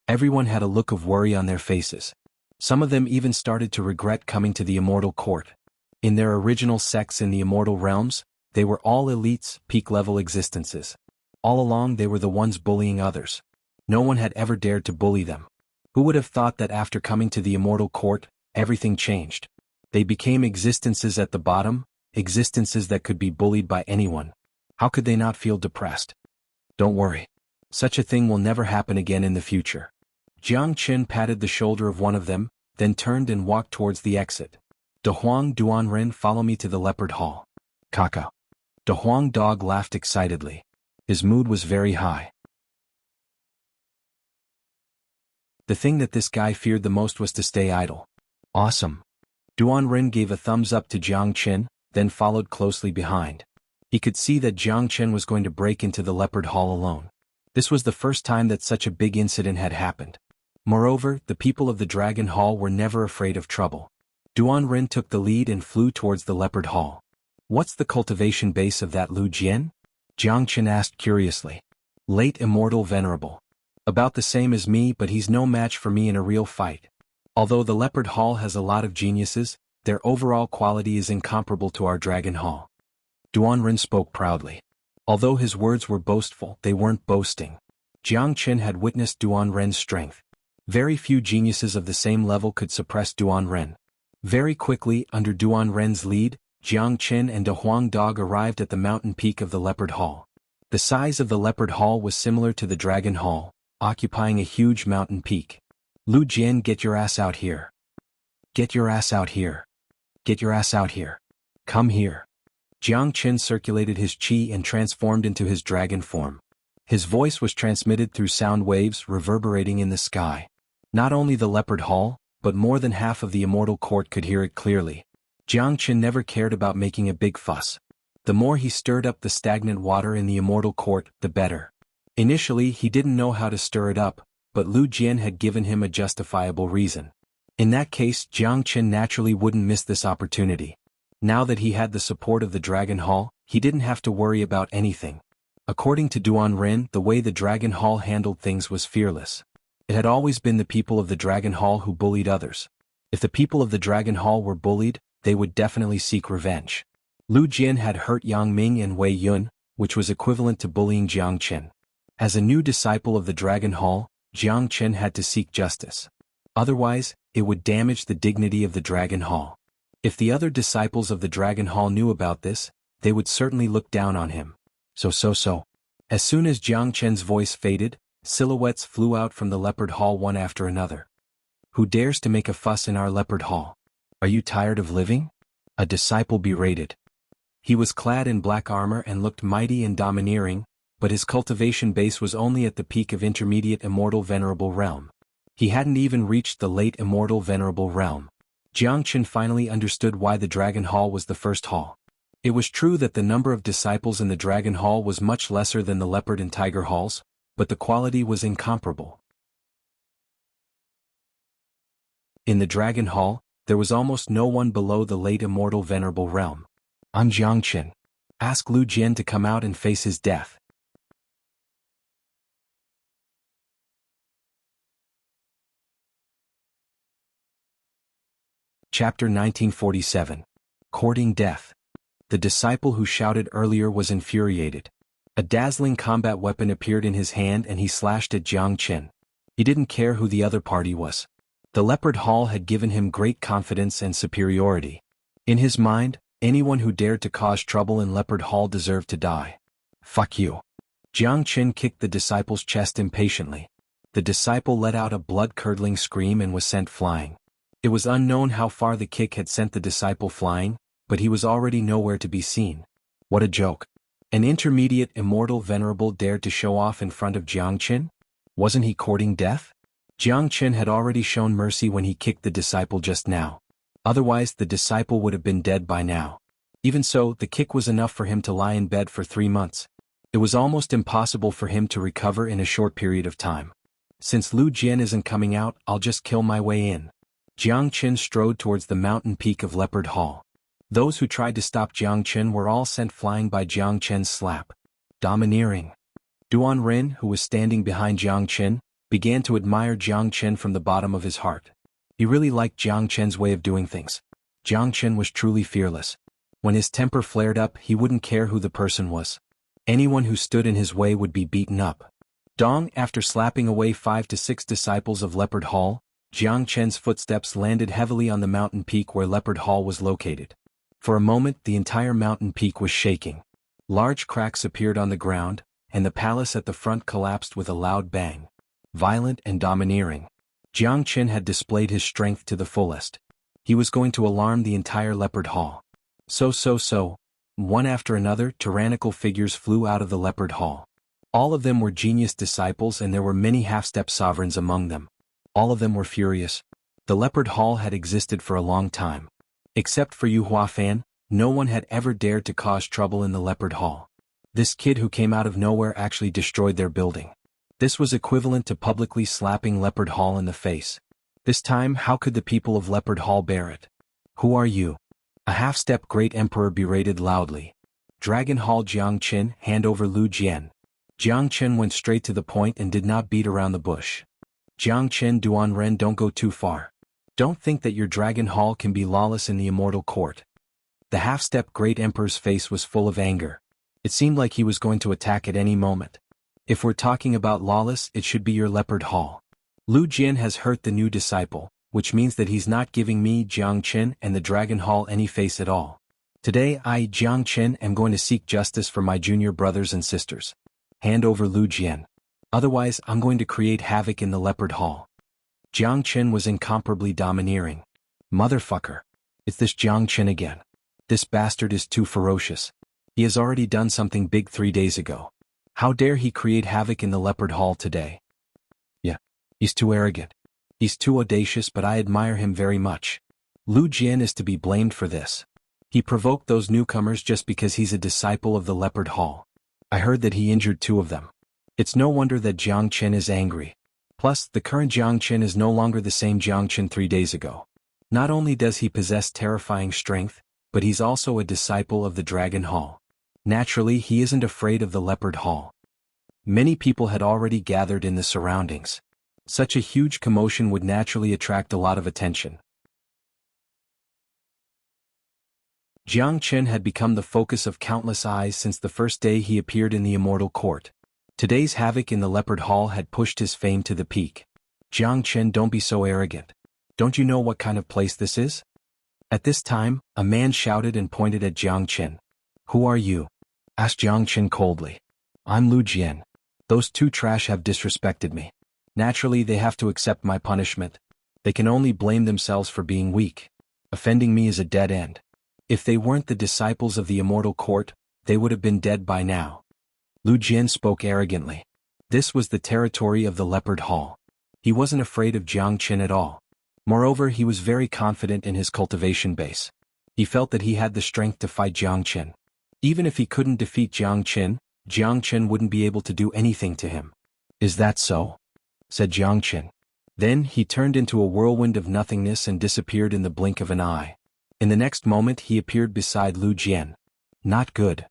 Speaker 1: Everyone had a look of worry on their faces. Some of them even started to regret coming to the Immortal Court. In their original sects in the Immortal Realms, they were all elites, peak-level existences. All along they were the ones bullying others. No one had ever dared to bully them. Who would have thought that after coming to the Immortal Court, everything changed? They became existences at the bottom, existences that could be bullied by anyone. How could they not feel depressed? Don't worry. Such a thing will never happen again in the future. Jiang Chen patted the shoulder of one of them, then turned and walked towards the exit. De Huang, Duan Ren, follow me to the Leopard Hall. Kaka. De Huang dog laughed excitedly. His mood was very high. The thing that this guy feared the most was to stay idle. Awesome. Duan Ren gave a thumbs up to Jiang Chen, then followed closely behind. He could see that Jiang Chen was going to break into the Leopard Hall alone. This was the first time that such a big incident had happened. Moreover, the people of the Dragon Hall were never afraid of trouble. Duan Ren took the lead and flew towards the Leopard Hall. What's the cultivation base of that Lu Jian? Jiang Chen asked curiously. Late immortal venerable. About the same as me, but he's no match for me in a real fight. Although the Leopard Hall has a lot of geniuses, their overall quality is incomparable to our Dragon Hall. Duan Ren spoke proudly. Although his words were boastful, they weren't boasting. Jiang Chen had witnessed Duan Ren's strength. Very few geniuses of the same level could suppress Duan Ren. Very quickly, under Duan Ren's lead,
Speaker 2: Jiangchen and De Huang Dog arrived at the mountain peak of the Leopard Hall. The size of the Leopard Hall was similar to the Dragon Hall, occupying a huge mountain peak. Lu Jian, get your ass out here. Get your ass out here. Get your ass out here. Come here. Jiangchen circulated his qi and transformed into his dragon form. His voice was transmitted through sound waves reverberating in the sky. Not only the Leopard Hall, but more than half of the immortal court could hear it clearly. Jiangchen never cared about making a big fuss. The more he stirred up the stagnant water in the immortal court, the better. Initially he didn't know how to stir it up, but Lu Jian had given him a justifiable reason. In that case, Jiangchen naturally wouldn't miss this opportunity. Now that he had the support of the Dragon Hall, he didn't have to worry about anything. According to Duan Ren, the way the Dragon Hall handled things was fearless. It had always been the people of the Dragon Hall who bullied others. If the people of the Dragon Hall were bullied, they would definitely seek revenge. Lu Jian had hurt Yang Ming and Wei Yun, which was equivalent to bullying Jiangchen. As a new disciple of the Dragon Hall, Jiangchen had to seek justice. Otherwise, it would damage the dignity of the Dragon Hall. If the other disciples of the Dragon Hall knew about this, they would certainly look down on him. So. As soon as Jiangchen's voice faded, silhouettes flew out from the Leopard Hall one after another. Who dares to make a fuss in our Leopard Hall? Are you tired of living? A disciple berated. He was clad in black armor and looked mighty and domineering, but his cultivation base was only at the peak of intermediate immortal venerable realm. He hadn't even reached the late immortal venerable realm. Jiangchen finally understood why the Dragon Hall was the first hall. It was true that the number of disciples in the Dragon Hall was much lesser than the Leopard and Tiger Halls, but the quality was incomparable. In the Dragon Hall, there was almost no one below the late immortal venerable realm. I'm Jiangchen. Ask Lu Jian to come out and face his death. Chapter 1947. Courting Death. The disciple who shouted earlier was infuriated. A dazzling combat weapon appeared in his hand and he slashed at Jiangchen. He didn't care who the other party was. The Leopard Hall had given him great confidence and superiority. In his mind, anyone who dared to cause trouble in Leopard Hall deserved to die. Fuck you. Jiangchen kicked the disciple's chest impatiently. The disciple let out a blood-curdling scream and was sent flying. It was unknown how far the kick had sent the disciple flying, but he was already nowhere to be seen. What a joke. An intermediate immortal venerable dared to show off in front of Jiangchen? Wasn't he courting death? Jiangchen had already shown mercy when he kicked the disciple just now. Otherwise the disciple would have been dead by now. Even so, the kick was enough for him to lie in bed for 3 months. It was almost impossible for him to recover in a short period of time. Since Lu Jian isn't coming out, I'll just kill my way in. Jiangchen strode towards the mountain peak of Leopard Hall. Those who tried to stop Jiangchen were all sent flying by Jiangchen's slap. Domineering. Duan Ren, who was standing behind Jiangchen, began to admire Jiangchen from the bottom of his heart. He really liked Jiangchen's way of doing things. Jiangchen was truly fearless. When his temper flared up, he wouldn't care who the person was. Anyone who stood in his way would be beaten up. Dong, after slapping away 5 to 6 disciples of Leopard Hall, Jiangchen's footsteps landed heavily on the mountain peak where Leopard Hall was located. For a moment, the entire mountain peak was shaking. Large cracks appeared on the ground, and the palace at the front collapsed with a loud bang. Violent and domineering. Jiangchen had displayed his strength to the fullest. He was going to alarm the entire Leopard Hall. So. One after another, tyrannical figures flew out of the Leopard Hall. All of them were genius disciples and there were many half-step sovereigns among them. All of them were furious. The Leopard Hall had existed for a long time. Except for Yu Huafan, no one had ever dared to cause trouble in the Leopard Hall. This kid who came out of nowhere actually destroyed their building. This was equivalent to publicly slapping Leopard Hall in the face. This time, how could the people of Leopard Hall bear it? Who are you? A half-step great emperor berated loudly. Dragon Hall Jiangchen, hand over Lu Jian. Jiangchen went straight to the point and did not beat around the bush. Jiangchen, Duan Ren, don't go too far. Don't think that your Dragon Hall can be lawless in the immortal court. The half-step great emperor's face was full of anger. It seemed like he was going to attack at any moment. If we're talking about lawless, it should be your Leopard Hall. Lu Jian has hurt the new disciple, which means that he's not giving me, Jiangchen, and the Dragon Hall any face at all.
Speaker 1: Today I, Jiang Chen, am going to seek justice for my junior brothers and sisters. Hand over Lu Jian. Otherwise I'm going to create havoc in the Leopard Hall. Jiang Chen was incomparably domineering. Motherfucker. It's this Jiang Chen again. This bastard is too ferocious. He has already done something big 3 days ago. How dare he create havoc in the Leopard Hall today? Yeah. He's too arrogant. He's too audacious, but I admire him very much. Lu Jian is to be blamed for this. He provoked those newcomers just because he's a disciple of the Leopard Hall. I heard that he injured 2 of them. It's no wonder that Jiang Chen is angry. Plus, the current Jiang Chen is no longer the same Jiang Chen 3 days ago. Not only does he possess terrifying strength, but he's also a disciple of the Dragon Hall. Naturally, he isn't afraid of the Leopard Hall. Many people had already gathered in the surroundings. Such a huge commotion would naturally attract a lot of attention. Jiang Chen had become the focus of countless eyes since the first day he appeared in the Immortal Court. Today's havoc in the Leopard Hall had pushed his fame to the peak. Jiang Chen, don't be so arrogant. Don't you know what kind of place this is? At this time, a man shouted and pointed at Jiang Chen. Who are you? Asked Jiang Chen coldly. I'm Lu Jian. Those 2 trash have disrespected me. Naturally, they have to accept my punishment. They can only blame themselves for being weak. Offending me is a dead end. If they weren't the disciples of the Immortal Court, they would have been dead by now. Lu Jian spoke arrogantly. This was the territory of the Leopard Hall. He wasn't afraid of Jiang Chen at all. Moreover, he was very confident in his cultivation base. He felt that he had the strength to fight Jiang Chen. Even if he couldn't defeat Jiang Chen wouldn't be able to do anything to him. Is that so? Said Jiang Chen. Then he turned into a whirlwind of nothingness and disappeared in the blink of an eye. In the next moment he appeared beside Lu Jian. Not good.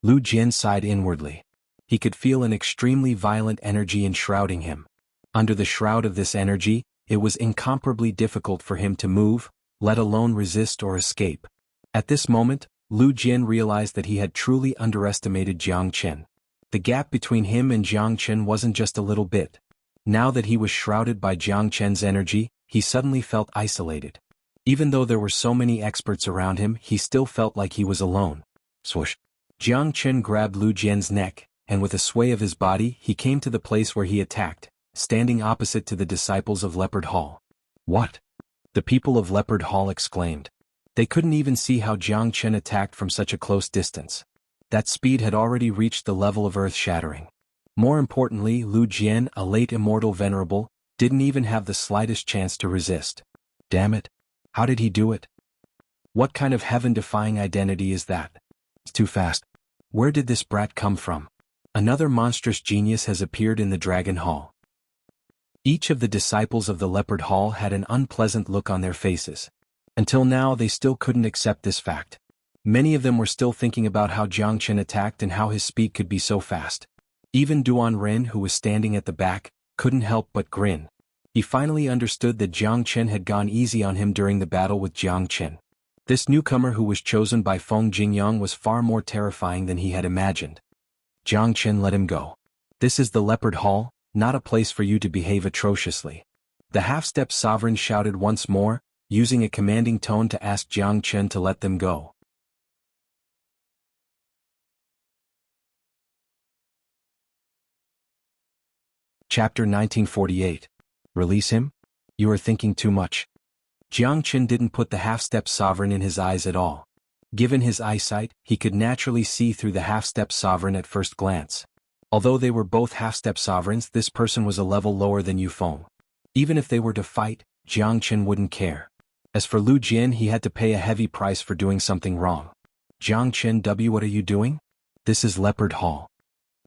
Speaker 1: Lu Jian sighed inwardly. He could feel an extremely violent energy enshrouding him. Under the shroud of this energy, it was incomparably difficult for him to move, let alone resist or escape. At this moment, Lu Jian realized that he had truly underestimated Jiang Chen. The gap between him and Jiang Chen wasn't just a little bit. Now that he was shrouded by Jiang Chen's energy, he suddenly felt isolated. Even though there were so many experts around him, he still felt like he was alone. Swoosh. Jiang Chen grabbed Lu Jian's neck, and with a sway of his body, he came to the place where he attacked, standing opposite to the disciples of Leopard Hall. What? The people of Leopard Hall exclaimed. They couldn't even see how Jiang Chen attacked from such a close distance. That speed had already reached the level of earth-shattering. More importantly, Lu Jian, a late immortal venerable, didn't even have the slightest chance to resist. Damn it. How did he do it? What kind of heaven-defying identity is that? It's too fast. Where did this brat come from? Another monstrous genius has appeared in the Dragon Hall. Each of the disciples of the Leopard Hall had an unpleasant look on their faces. Until now they still couldn't accept this fact. Many of them were still thinking about how Jiang Chen attacked and how his speed could be so fast. Even Duan Ren, who was standing at the back, couldn't help but grin. He finally understood that Jiang Chen had gone easy on him during the battle with Jiang Chen. This newcomer who was chosen by Feng Jingyang was far more terrifying than he had imagined. Jiang Chen, let him go. This is the Leopard Hall, not a place for you to behave atrociously. The half-step sovereign shouted once more, using a commanding tone to ask Jiang Chen to let them go. Chapter 1948. Release him? You are thinking too much. Jiang Chen didn't put the half-step sovereign in his eyes at all. Given his eyesight, he could naturally see through the half-step sovereign at first glance. Although they were both half-step sovereigns, this person was a level lower than Yu Feng. Even if they were to fight, Jiang Chen wouldn't care. As for Lu Jian, he had to pay a heavy price for doing something wrong. Jiang Chen, what are you doing? This is Leopard Hall.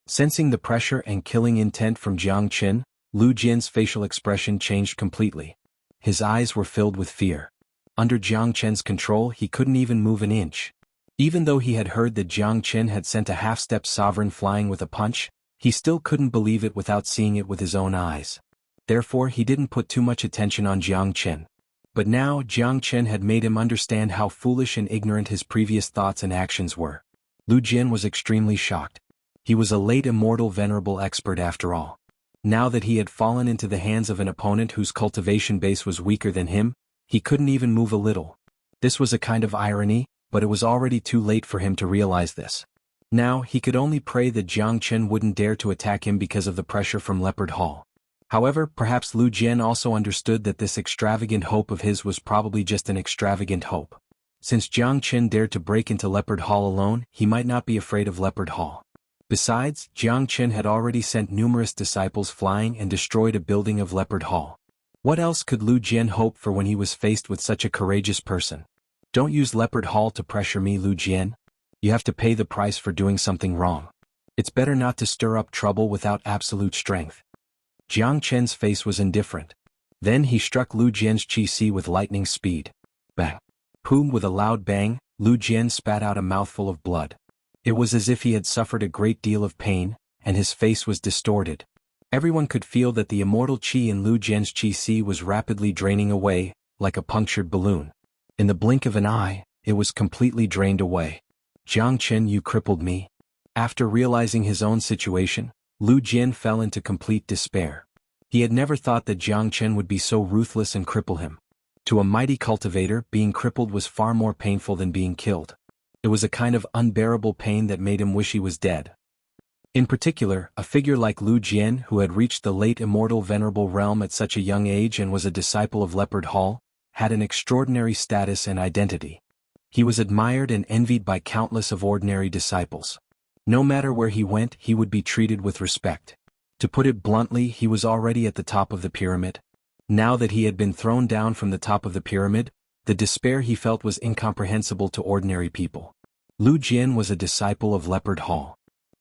Speaker 1: Sensing the pressure and killing intent from Jiang Chen, Lu Jian's facial expression changed completely. His eyes were filled with fear. Under Jiang Chen's control, he couldn't even move an inch. Even though he had heard that Jiang Chen had sent a half-step sovereign flying with a punch, he still couldn't believe it without seeing it with his own eyes. Therefore, he didn't put too much attention on Jiang Chen. But now, Jiang Chen had made him understand how foolish and ignorant his previous thoughts and actions were. Lu Jian was extremely shocked. He was a late immortal venerable expert after all. Now that he had fallen into the hands of an opponent whose cultivation base was weaker than him, he couldn't even move a little. This was a kind of irony, but it was already too late for him to realize this. Now, he could only pray that Jiang Chen wouldn't dare to attack him because of the pressure from Leopard Hall. However, perhaps Lu Jian also understood that this extravagant hope of his was probably just an extravagant hope. Since Jiang Chen dared to break into Leopard Hall alone, he might not be afraid of Leopard Hall. Besides, Jiang Chen had already sent numerous disciples flying and destroyed a building of Leopard Hall. What else could Lu Jian hope for when he was faced with such a courageous person? Don't use Leopard Hall to pressure me, Lu Jian. You have to pay the price for doing something wrong. It's better not to stir up trouble without absolute strength. Jiang Chen's face was indifferent. Then he struck Lu Jian's qi with lightning speed. Bang! Boom! With a loud bang, Lu Jian spat out a mouthful of blood. It was as if he had suffered a great deal of pain, and his face was distorted. Everyone could feel that the immortal qi in Lu Jian's qi was rapidly draining away, like a punctured balloon. In the blink of an eye, it was completely drained away. Jiang Chen, you crippled me. After realizing his own situation, Lu Jian fell into complete despair. He had never thought that Jiang Chen would be so ruthless and cripple him. To a mighty cultivator, being crippled was far more painful than being killed. It was a kind of unbearable pain that made him wish he was dead. In particular, a figure like Lu Jian, who had reached the late immortal venerable realm at such a young age and was a disciple of Leopard Hall, had an extraordinary status and identity. He was admired and envied by countless of ordinary disciples. No matter where he went, he would be treated with respect. To put it bluntly, he was already at the top of the pyramid. Now that he had been thrown down from the top of the pyramid, the despair he felt was incomprehensible to ordinary people. Lu Jian was a disciple of Leopard Hall.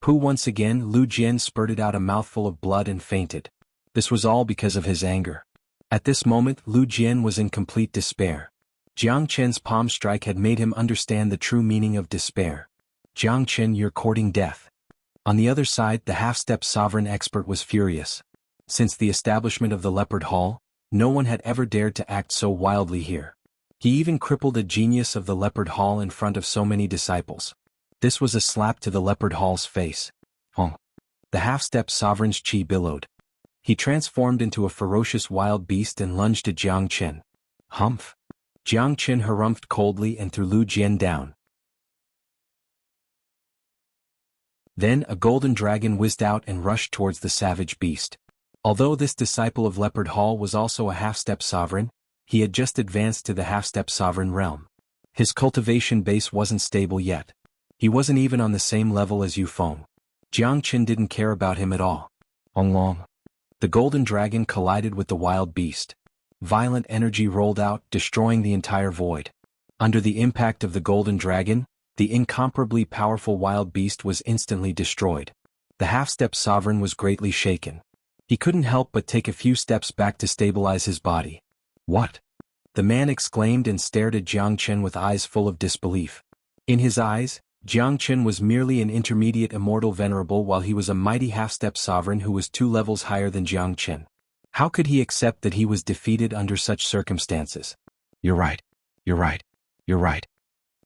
Speaker 1: Once again, Lu Jian spurted out a mouthful of blood and fainted. This was all because of his anger. At this moment, Lu Jian was in complete despair. Jiang Chen's palm strike had made him understand the true meaning of despair. Jiang Chen, you're courting death. On the other side, the half-step sovereign expert was furious. Since the establishment of the Leopard Hall, no one had ever dared to act so wildly here. He even crippled a genius of the Leopard Hall in front of so many disciples. This was a slap to the Leopard Hall's face. The half-step sovereign's qi billowed. He transformed into a ferocious wild beast and lunged at Jiang Chen. Humph! Jiang Chen harumphed coldly and threw Lu Jian down. Then a golden dragon whizzed out and rushed towards the savage beast. Although this disciple of Leopard Hall was also a half-step sovereign, he had just advanced to the half-step sovereign realm. His cultivation base wasn't stable yet. He wasn't even on the same level as Yu Feng. Jiang Chen didn't care about him at all. The golden dragon collided with the wild beast. Violent energy rolled out, destroying the entire void. Under the impact of the golden dragon, the incomparably powerful wild beast was instantly destroyed. The half-step sovereign was greatly shaken. He couldn't help but take a few steps back to stabilize his body. What? The man exclaimed and stared at Jiang Chen with eyes full of disbelief. In his eyes, Jiang Chen was merely an intermediate immortal venerable while he was a mighty half-step sovereign who was 2 levels higher than Jiang Chen. How could he accept that he was defeated under such circumstances? You're right. You're right. You're right.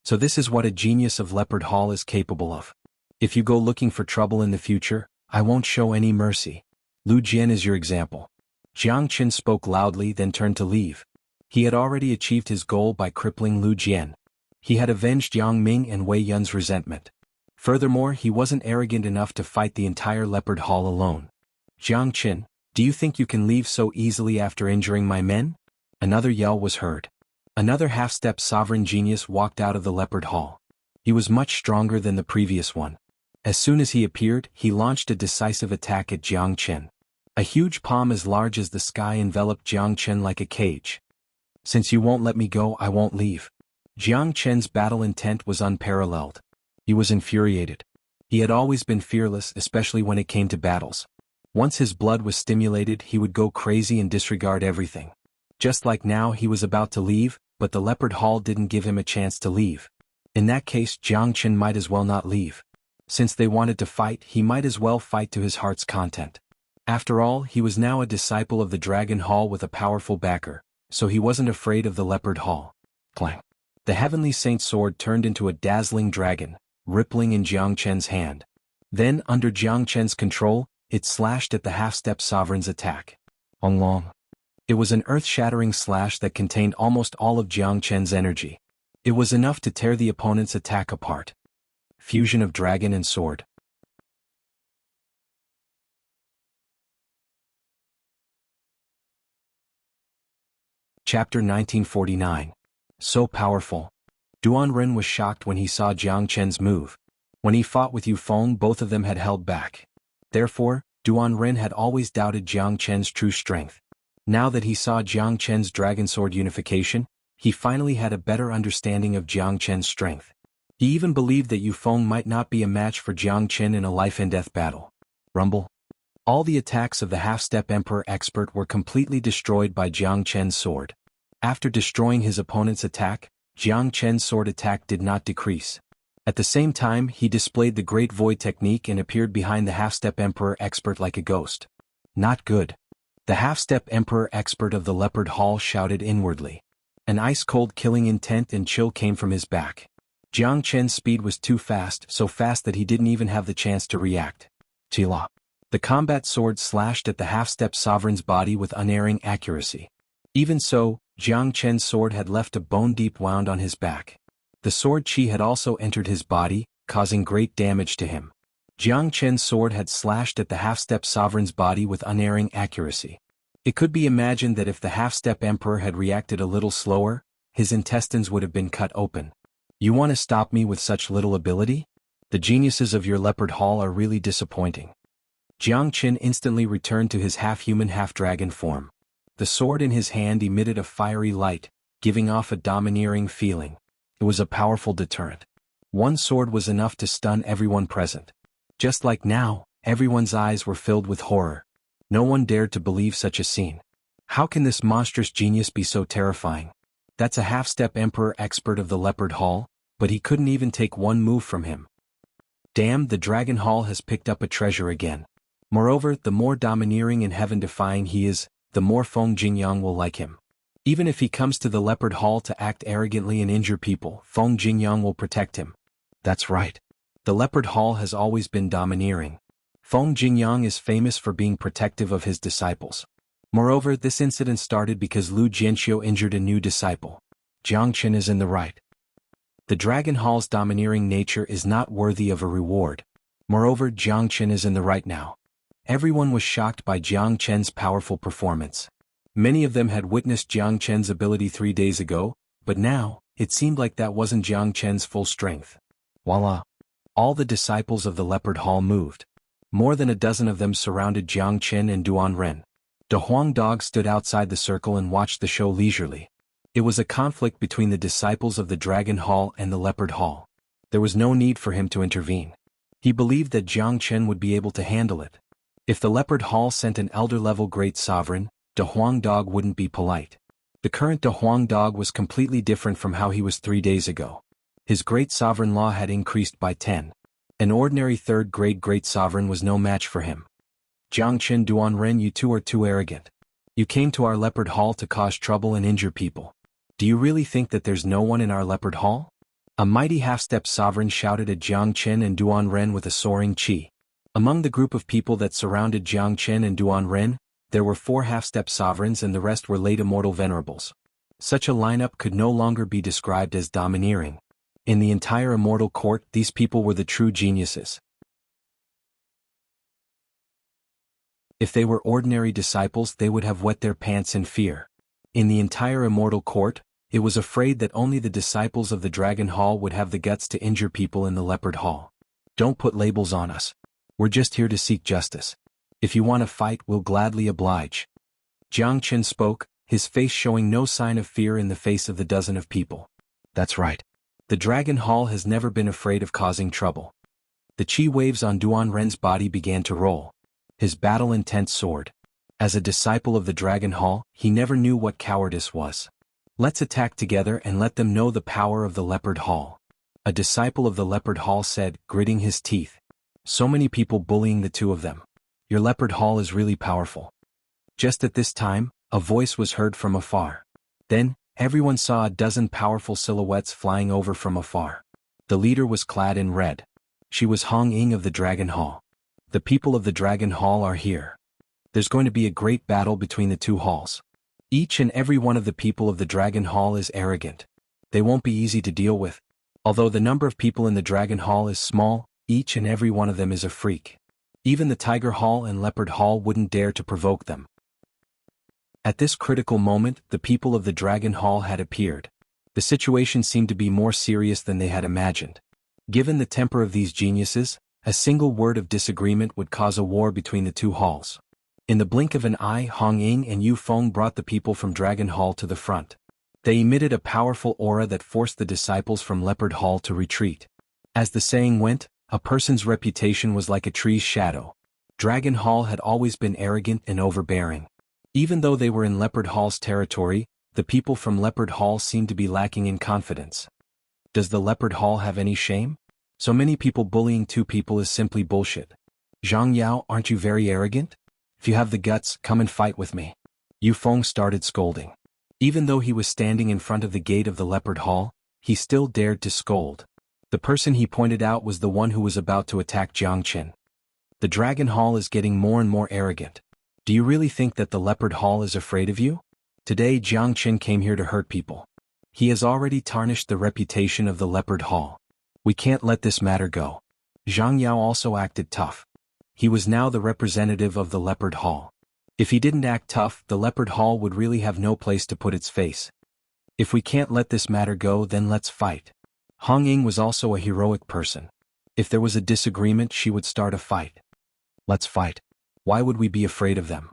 Speaker 1: So this is what a genius of Leopard Hall is capable of. If you go looking for trouble in the future, I won't show any mercy. Lu Jian is your example. Jiang Chen spoke loudly, then turned to leave. He had already achieved his goal by crippling Lu Jian. He had avenged Yang Ming and Wei Yun's resentment. Furthermore, he wasn't arrogant enough to fight the entire Leopard Hall alone. Jiang Chen, do you think you can leave so easily after injuring my men? Another yell was heard. Another half-step sovereign genius walked out of the Leopard Hall. He was much stronger than the previous one. As soon as he appeared, he launched a decisive attack at Jiang Chen. A huge palm as large as the sky enveloped Jiang Chen like a cage. Since you won't let me go, I won't leave. Jiang Chen's battle intent was unparalleled. He was infuriated. He had always been fearless, especially when it came to battles. Once his blood was stimulated, he would go crazy and disregard everything. Just like now, he was about to leave, but the Leopard Hall didn't give him a chance to leave. In that case, Jiang Chen might as well not leave. Since they wanted to fight, he might as well fight to his heart's content. After all, he was now a disciple of the Dragon Hall with a powerful backer, so he wasn't afraid of the Leopard Hall. Clang! The Heavenly Saint sword turned into a dazzling dragon, rippling in Jiang Chen's hand. Then, under Jiang Chen's control, it slashed at the half-step sovereign's attack. It was an earth-shattering slash that contained almost all of Jiang Chen's energy. It was enough to tear the opponent's attack apart. Fusion of dragon and sword. Chapter 1949. So powerful. Duan was shocked when he saw Jiang Chen's move. When he fought with Yu Feng, both of them had held back. Therefore, Duan had always doubted Jiang Chen's true strength. Now that he saw Jiang Chen's dragon sword unification, he finally had a better understanding of Jiang Chen's strength. He even believed that Yu Feng might not be a match for Jiang Chen in a life-and-death battle. Rumble. All the attacks of the half-step Emperor expert were completely destroyed by Jiang Chen's sword. After destroying his opponent's attack, Jiang Chen's sword attack did not decrease. At the same time, he displayed the Great Void technique and appeared behind the half-step Emperor expert like a ghost. Not good. The half-step Emperor expert of the Leopard Hall shouted inwardly. An ice-cold killing intent and chill came from his back. Jiang Chen's speed was too fast, so fast that he didn't even have the chance to react. Chila. The combat sword slashed at the half-step sovereign's body with unerring accuracy. Even so, Jiang Chen's sword had left a bone-deep wound on his back. The sword chi had also entered his body, causing great damage to him. Jiang Chen's sword had slashed at the half-step sovereign's body with unerring accuracy. It could be imagined that if the half-step emperor had reacted a little slower, his intestines would have been cut open. You want to stop me with such little ability? The geniuses of your Leopard Hall are really disappointing. Jiang Chen instantly returned to his half-human half-dragon form. The sword in his hand emitted a fiery light, giving off a domineering feeling. It was a powerful deterrent. One sword was enough to stun everyone present. Just like now, everyone's eyes were filled with horror. No one dared to believe such a scene. How can this monstrous genius be so terrifying? That's a half-step emperor expert of the Leopard Hall, but he couldn't even take one move from him. Damn, the Dragon Hall has picked up a treasure again. Moreover, the more domineering and heaven-defying he is, the more Feng Jingyang will like him. Even if he comes to the Leopard Hall to act arrogantly and injure people, Feng Jingyang will protect him. That's right. The Leopard Hall has always been domineering. Feng Jingyang is famous for being protective of his disciples. Moreover, this incident started because Lu Jianxiu injured a new disciple. Jiang Chen is in the right. The Dragon Hall's domineering nature is not worthy of a reward. Moreover, Jiang Chen is in the right now. Everyone was shocked by Jiang Chen's powerful performance. Many of them had witnessed Jiang Chen's ability 3 days ago, but now, it seemed like that wasn't Jiang Chen's full strength. Voila! All the disciples of the Leopard Hall moved. More than a dozen of them surrounded Jiang Chen and Duan. De Huang Dog stood outside the circle and watched the show leisurely. It was a conflict between the disciples of the Dragon Hall and the Leopard Hall. There was no need for him to intervene. He believed that Jiang Chen would be able to handle it. If the Leopard Hall sent an elder-level great sovereign, De Huang Dog wouldn't be polite. The current De Huang Dog was completely different from how he was 3 days ago. His great sovereign law had increased by 10. An ordinary third-grade great sovereign was no match for him. Jiang Chen, Duan, you two are too arrogant. You came to our Leopard Hall to cause trouble and injure people. Do you really think that there's no one in our Leopard Hall? A mighty half-step sovereign shouted at Jiang Chen and Duan with a soaring chi. Among the group of people that surrounded Jiang Chen and Duan, there were 4 half-step sovereigns and the rest were late immortal venerables. Such a lineup could no longer be described as domineering. In the entire immortal court, these people were the true geniuses. If they were ordinary disciples, they would have wet their pants in fear. In the entire immortal court, it was afraid that only the disciples of the Dragon Hall would have the guts to injure people in the Leopard Hall. Don't put labels on us. We're just here to seek justice. If you want to fight, we'll gladly oblige. Jiang Chen spoke, his face showing no sign of fear in the face of the dozen of people. That's right. The Dragon Hall has never been afraid of causing trouble. The chi waves on Duan's body began to roll. His battle-intent soared. As a disciple of the Dragon Hall, he never knew what cowardice was. Let's attack together and let them know the power of the Leopard Hall. A disciple of the Leopard Hall said, gritting his teeth. So many people bullying the two of them. Your Leopard Hall is really powerful. Just at this time, a voice was heard from afar. Then, everyone saw a dozen powerful silhouettes flying over from afar. The leader was clad in red. She was Hong Ying of the Dragon Hall. The people of the Dragon Hall are here. There's going to be a great battle between the two halls. Each and every one of the people of the Dragon Hall is arrogant. they won't be easy to deal with. Although the number of people in the Dragon Hall is small, each and every one of them is a freak. Even the Tiger Hall and Leopard Hall wouldn't dare to provoke them. At this critical moment, the people of the Dragon Hall had appeared. The situation seemed to be more serious than they had imagined. Given the temper of these geniuses, a single word of disagreement would cause a war between the two halls. In the blink of an eye, Hong Ying and Yu Feng brought the people from Dragon Hall to the front. They emitted a powerful aura that forced the disciples from Leopard Hall to retreat. As the saying went, a person's reputation was like a tree's shadow. Dragon Hall had always been arrogant and overbearing. Even though they were in Leopard Hall's territory, the people from Leopard Hall seemed to be lacking in confidence. Does the Leopard Hall have any shame? So many people bullying two people is simply bullshit. Zhang Yao, aren't you very arrogant? If you have the guts, come and fight with me. Yu Feng started scolding. Even though he was standing in front of the gate of the Leopard Hall, he still dared to scold. The person he pointed out was the one who was about to attack Jiang Qin. The Dragon Hall is getting more and more arrogant. Do you really think that the Leopard Hall is afraid of you? Today Jiang Qin came here to hurt people. He has already tarnished the reputation of the Leopard Hall. We can't let this matter go. Zhang Yao also acted tough. He was now the representative of the Leopard Hall. If he didn't act tough, the Leopard Hall would really have no place to put its face. If we can't let this matter go, then let's fight. Hong Ying was also a heroic person. If there was a disagreement, she would start a fight. Let's fight. Why would we be afraid of them?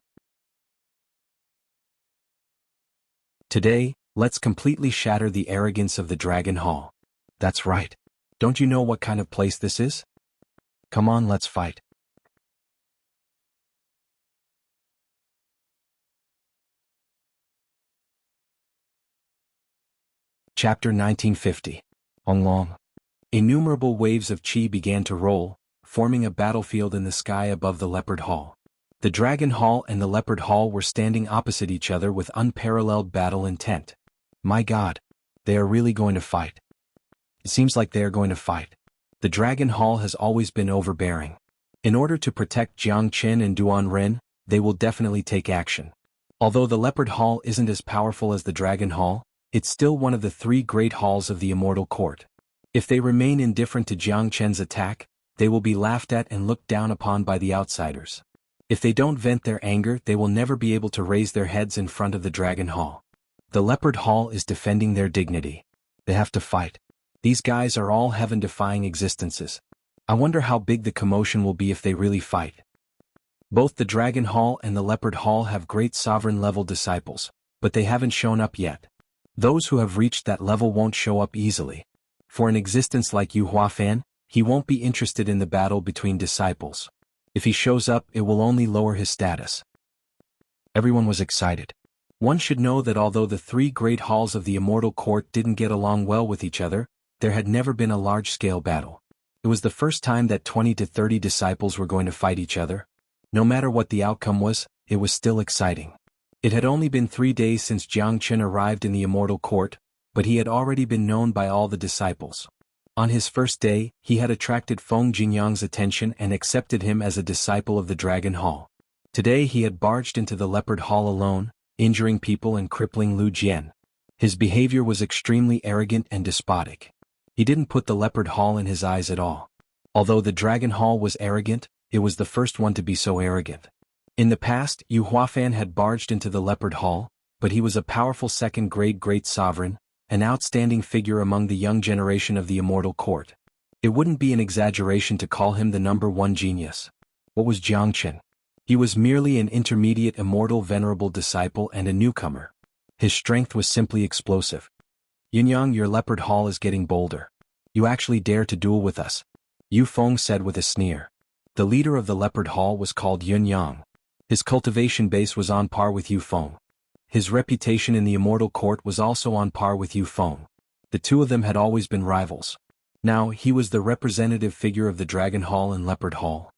Speaker 1: Today, let's completely shatter the arrogance of the Dragon Hall. That's right. Don't you know what kind of place this is? Come on, let's fight. Chapter 1950. Long. Innumerable waves of qi began to roll, forming a battlefield in the sky above the Leopard Hall. The Dragon Hall and the Leopard Hall were standing opposite each other with unparalleled battle intent. My God, they are really going to fight. It seems like they are going to fight. The Dragon Hall has always been overbearing. In order to protect Jiang Qin and Duan Ren, they will definitely take action. Although the Leopard Hall isn't as powerful as the Dragon Hall, it's still one of the three great halls of the Immortal Court. If they remain indifferent to Jiang Qin's attack, they will be laughed at and looked down upon by the outsiders. If they don't vent their anger, they will never be able to raise their heads in front of the Dragon Hall. The Leopard Hall is defending their dignity. They have to fight. These guys are all heaven-defying existences. I wonder how big the commotion will be if they really fight. Both the Dragon Hall and the Leopard Hall have great sovereign-level disciples, but they haven't shown up yet. Those who have reached that level won't show up easily. For an existence like xuanhuan, he won't be interested in the battle between disciples. If he shows up, it will only lower his status. Everyone was excited. One should know that although the three great halls of the Immortal Court didn't get along well with each other, there had never been a large-scale battle. It was the first time that 20 to 30 disciples were going to fight each other. No matter what the outcome was, it was still exciting. It had only been 3 days since Jiang Qin arrived in the Immortal Court, but he had already been known by all the disciples. On his first day, he had attracted Feng Jingyang's attention and accepted him as a disciple of the Dragon Hall. Today he had barged into the Leopard Hall alone, injuring people and crippling Lu Jian. His behavior was extremely arrogant and despotic. He didn't put the Leopard Hall in his eyes at all. Although the Dragon Hall was arrogant, it was the first one to be so arrogant. In the past, xuanhuan had barged into the Leopard Hall, but he was a powerful second-grade great sovereign, an outstanding figure among the young generation of the Immortal Court. It wouldn't be an exaggeration to call him the #1 genius. What was Jiang Qin? He was merely an intermediate immortal venerable disciple and a newcomer. His strength was simply explosive. Yunyang, your Leopard Hall is getting bolder. You actually dare to duel with us? Yu Feng said with a sneer. The leader of the Leopard Hall was called Yunyang. His cultivation base was on par with Yu Feng. His reputation in the Immortal Court was also on par with Yu Feng. The two of them had always been rivals. Now, he was the representative figure of the Dragon Hall and Leopard Hall.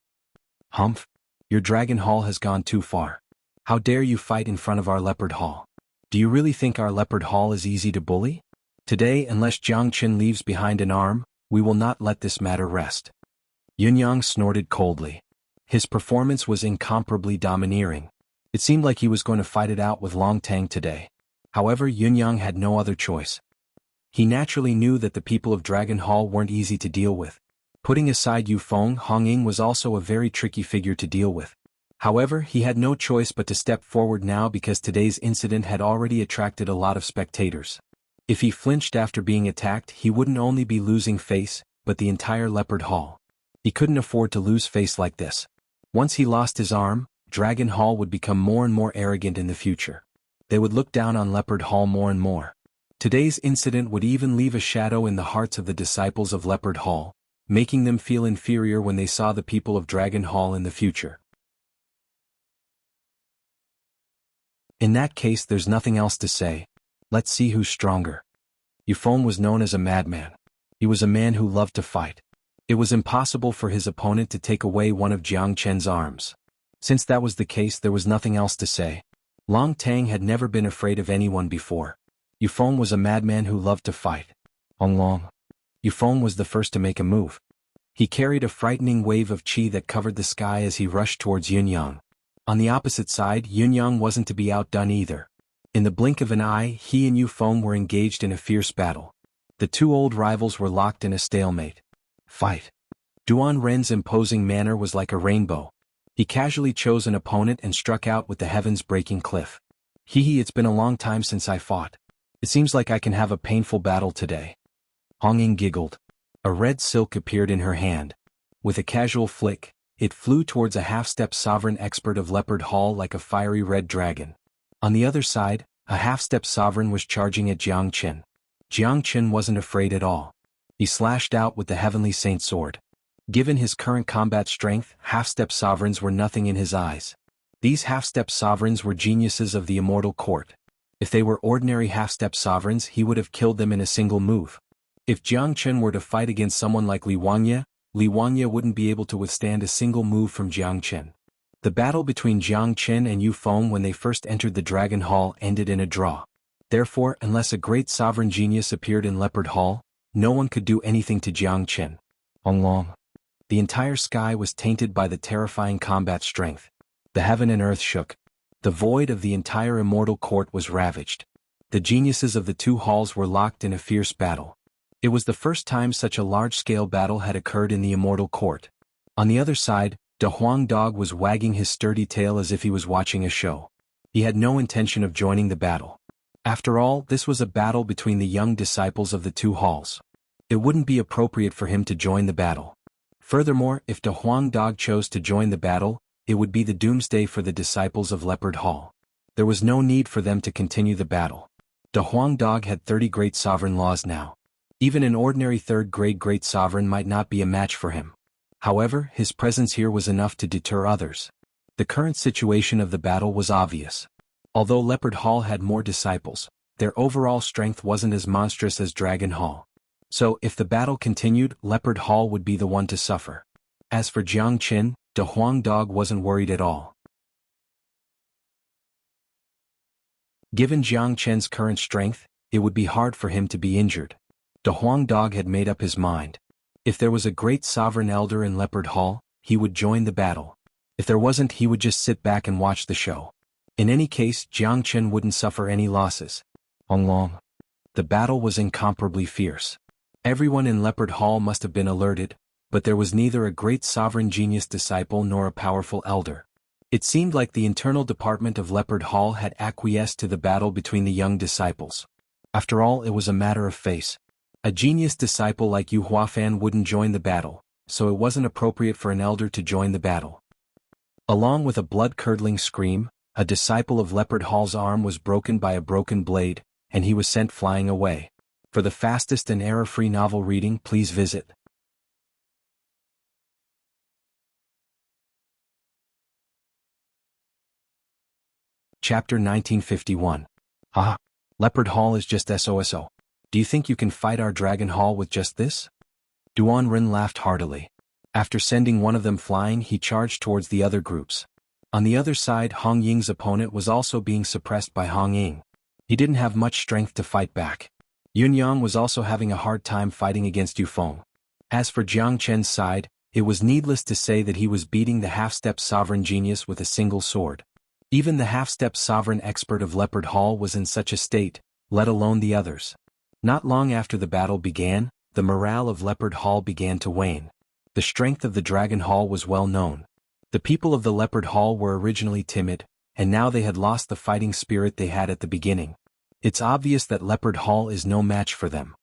Speaker 1: Humph! Your Dragon Hall has gone too far. How dare you fight in front of our Leopard Hall? Do you really think our Leopard Hall is easy to bully? Today, unless Jiang Qin leaves behind an arm, we will not let this matter rest. Yunyang snorted coldly. His performance was incomparably domineering. It seemed like he was going to fight it out with Long Tang today. However, Yunyang had no other choice. He naturally knew that the people of Dragon Hall weren't easy to deal with. Putting aside Yufeng, Hong Ying was also a very tricky figure to deal with. However, he had no choice but to step forward now because today's incident had already attracted a lot of spectators. If he flinched after being attacked, he wouldn't only be losing face, but the entire Leopard Hall. He couldn't afford to lose face like this. Once he lost his arm, Dragon Hall would become more and more arrogant in the future. They would look down on Leopard Hall more and more. Today's incident would even leave a shadow in the hearts of the disciples of Leopard Hall, making them feel inferior when they saw the people of Dragon Hall in the future. In that case, there's nothing else to say. Let's see who's stronger. Yufeng was known as a madman. He was a man who loved to fight. It was impossible for his opponent to take away one of Jiang Chen's arms. Since that was the case, there was nothing else to say. Long Tang had never been afraid of anyone before. Yufeng was a madman who loved to fight. Long. Yufeng was the first to make a move. He carried a frightening wave of qi that covered the sky as he rushed towards Yunyang. On the opposite side, Yunyang wasn't to be outdone either. In the blink of an eye, he and Yufeng were engaged in a fierce battle. The two old rivals were locked in a stalemate. Fight. Duan Ren's imposing manner was like a rainbow. He casually chose an opponent and struck out with the heavens-breaking cliff. It's been a long time since I fought. It seems like I can have a painful battle today. Hong Ying giggled. A red silk appeared in her hand. With a casual flick, it flew towards a half-step sovereign expert of Leopard Hall like a fiery red dragon. On the other side, a half-step sovereign was charging at Jiang Chen. Jiang Chen wasn't afraid at all. He slashed out with the heavenly saint sword. Given his current combat strength, half-step sovereigns were nothing in his eyes. These half-step sovereigns were geniuses of the immortal court. If they were ordinary half-step sovereigns, he would have killed them in a single move. If Jiang Chen were to fight against someone like Li Wangye wouldn't be able to withstand a single move from Jiang Chen. The battle between Jiang Chen and Yufeng when they first entered the Dragon Hall ended in a draw. Therefore, unless a great sovereign genius appeared in Leopard Hall, no one could do anything to Jiang Chen. Long. The entire sky was tainted by the terrifying combat strength. The heaven and earth shook. The void of the entire immortal court was ravaged. The geniuses of the two halls were locked in a fierce battle. It was the first time such a large-scale battle had occurred in the immortal court. On the other side, De Huang Dog was wagging his sturdy tail as if he was watching a show. He had no intention of joining the battle. After all, this was a battle between the young disciples of the two halls. It wouldn't be appropriate for him to join the battle. Furthermore, if De Huang Dog chose to join the battle, it would be the doomsday for the disciples of Leopard Hall. There was no need for them to continue the battle. De Huang Dog had 30 great sovereign laws now. Even an ordinary third-grade great sovereign might not be a match for him. However, his presence here was enough to deter others. The current situation of the battle was obvious. Although Leopard Hall had more disciples, their overall strength wasn't as monstrous as Dragon Hall. So, if the battle continued, Leopard Hall would be the one to suffer. As for Jiang Chen, De Huang Dog wasn't worried at all. Given Jiang Chen's current strength, it would be hard for him to be injured. De Huang Dog had made up his mind. If there was a great sovereign elder in Leopard Hall, he would join the battle. If there wasn't, he would just sit back and watch the show. In any case, Jiang Chen wouldn't suffer any losses. Long. The battle was incomparably fierce. Everyone in Leopard Hall must have been alerted, but there was neither a great sovereign genius disciple nor a powerful elder. It seemed like the internal department of Leopard Hall had acquiesced to the battle between the young disciples. After all, it was a matter of face. A genius disciple like xuanhuan wouldn't join the battle, so it wasn't appropriate for an elder to join the battle. Along with a blood-curdling scream, a disciple of Leopard Hall's arm was broken by a broken blade, and he was sent flying away. For the fastest and error-free novel reading, please visit Chapter 1951. Leopard Hall is just SOSO. Do you think you can fight our Dragon Hall with just this? Duan Ren laughed heartily. After sending one of them flying, he charged towards the other groups. On the other side, Hong Ying's opponent was also being suppressed by Hong Ying. He didn't have much strength to fight back. Yunyang was also having a hard time fighting against Yufeng. As for Jiang Chen's side, it was needless to say that he was beating the half-step sovereign genius with a single sword. Even the half-step sovereign expert of Leopard Hall was in such a state, let alone the others. Not long after the battle began, the morale of Leopard Hall began to wane. The strength of the Dragon Hall was well known. The people of the Leopard Hall were originally timid, and now they had lost the fighting spirit they had at the beginning. It's obvious that Leopard Hall is no match for them.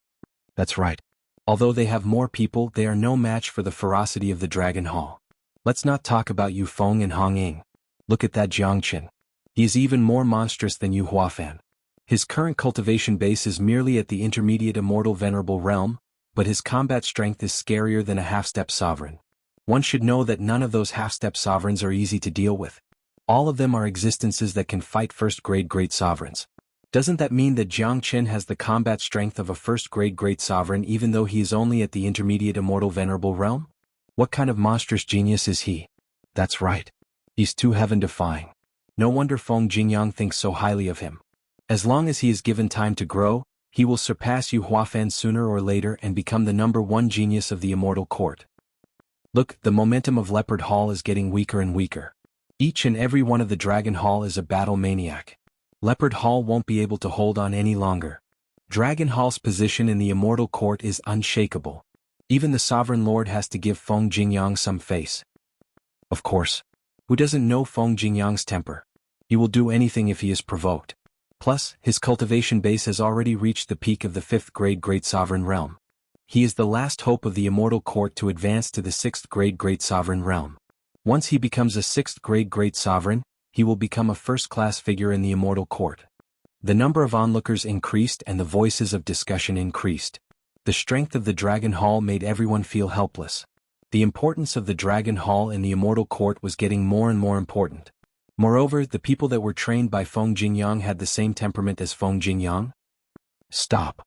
Speaker 1: That's right. Although they have more people, they are no match for the ferocity of the Dragon Hall. Let's not talk about Yu Feng and Hong Ying. Look at that Jiang Qin. He is even more monstrous than Yu Huafan. His current cultivation base is merely at the intermediate immortal venerable realm, but his combat strength is scarier than a half-step sovereign. One should know that none of those half-step sovereigns are easy to deal with. All of them are existences that can fight first-grade great sovereigns. Doesn't that mean that Jiang Qin has the combat strength of a first-grade great sovereign even though he is only at the intermediate immortal venerable realm? What kind of monstrous genius is he? That's right. He's too heaven-defying. No wonder Feng Jingyang thinks so highly of him. As long as he is given time to grow, he will surpass Yu Huafan sooner or later and become the #1 genius of the immortal court. Look, the momentum of Leopard Hall is getting weaker and weaker. Each and every one of the Dragon Hall is a battle maniac. Leopard Hall won't be able to hold on any longer. Dragon Hall's position in the immortal court is unshakable. Even the Sovereign Lord has to give Feng Jingyang some face. Of course. Who doesn't know Feng Jingyang's temper? He will do anything if he is provoked. Plus, his cultivation base has already reached the peak of the 5th-grade Great Sovereign Realm. He is the last hope of the immortal court to advance to the 6th-grade Great Sovereign Realm. Once he becomes a 6th-grade Great Sovereign, he will become a first-class figure in the immortal court. The number of onlookers increased and the voices of discussion increased. The strength of the Dragon Hall made everyone feel helpless. The importance of the Dragon Hall in the immortal court was getting more and more important. Moreover, the people that were trained by Feng Jingyang had the same temperament as Feng Jingyang. Stop.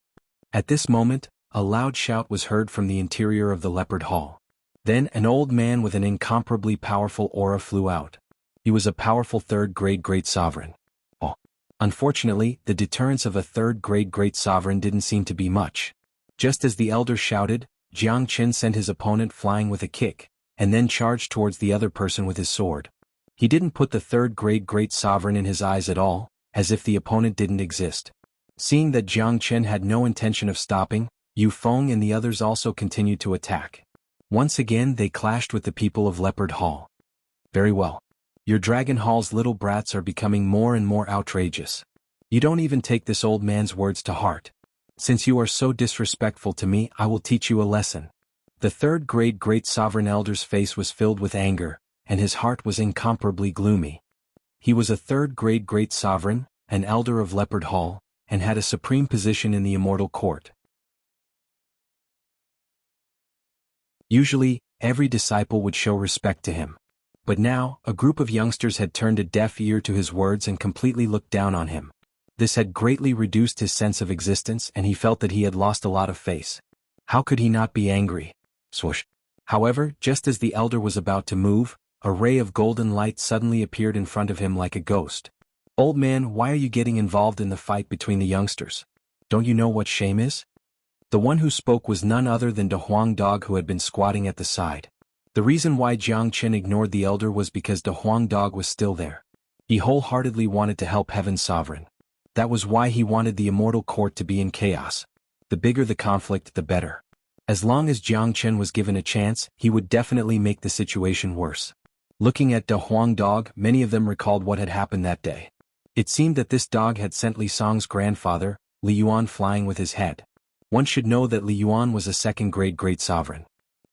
Speaker 1: At this moment, a loud shout was heard from the interior of the Leopard Hall. Then an old man with an incomparably powerful aura flew out. He was a powerful 3rd-grade Great Sovereign. Oh. Unfortunately, the deterrence of a 3rd-grade Great Sovereign didn't seem to be much. Just as the elder shouted, Jiang Qin sent his opponent flying with a kick, and then charged towards the other person with his sword. He didn't put the 3rd-grade Great Sovereign in his eyes at all, as if the opponent didn't exist. Seeing that Jiang Qin had no intention of stopping, Yu Feng and the others also continued to attack. Once again they clashed with the people of Leopard Hall. Very well. Your Dragon Hall's little brats are becoming more and more outrageous. You don't even take this old man's words to heart. Since you are so disrespectful to me, I will teach you a lesson. The 3rd-grade Great Sovereign Elder's face was filled with anger, and his heart was incomparably gloomy. He was a 3rd-grade Great Sovereign, an Elder of Leopard Hall, and had a supreme position in the immortal court. Usually, every disciple would show respect to him. But now, a group of youngsters had turned a deaf ear to his words and completely looked down on him. This had greatly reduced his sense of existence and he felt that he had lost a lot of face. How could he not be angry? Swoosh. However, just as the elder was about to move, a ray of golden light suddenly appeared in front of him like a ghost. Old man, why are you getting involved in the fight between the youngsters? Don't you know what shame is? The one who spoke was none other than De Huang Dog, who had been squatting at the side. The reason why Jiang Qin ignored the elder was because De Huang Dog was still there. He wholeheartedly wanted to help Heaven's Sovereign. That was why he wanted the immortal court to be in chaos. The bigger the conflict, the better. As long as Jiang Qin was given a chance, he would definitely make the situation worse. Looking at De Huang Dog, many of them recalled what had happened that day. It seemed that this dog had sent Li Song's grandfather, Li Yuan, flying with his head. One should know that Li Yuan was a 2nd-grade Great Sovereign.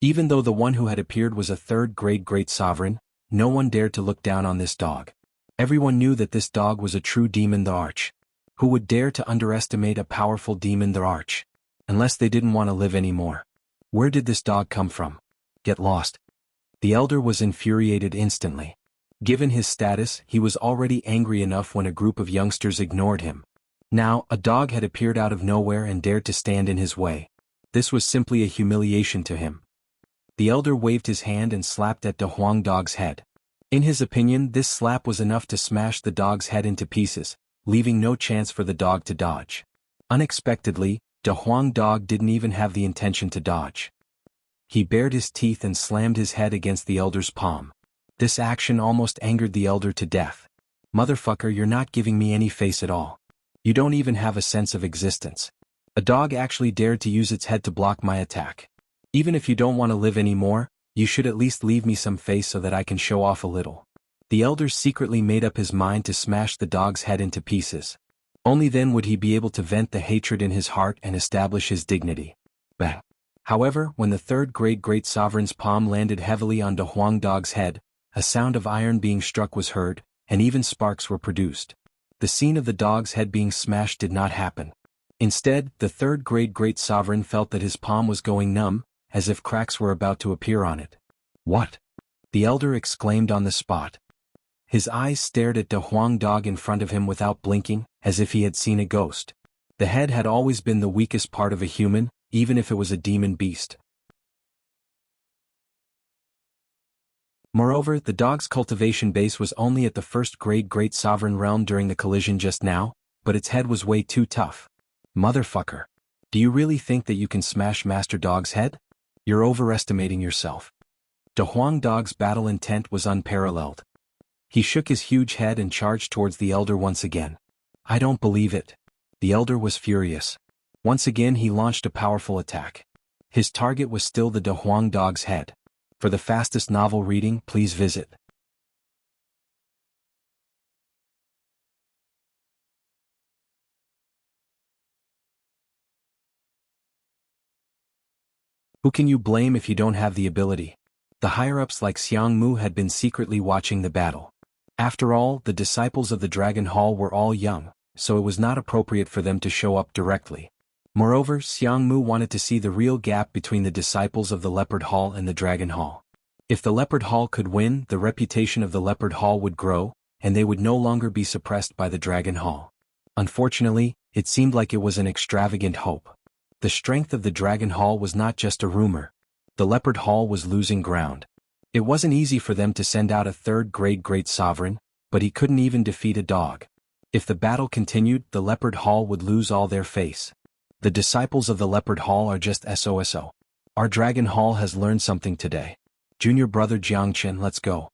Speaker 1: Even though the one who had appeared was a 3rd-grade Great Sovereign, no one dared to look down on this dog. Everyone knew that this dog was a true demon the Arch. Who would dare to underestimate a powerful demon the Arch? Unless they didn't want to live anymore. Where did this dog come from? Get lost. The elder was infuriated instantly. Given his status, he was already angry enough when a group of youngsters ignored him. Now, a dog had appeared out of nowhere and dared to stand in his way. This was simply a humiliation to him. The elder waved his hand and slapped at De Huang Dog's head. In his opinion, this slap was enough to smash the dog's head into pieces, leaving no chance for the dog to dodge. Unexpectedly, De Huang Dog didn't even have the intention to dodge. He bared his teeth and slammed his head against the elder's palm. This action almost angered the elder to death. Motherfucker, you're not giving me any face at all. You don't even have a sense of existence. A dog actually dared to use its head to block my attack. Even if you don't want to live anymore, you should at least leave me some face so that I can show off a little. The elder secretly made up his mind to smash the dog's head into pieces. Only then would he be able to vent the hatred in his heart and establish his dignity. Bang. However, when the third great sovereign's palm landed heavily on De Huang Dog's head, a sound of iron being struck was heard, and even sparks were produced. The scene of the dog's head being smashed did not happen. Instead, the third great sovereign felt that his palm was going numb, as if cracks were about to appear on it. What? The elder exclaimed on the spot. His eyes stared at De Huang Dog in front of him without blinking, as if he had seen a ghost. The head had always been the weakest part of a human, even if it was a demon beast. Moreover, the dog's cultivation base was only at the first great sovereign realm during the collision just now, but its head was way too tough. Motherfucker. Do you really think that you can smash Master Dog's head? You're overestimating yourself. De Huang Dog's battle intent was unparalleled. He shook his huge head and charged towards the elder once again. I don't believe it. The elder was furious. Once again he launched a powerful attack. His target was still the De Huang Dog's head. For the fastest novel reading, please visit Who can you blame if you don't have the ability? The higher-ups like Xianxia had been secretly watching the battle. After all, the disciples of the Dragon Hall were all young, so it was not appropriate for them to show up directly. Moreover, Xianxia wanted to see the real gap between the disciples of the Leopard Hall and the Dragon Hall. If the Leopard Hall could win, the reputation of the Leopard Hall would grow, and they would no longer be suppressed by the Dragon Hall. Unfortunately, it seemed like it was an extravagant hope. The strength of the Dragon Hall was not just a rumor. The Leopard Hall was losing ground. It wasn't easy for them to send out a third great sovereign, but he couldn't even defeat a dog. If the battle continued, the Leopard Hall would lose all their face. The disciples of the Leopard Hall are just SOSO. Our Dragon Hall has learned something today. Junior brother Jiangchen, let's go.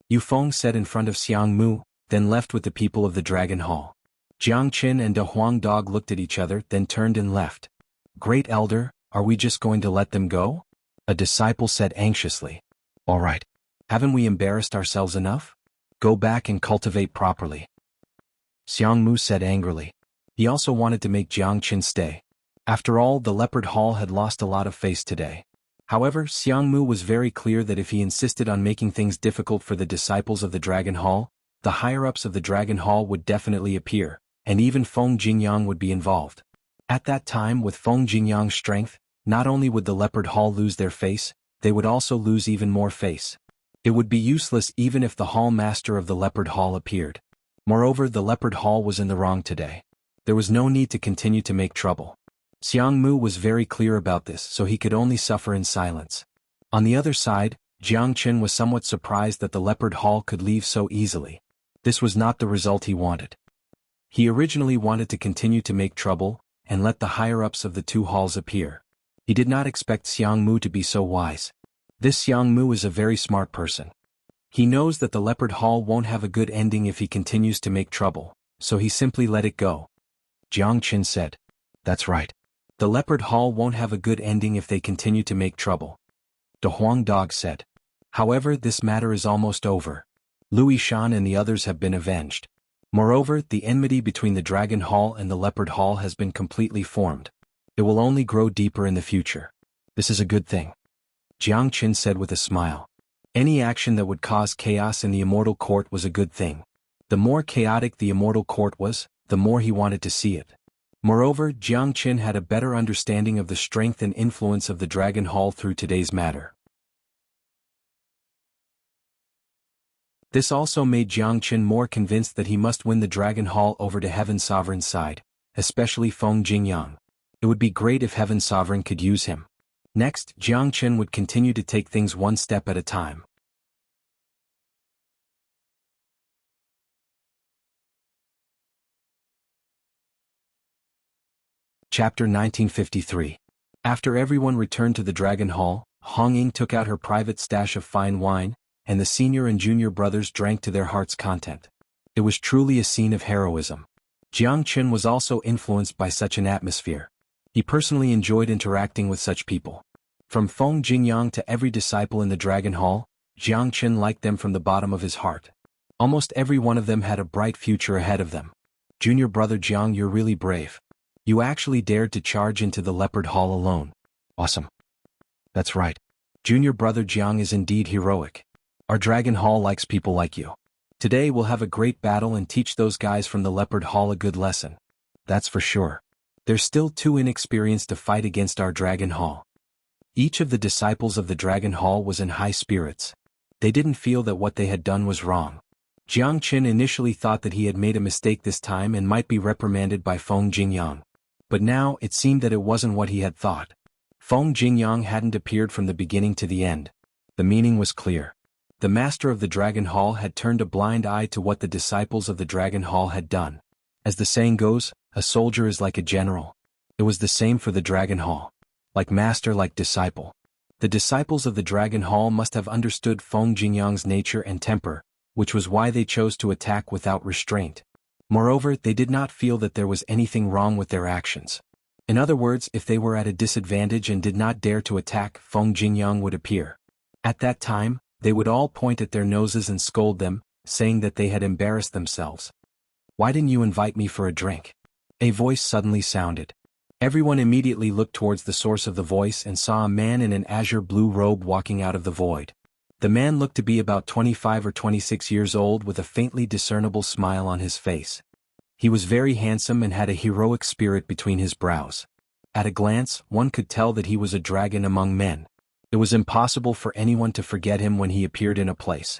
Speaker 1: Yu Feng said in front of Xianxia, then left with the people of the Dragon Hall. Jiangchen and De Huang Dog looked at each other, then turned and left. Great Elder, are we just going to let them go? A disciple said anxiously. All right. Haven't we embarrassed ourselves enough? Go back and cultivate properly. Xianxia said angrily. He also wanted to make Jiangchen stay. After all, the Leopard Hall had lost a lot of face today. However, Xianxia was very clear that if he insisted on making things difficult for the disciples of the Dragon Hall, the higher-ups of the Dragon Hall would definitely appear, and even Feng Jingyang would be involved. At that time, with Feng Jingyang's strength, not only would the Leopard Hall lose their face, they would also lose even more face. It would be useless even if the Hall Master of the Leopard Hall appeared. Moreover, the Leopard Hall was in the wrong today. There was no need to continue to make trouble. Xianxia was very clear about this, so he could only suffer in silence. On the other side, Jiangchen was somewhat surprised that the Leopard Hall could leave so easily. This was not the result he wanted. He originally wanted to continue to make trouble, and let the higher-ups of the two halls appear. He did not expect Xianxia to be so wise. This Xianxia is a very smart person. He knows that the Leopard Hall won't have a good ending if he continues to make trouble, so he simply let it go. Jiangchen said. That's right. The Leopard Hall won't have a good ending if they continue to make trouble. De Huang Dog said. However, this matter is almost over. Louis Shan and the others have been avenged. Moreover, the enmity between the Dragon Hall and the Leopard Hall has been completely formed. It will only grow deeper in the future. This is a good thing. Jiangchen said with a smile. Any action that would cause chaos in the Immortal Court was a good thing. The more chaotic the Immortal Court was, the more he wanted to see it. Moreover, Jiangchen had a better understanding of the strength and influence of the Dragon Hall through today's matter. This also made Jiangchen more convinced that he must win the Dragon Hall over to Heaven Sovereign's side, especially Feng Jingyang. It would be great if Heaven Sovereign could use him. Next, Jiangchen would continue to take things one step at a time. Chapter 1953. After everyone returned to the Dragon Hall, Hong Ying took out her private stash of fine wine, and the senior and junior brothers drank to their heart's content. It was truly a scene of heroism. Jiangchen was also influenced by such an atmosphere. He personally enjoyed interacting with such people. From Feng Jingyang to every disciple in the Dragon Hall, Jiang Qin liked them from the bottom of his heart. Almost every one of them had a bright future ahead of them. Junior brother Jiang, you're really brave. You actually dared to charge into the Leopard Hall alone.
Speaker 2: Awesome.
Speaker 1: That's right. Junior brother Jiang is indeed heroic. Our Dragon Hall likes people like you. Today we'll have a great battle and teach those guys from the Leopard Hall a good lesson.
Speaker 2: That's for sure.
Speaker 1: They're still too inexperienced to fight against our Dragon Hall. Each of the disciples of the Dragon Hall was in high spirits. They didn't feel that what they had done was wrong. Jiang Qin initially thought that he had made a mistake this time and might be reprimanded by Feng Jingyang. But now it seemed that it wasn't what he had thought. Feng Jingyang hadn't appeared from the beginning to the end. The meaning was clear. The master of the Dragon Hall had turned a blind eye to what the disciples of the Dragon Hall had done. As the saying goes, a soldier is like a general. It was the same for the Dragon Hall. Like master, like disciple. The disciples of the Dragon Hall must have understood Feng Jingyang's nature and temper, which was why they chose to attack without restraint. Moreover, they did not feel that there was anything wrong with their actions. In other words, if they were at a disadvantage and did not dare to attack, Feng Jingyang would appear. At that time, they would all point at their noses and scold them, saying that they had embarrassed themselves. "Why didn't you invite me for a drink?" A voice suddenly sounded. Everyone immediately looked towards the source of the voice and saw a man in an azure blue robe walking out of the void. The man looked to be about 25 or 26 years old with a faintly discernible smile on his face. He was very handsome and had a heroic spirit between his brows. At a glance, one could tell that he was a dragon among men. It was impossible for anyone to forget him when he appeared in a place.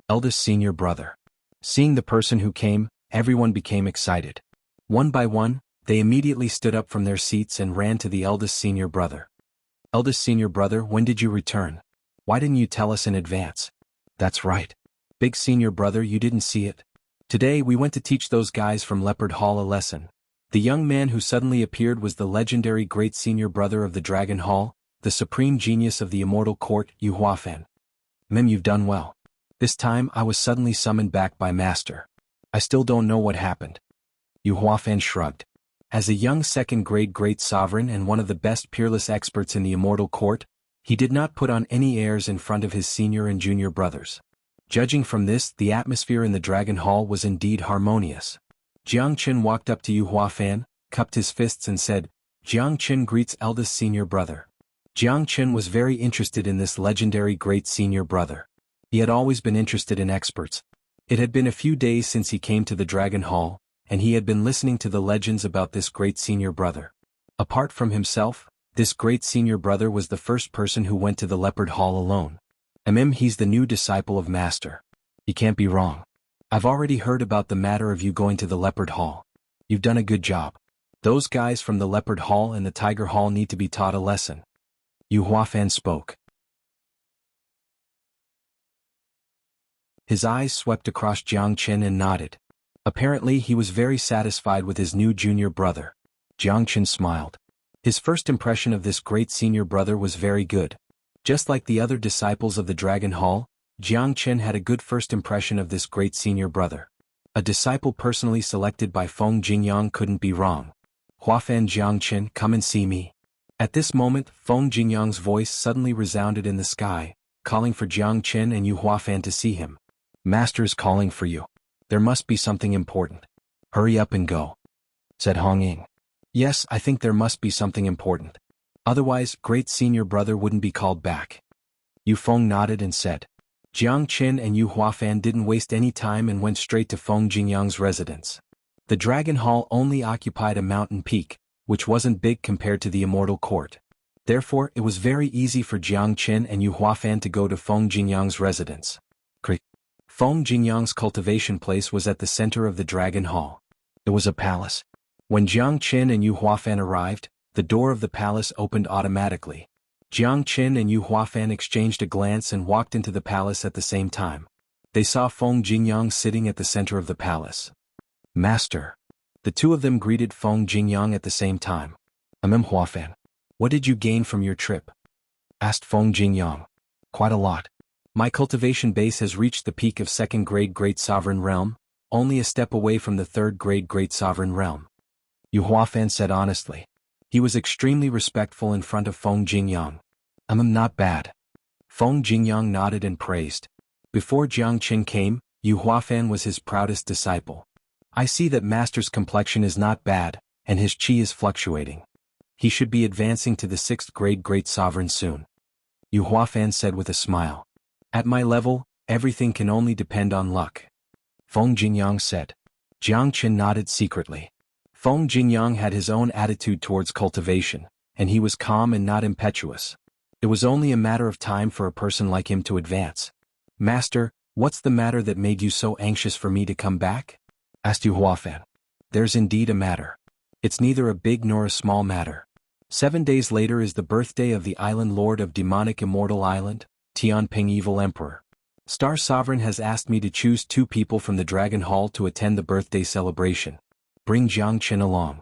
Speaker 1: Eldest senior brother. Seeing the person who came, everyone became excited. One by one, they immediately stood up from their seats and ran to the eldest senior brother. "Eldest senior brother, when did you return? Why didn't you tell us in advance?"
Speaker 2: "That's right.
Speaker 1: Big senior brother, you didn't see it. Today we went to teach those guys from Leopard Hall a lesson." The young man who suddenly appeared was the legendary great senior brother of the Dragon Hall, the supreme genius of the immortal court, xuanhuan. You've done well. This time I was suddenly summoned back by Master. I still don't know what happened."
Speaker 2: Xuanhuan shrugged.
Speaker 1: As a young second-grade great sovereign and one of the best peerless experts in the immortal court, he did not put on any airs in front of his senior and junior brothers. Judging from this, the atmosphere in the Dragon Hall was indeed harmonious. Jiang Qin walked up to Xuanhuan, cupped his fists and said, "Jiang Qin greets eldest senior brother." Jiang Qin was very interested in this legendary great senior brother. He had always been interested in experts. It had been a few days since he came to the Dragon Hall, and he had been listening to the legends about this great senior brother. Apart from himself, this great senior brother was the first person who went to the Leopard Hall alone. He's the new disciple of Master. He can't be wrong. I've already heard about the matter of you going to the Leopard Hall. You've done a good job. Those guys from the Leopard Hall and the Tiger Hall need to be taught a lesson. Xuanhuan spoke. His eyes swept across Jiang Qin and nodded. Apparently he was very satisfied with his new junior brother.
Speaker 2: Jiang Qin smiled.
Speaker 1: His first impression of this great senior brother was very good. Just like the other disciples of the Dragon Hall, Jiang Qin had a good first impression of this great senior brother. A disciple personally selected by Feng Jingyang couldn't be wrong. "Huafan Jiang Qin, come and see me." At this moment, Feng Jingyang's voice suddenly resounded in the sky, calling for Jiang Qin and Xuanhuan to see him.
Speaker 2: "Master is calling for you. There must be something important. Hurry up and go," said Hong Ying.
Speaker 1: "Yes, I think there must be something important. Otherwise, great senior brother wouldn't be called back."
Speaker 2: Yu Feng nodded and said.
Speaker 1: Jiang Qin and Xuanhuan didn't waste any time and went straight to Feng Jingyang's residence. The Dragon Hall only occupied a mountain peak, which wasn't big compared to the immortal court. Therefore, it was very easy for Jiang Qin and Xuanhuan to go to Feng Jingyang's residence. Feng Jingyang's cultivation place was at the center of the Dragon Hall. It was a palace. When Jiang Qin and Xuanhuan arrived, the door of the palace opened automatically. Jiang Qin and Xuanhuan exchanged a glance and walked into the palace at the same time. They saw Feng Jingyang sitting at the center of the palace.
Speaker 2: "Master."
Speaker 1: The two of them greeted Feng Jingyang at the same time.
Speaker 2: Xuanhuan.
Speaker 1: "What did you gain from your trip?"
Speaker 2: asked Feng Jingyang.
Speaker 1: "Quite a lot. My cultivation base has reached the peak of second-grade Great Sovereign Realm, only a step away from the third-grade Great Sovereign Realm,"
Speaker 2: Xuanhuan said honestly.
Speaker 1: He was extremely respectful in front of Feng Jingyang. I'm not bad. Feng Jingyang nodded and praised. Before Jiang Qin came, Yu Huafan was his proudest disciple. I see that Master's complexion is not bad, and his qi is fluctuating. He should be advancing to the 6th grade Great Sovereign soon. Yu Huafan said with a smile. At my level, everything can only depend on luck. Feng Jingyang said. Jiang Qin nodded secretly. Feng Jingyang had his own attitude towards cultivation, and he was calm and not impetuous. It was only a matter of time for a person like him to advance. Master, what's the matter that made you so anxious for me to come back? Asked Yu Huafan. There's indeed a matter. It's neither a big nor a small matter. 7 days later is the birthday of the island lord of demonic immortal island, Tianping Evil Emperor. Star Sovereign has asked me to choose 2 people from the Dragon Hall to attend the birthday celebration. Bring Jiang Qin along.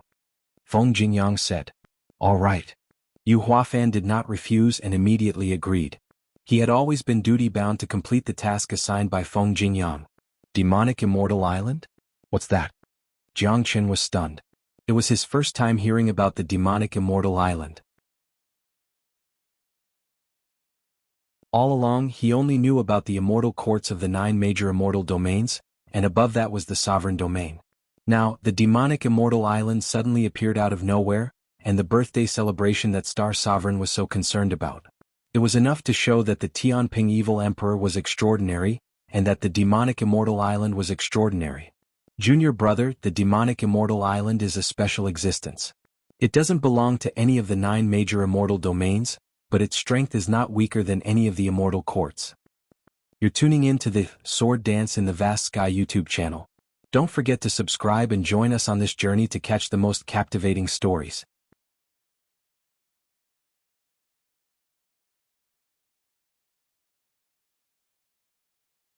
Speaker 1: Feng Jingyang said. All right. Yu Huafan did not refuse and immediately agreed. He had always been duty-bound to complete the task assigned by Feng Jingyang. Demonic Immortal Island? What's that? Jiang Qin was stunned. It was his first time hearing about the Demonic Immortal Island. All along, he only knew about the immortal courts of the 9 major immortal domains, and above that was the sovereign domain. Now, the Demonic Immortal Island suddenly appeared out of nowhere, and the birthday celebration that Star Sovereign was so concerned about. It was enough to show that the Tianping Evil Emperor was extraordinary, and that the Demonic Immortal Island was extraordinary. Junior brother, the Demonic Immortal Island is a special existence. It doesn't belong to any of the 9 major immortal domains, but its strength is not weaker than any of the immortal courts. You're tuning in to the Sword Dance in the Vast Sky YouTube channel. Don't forget to subscribe and join us on this journey to catch the most captivating stories.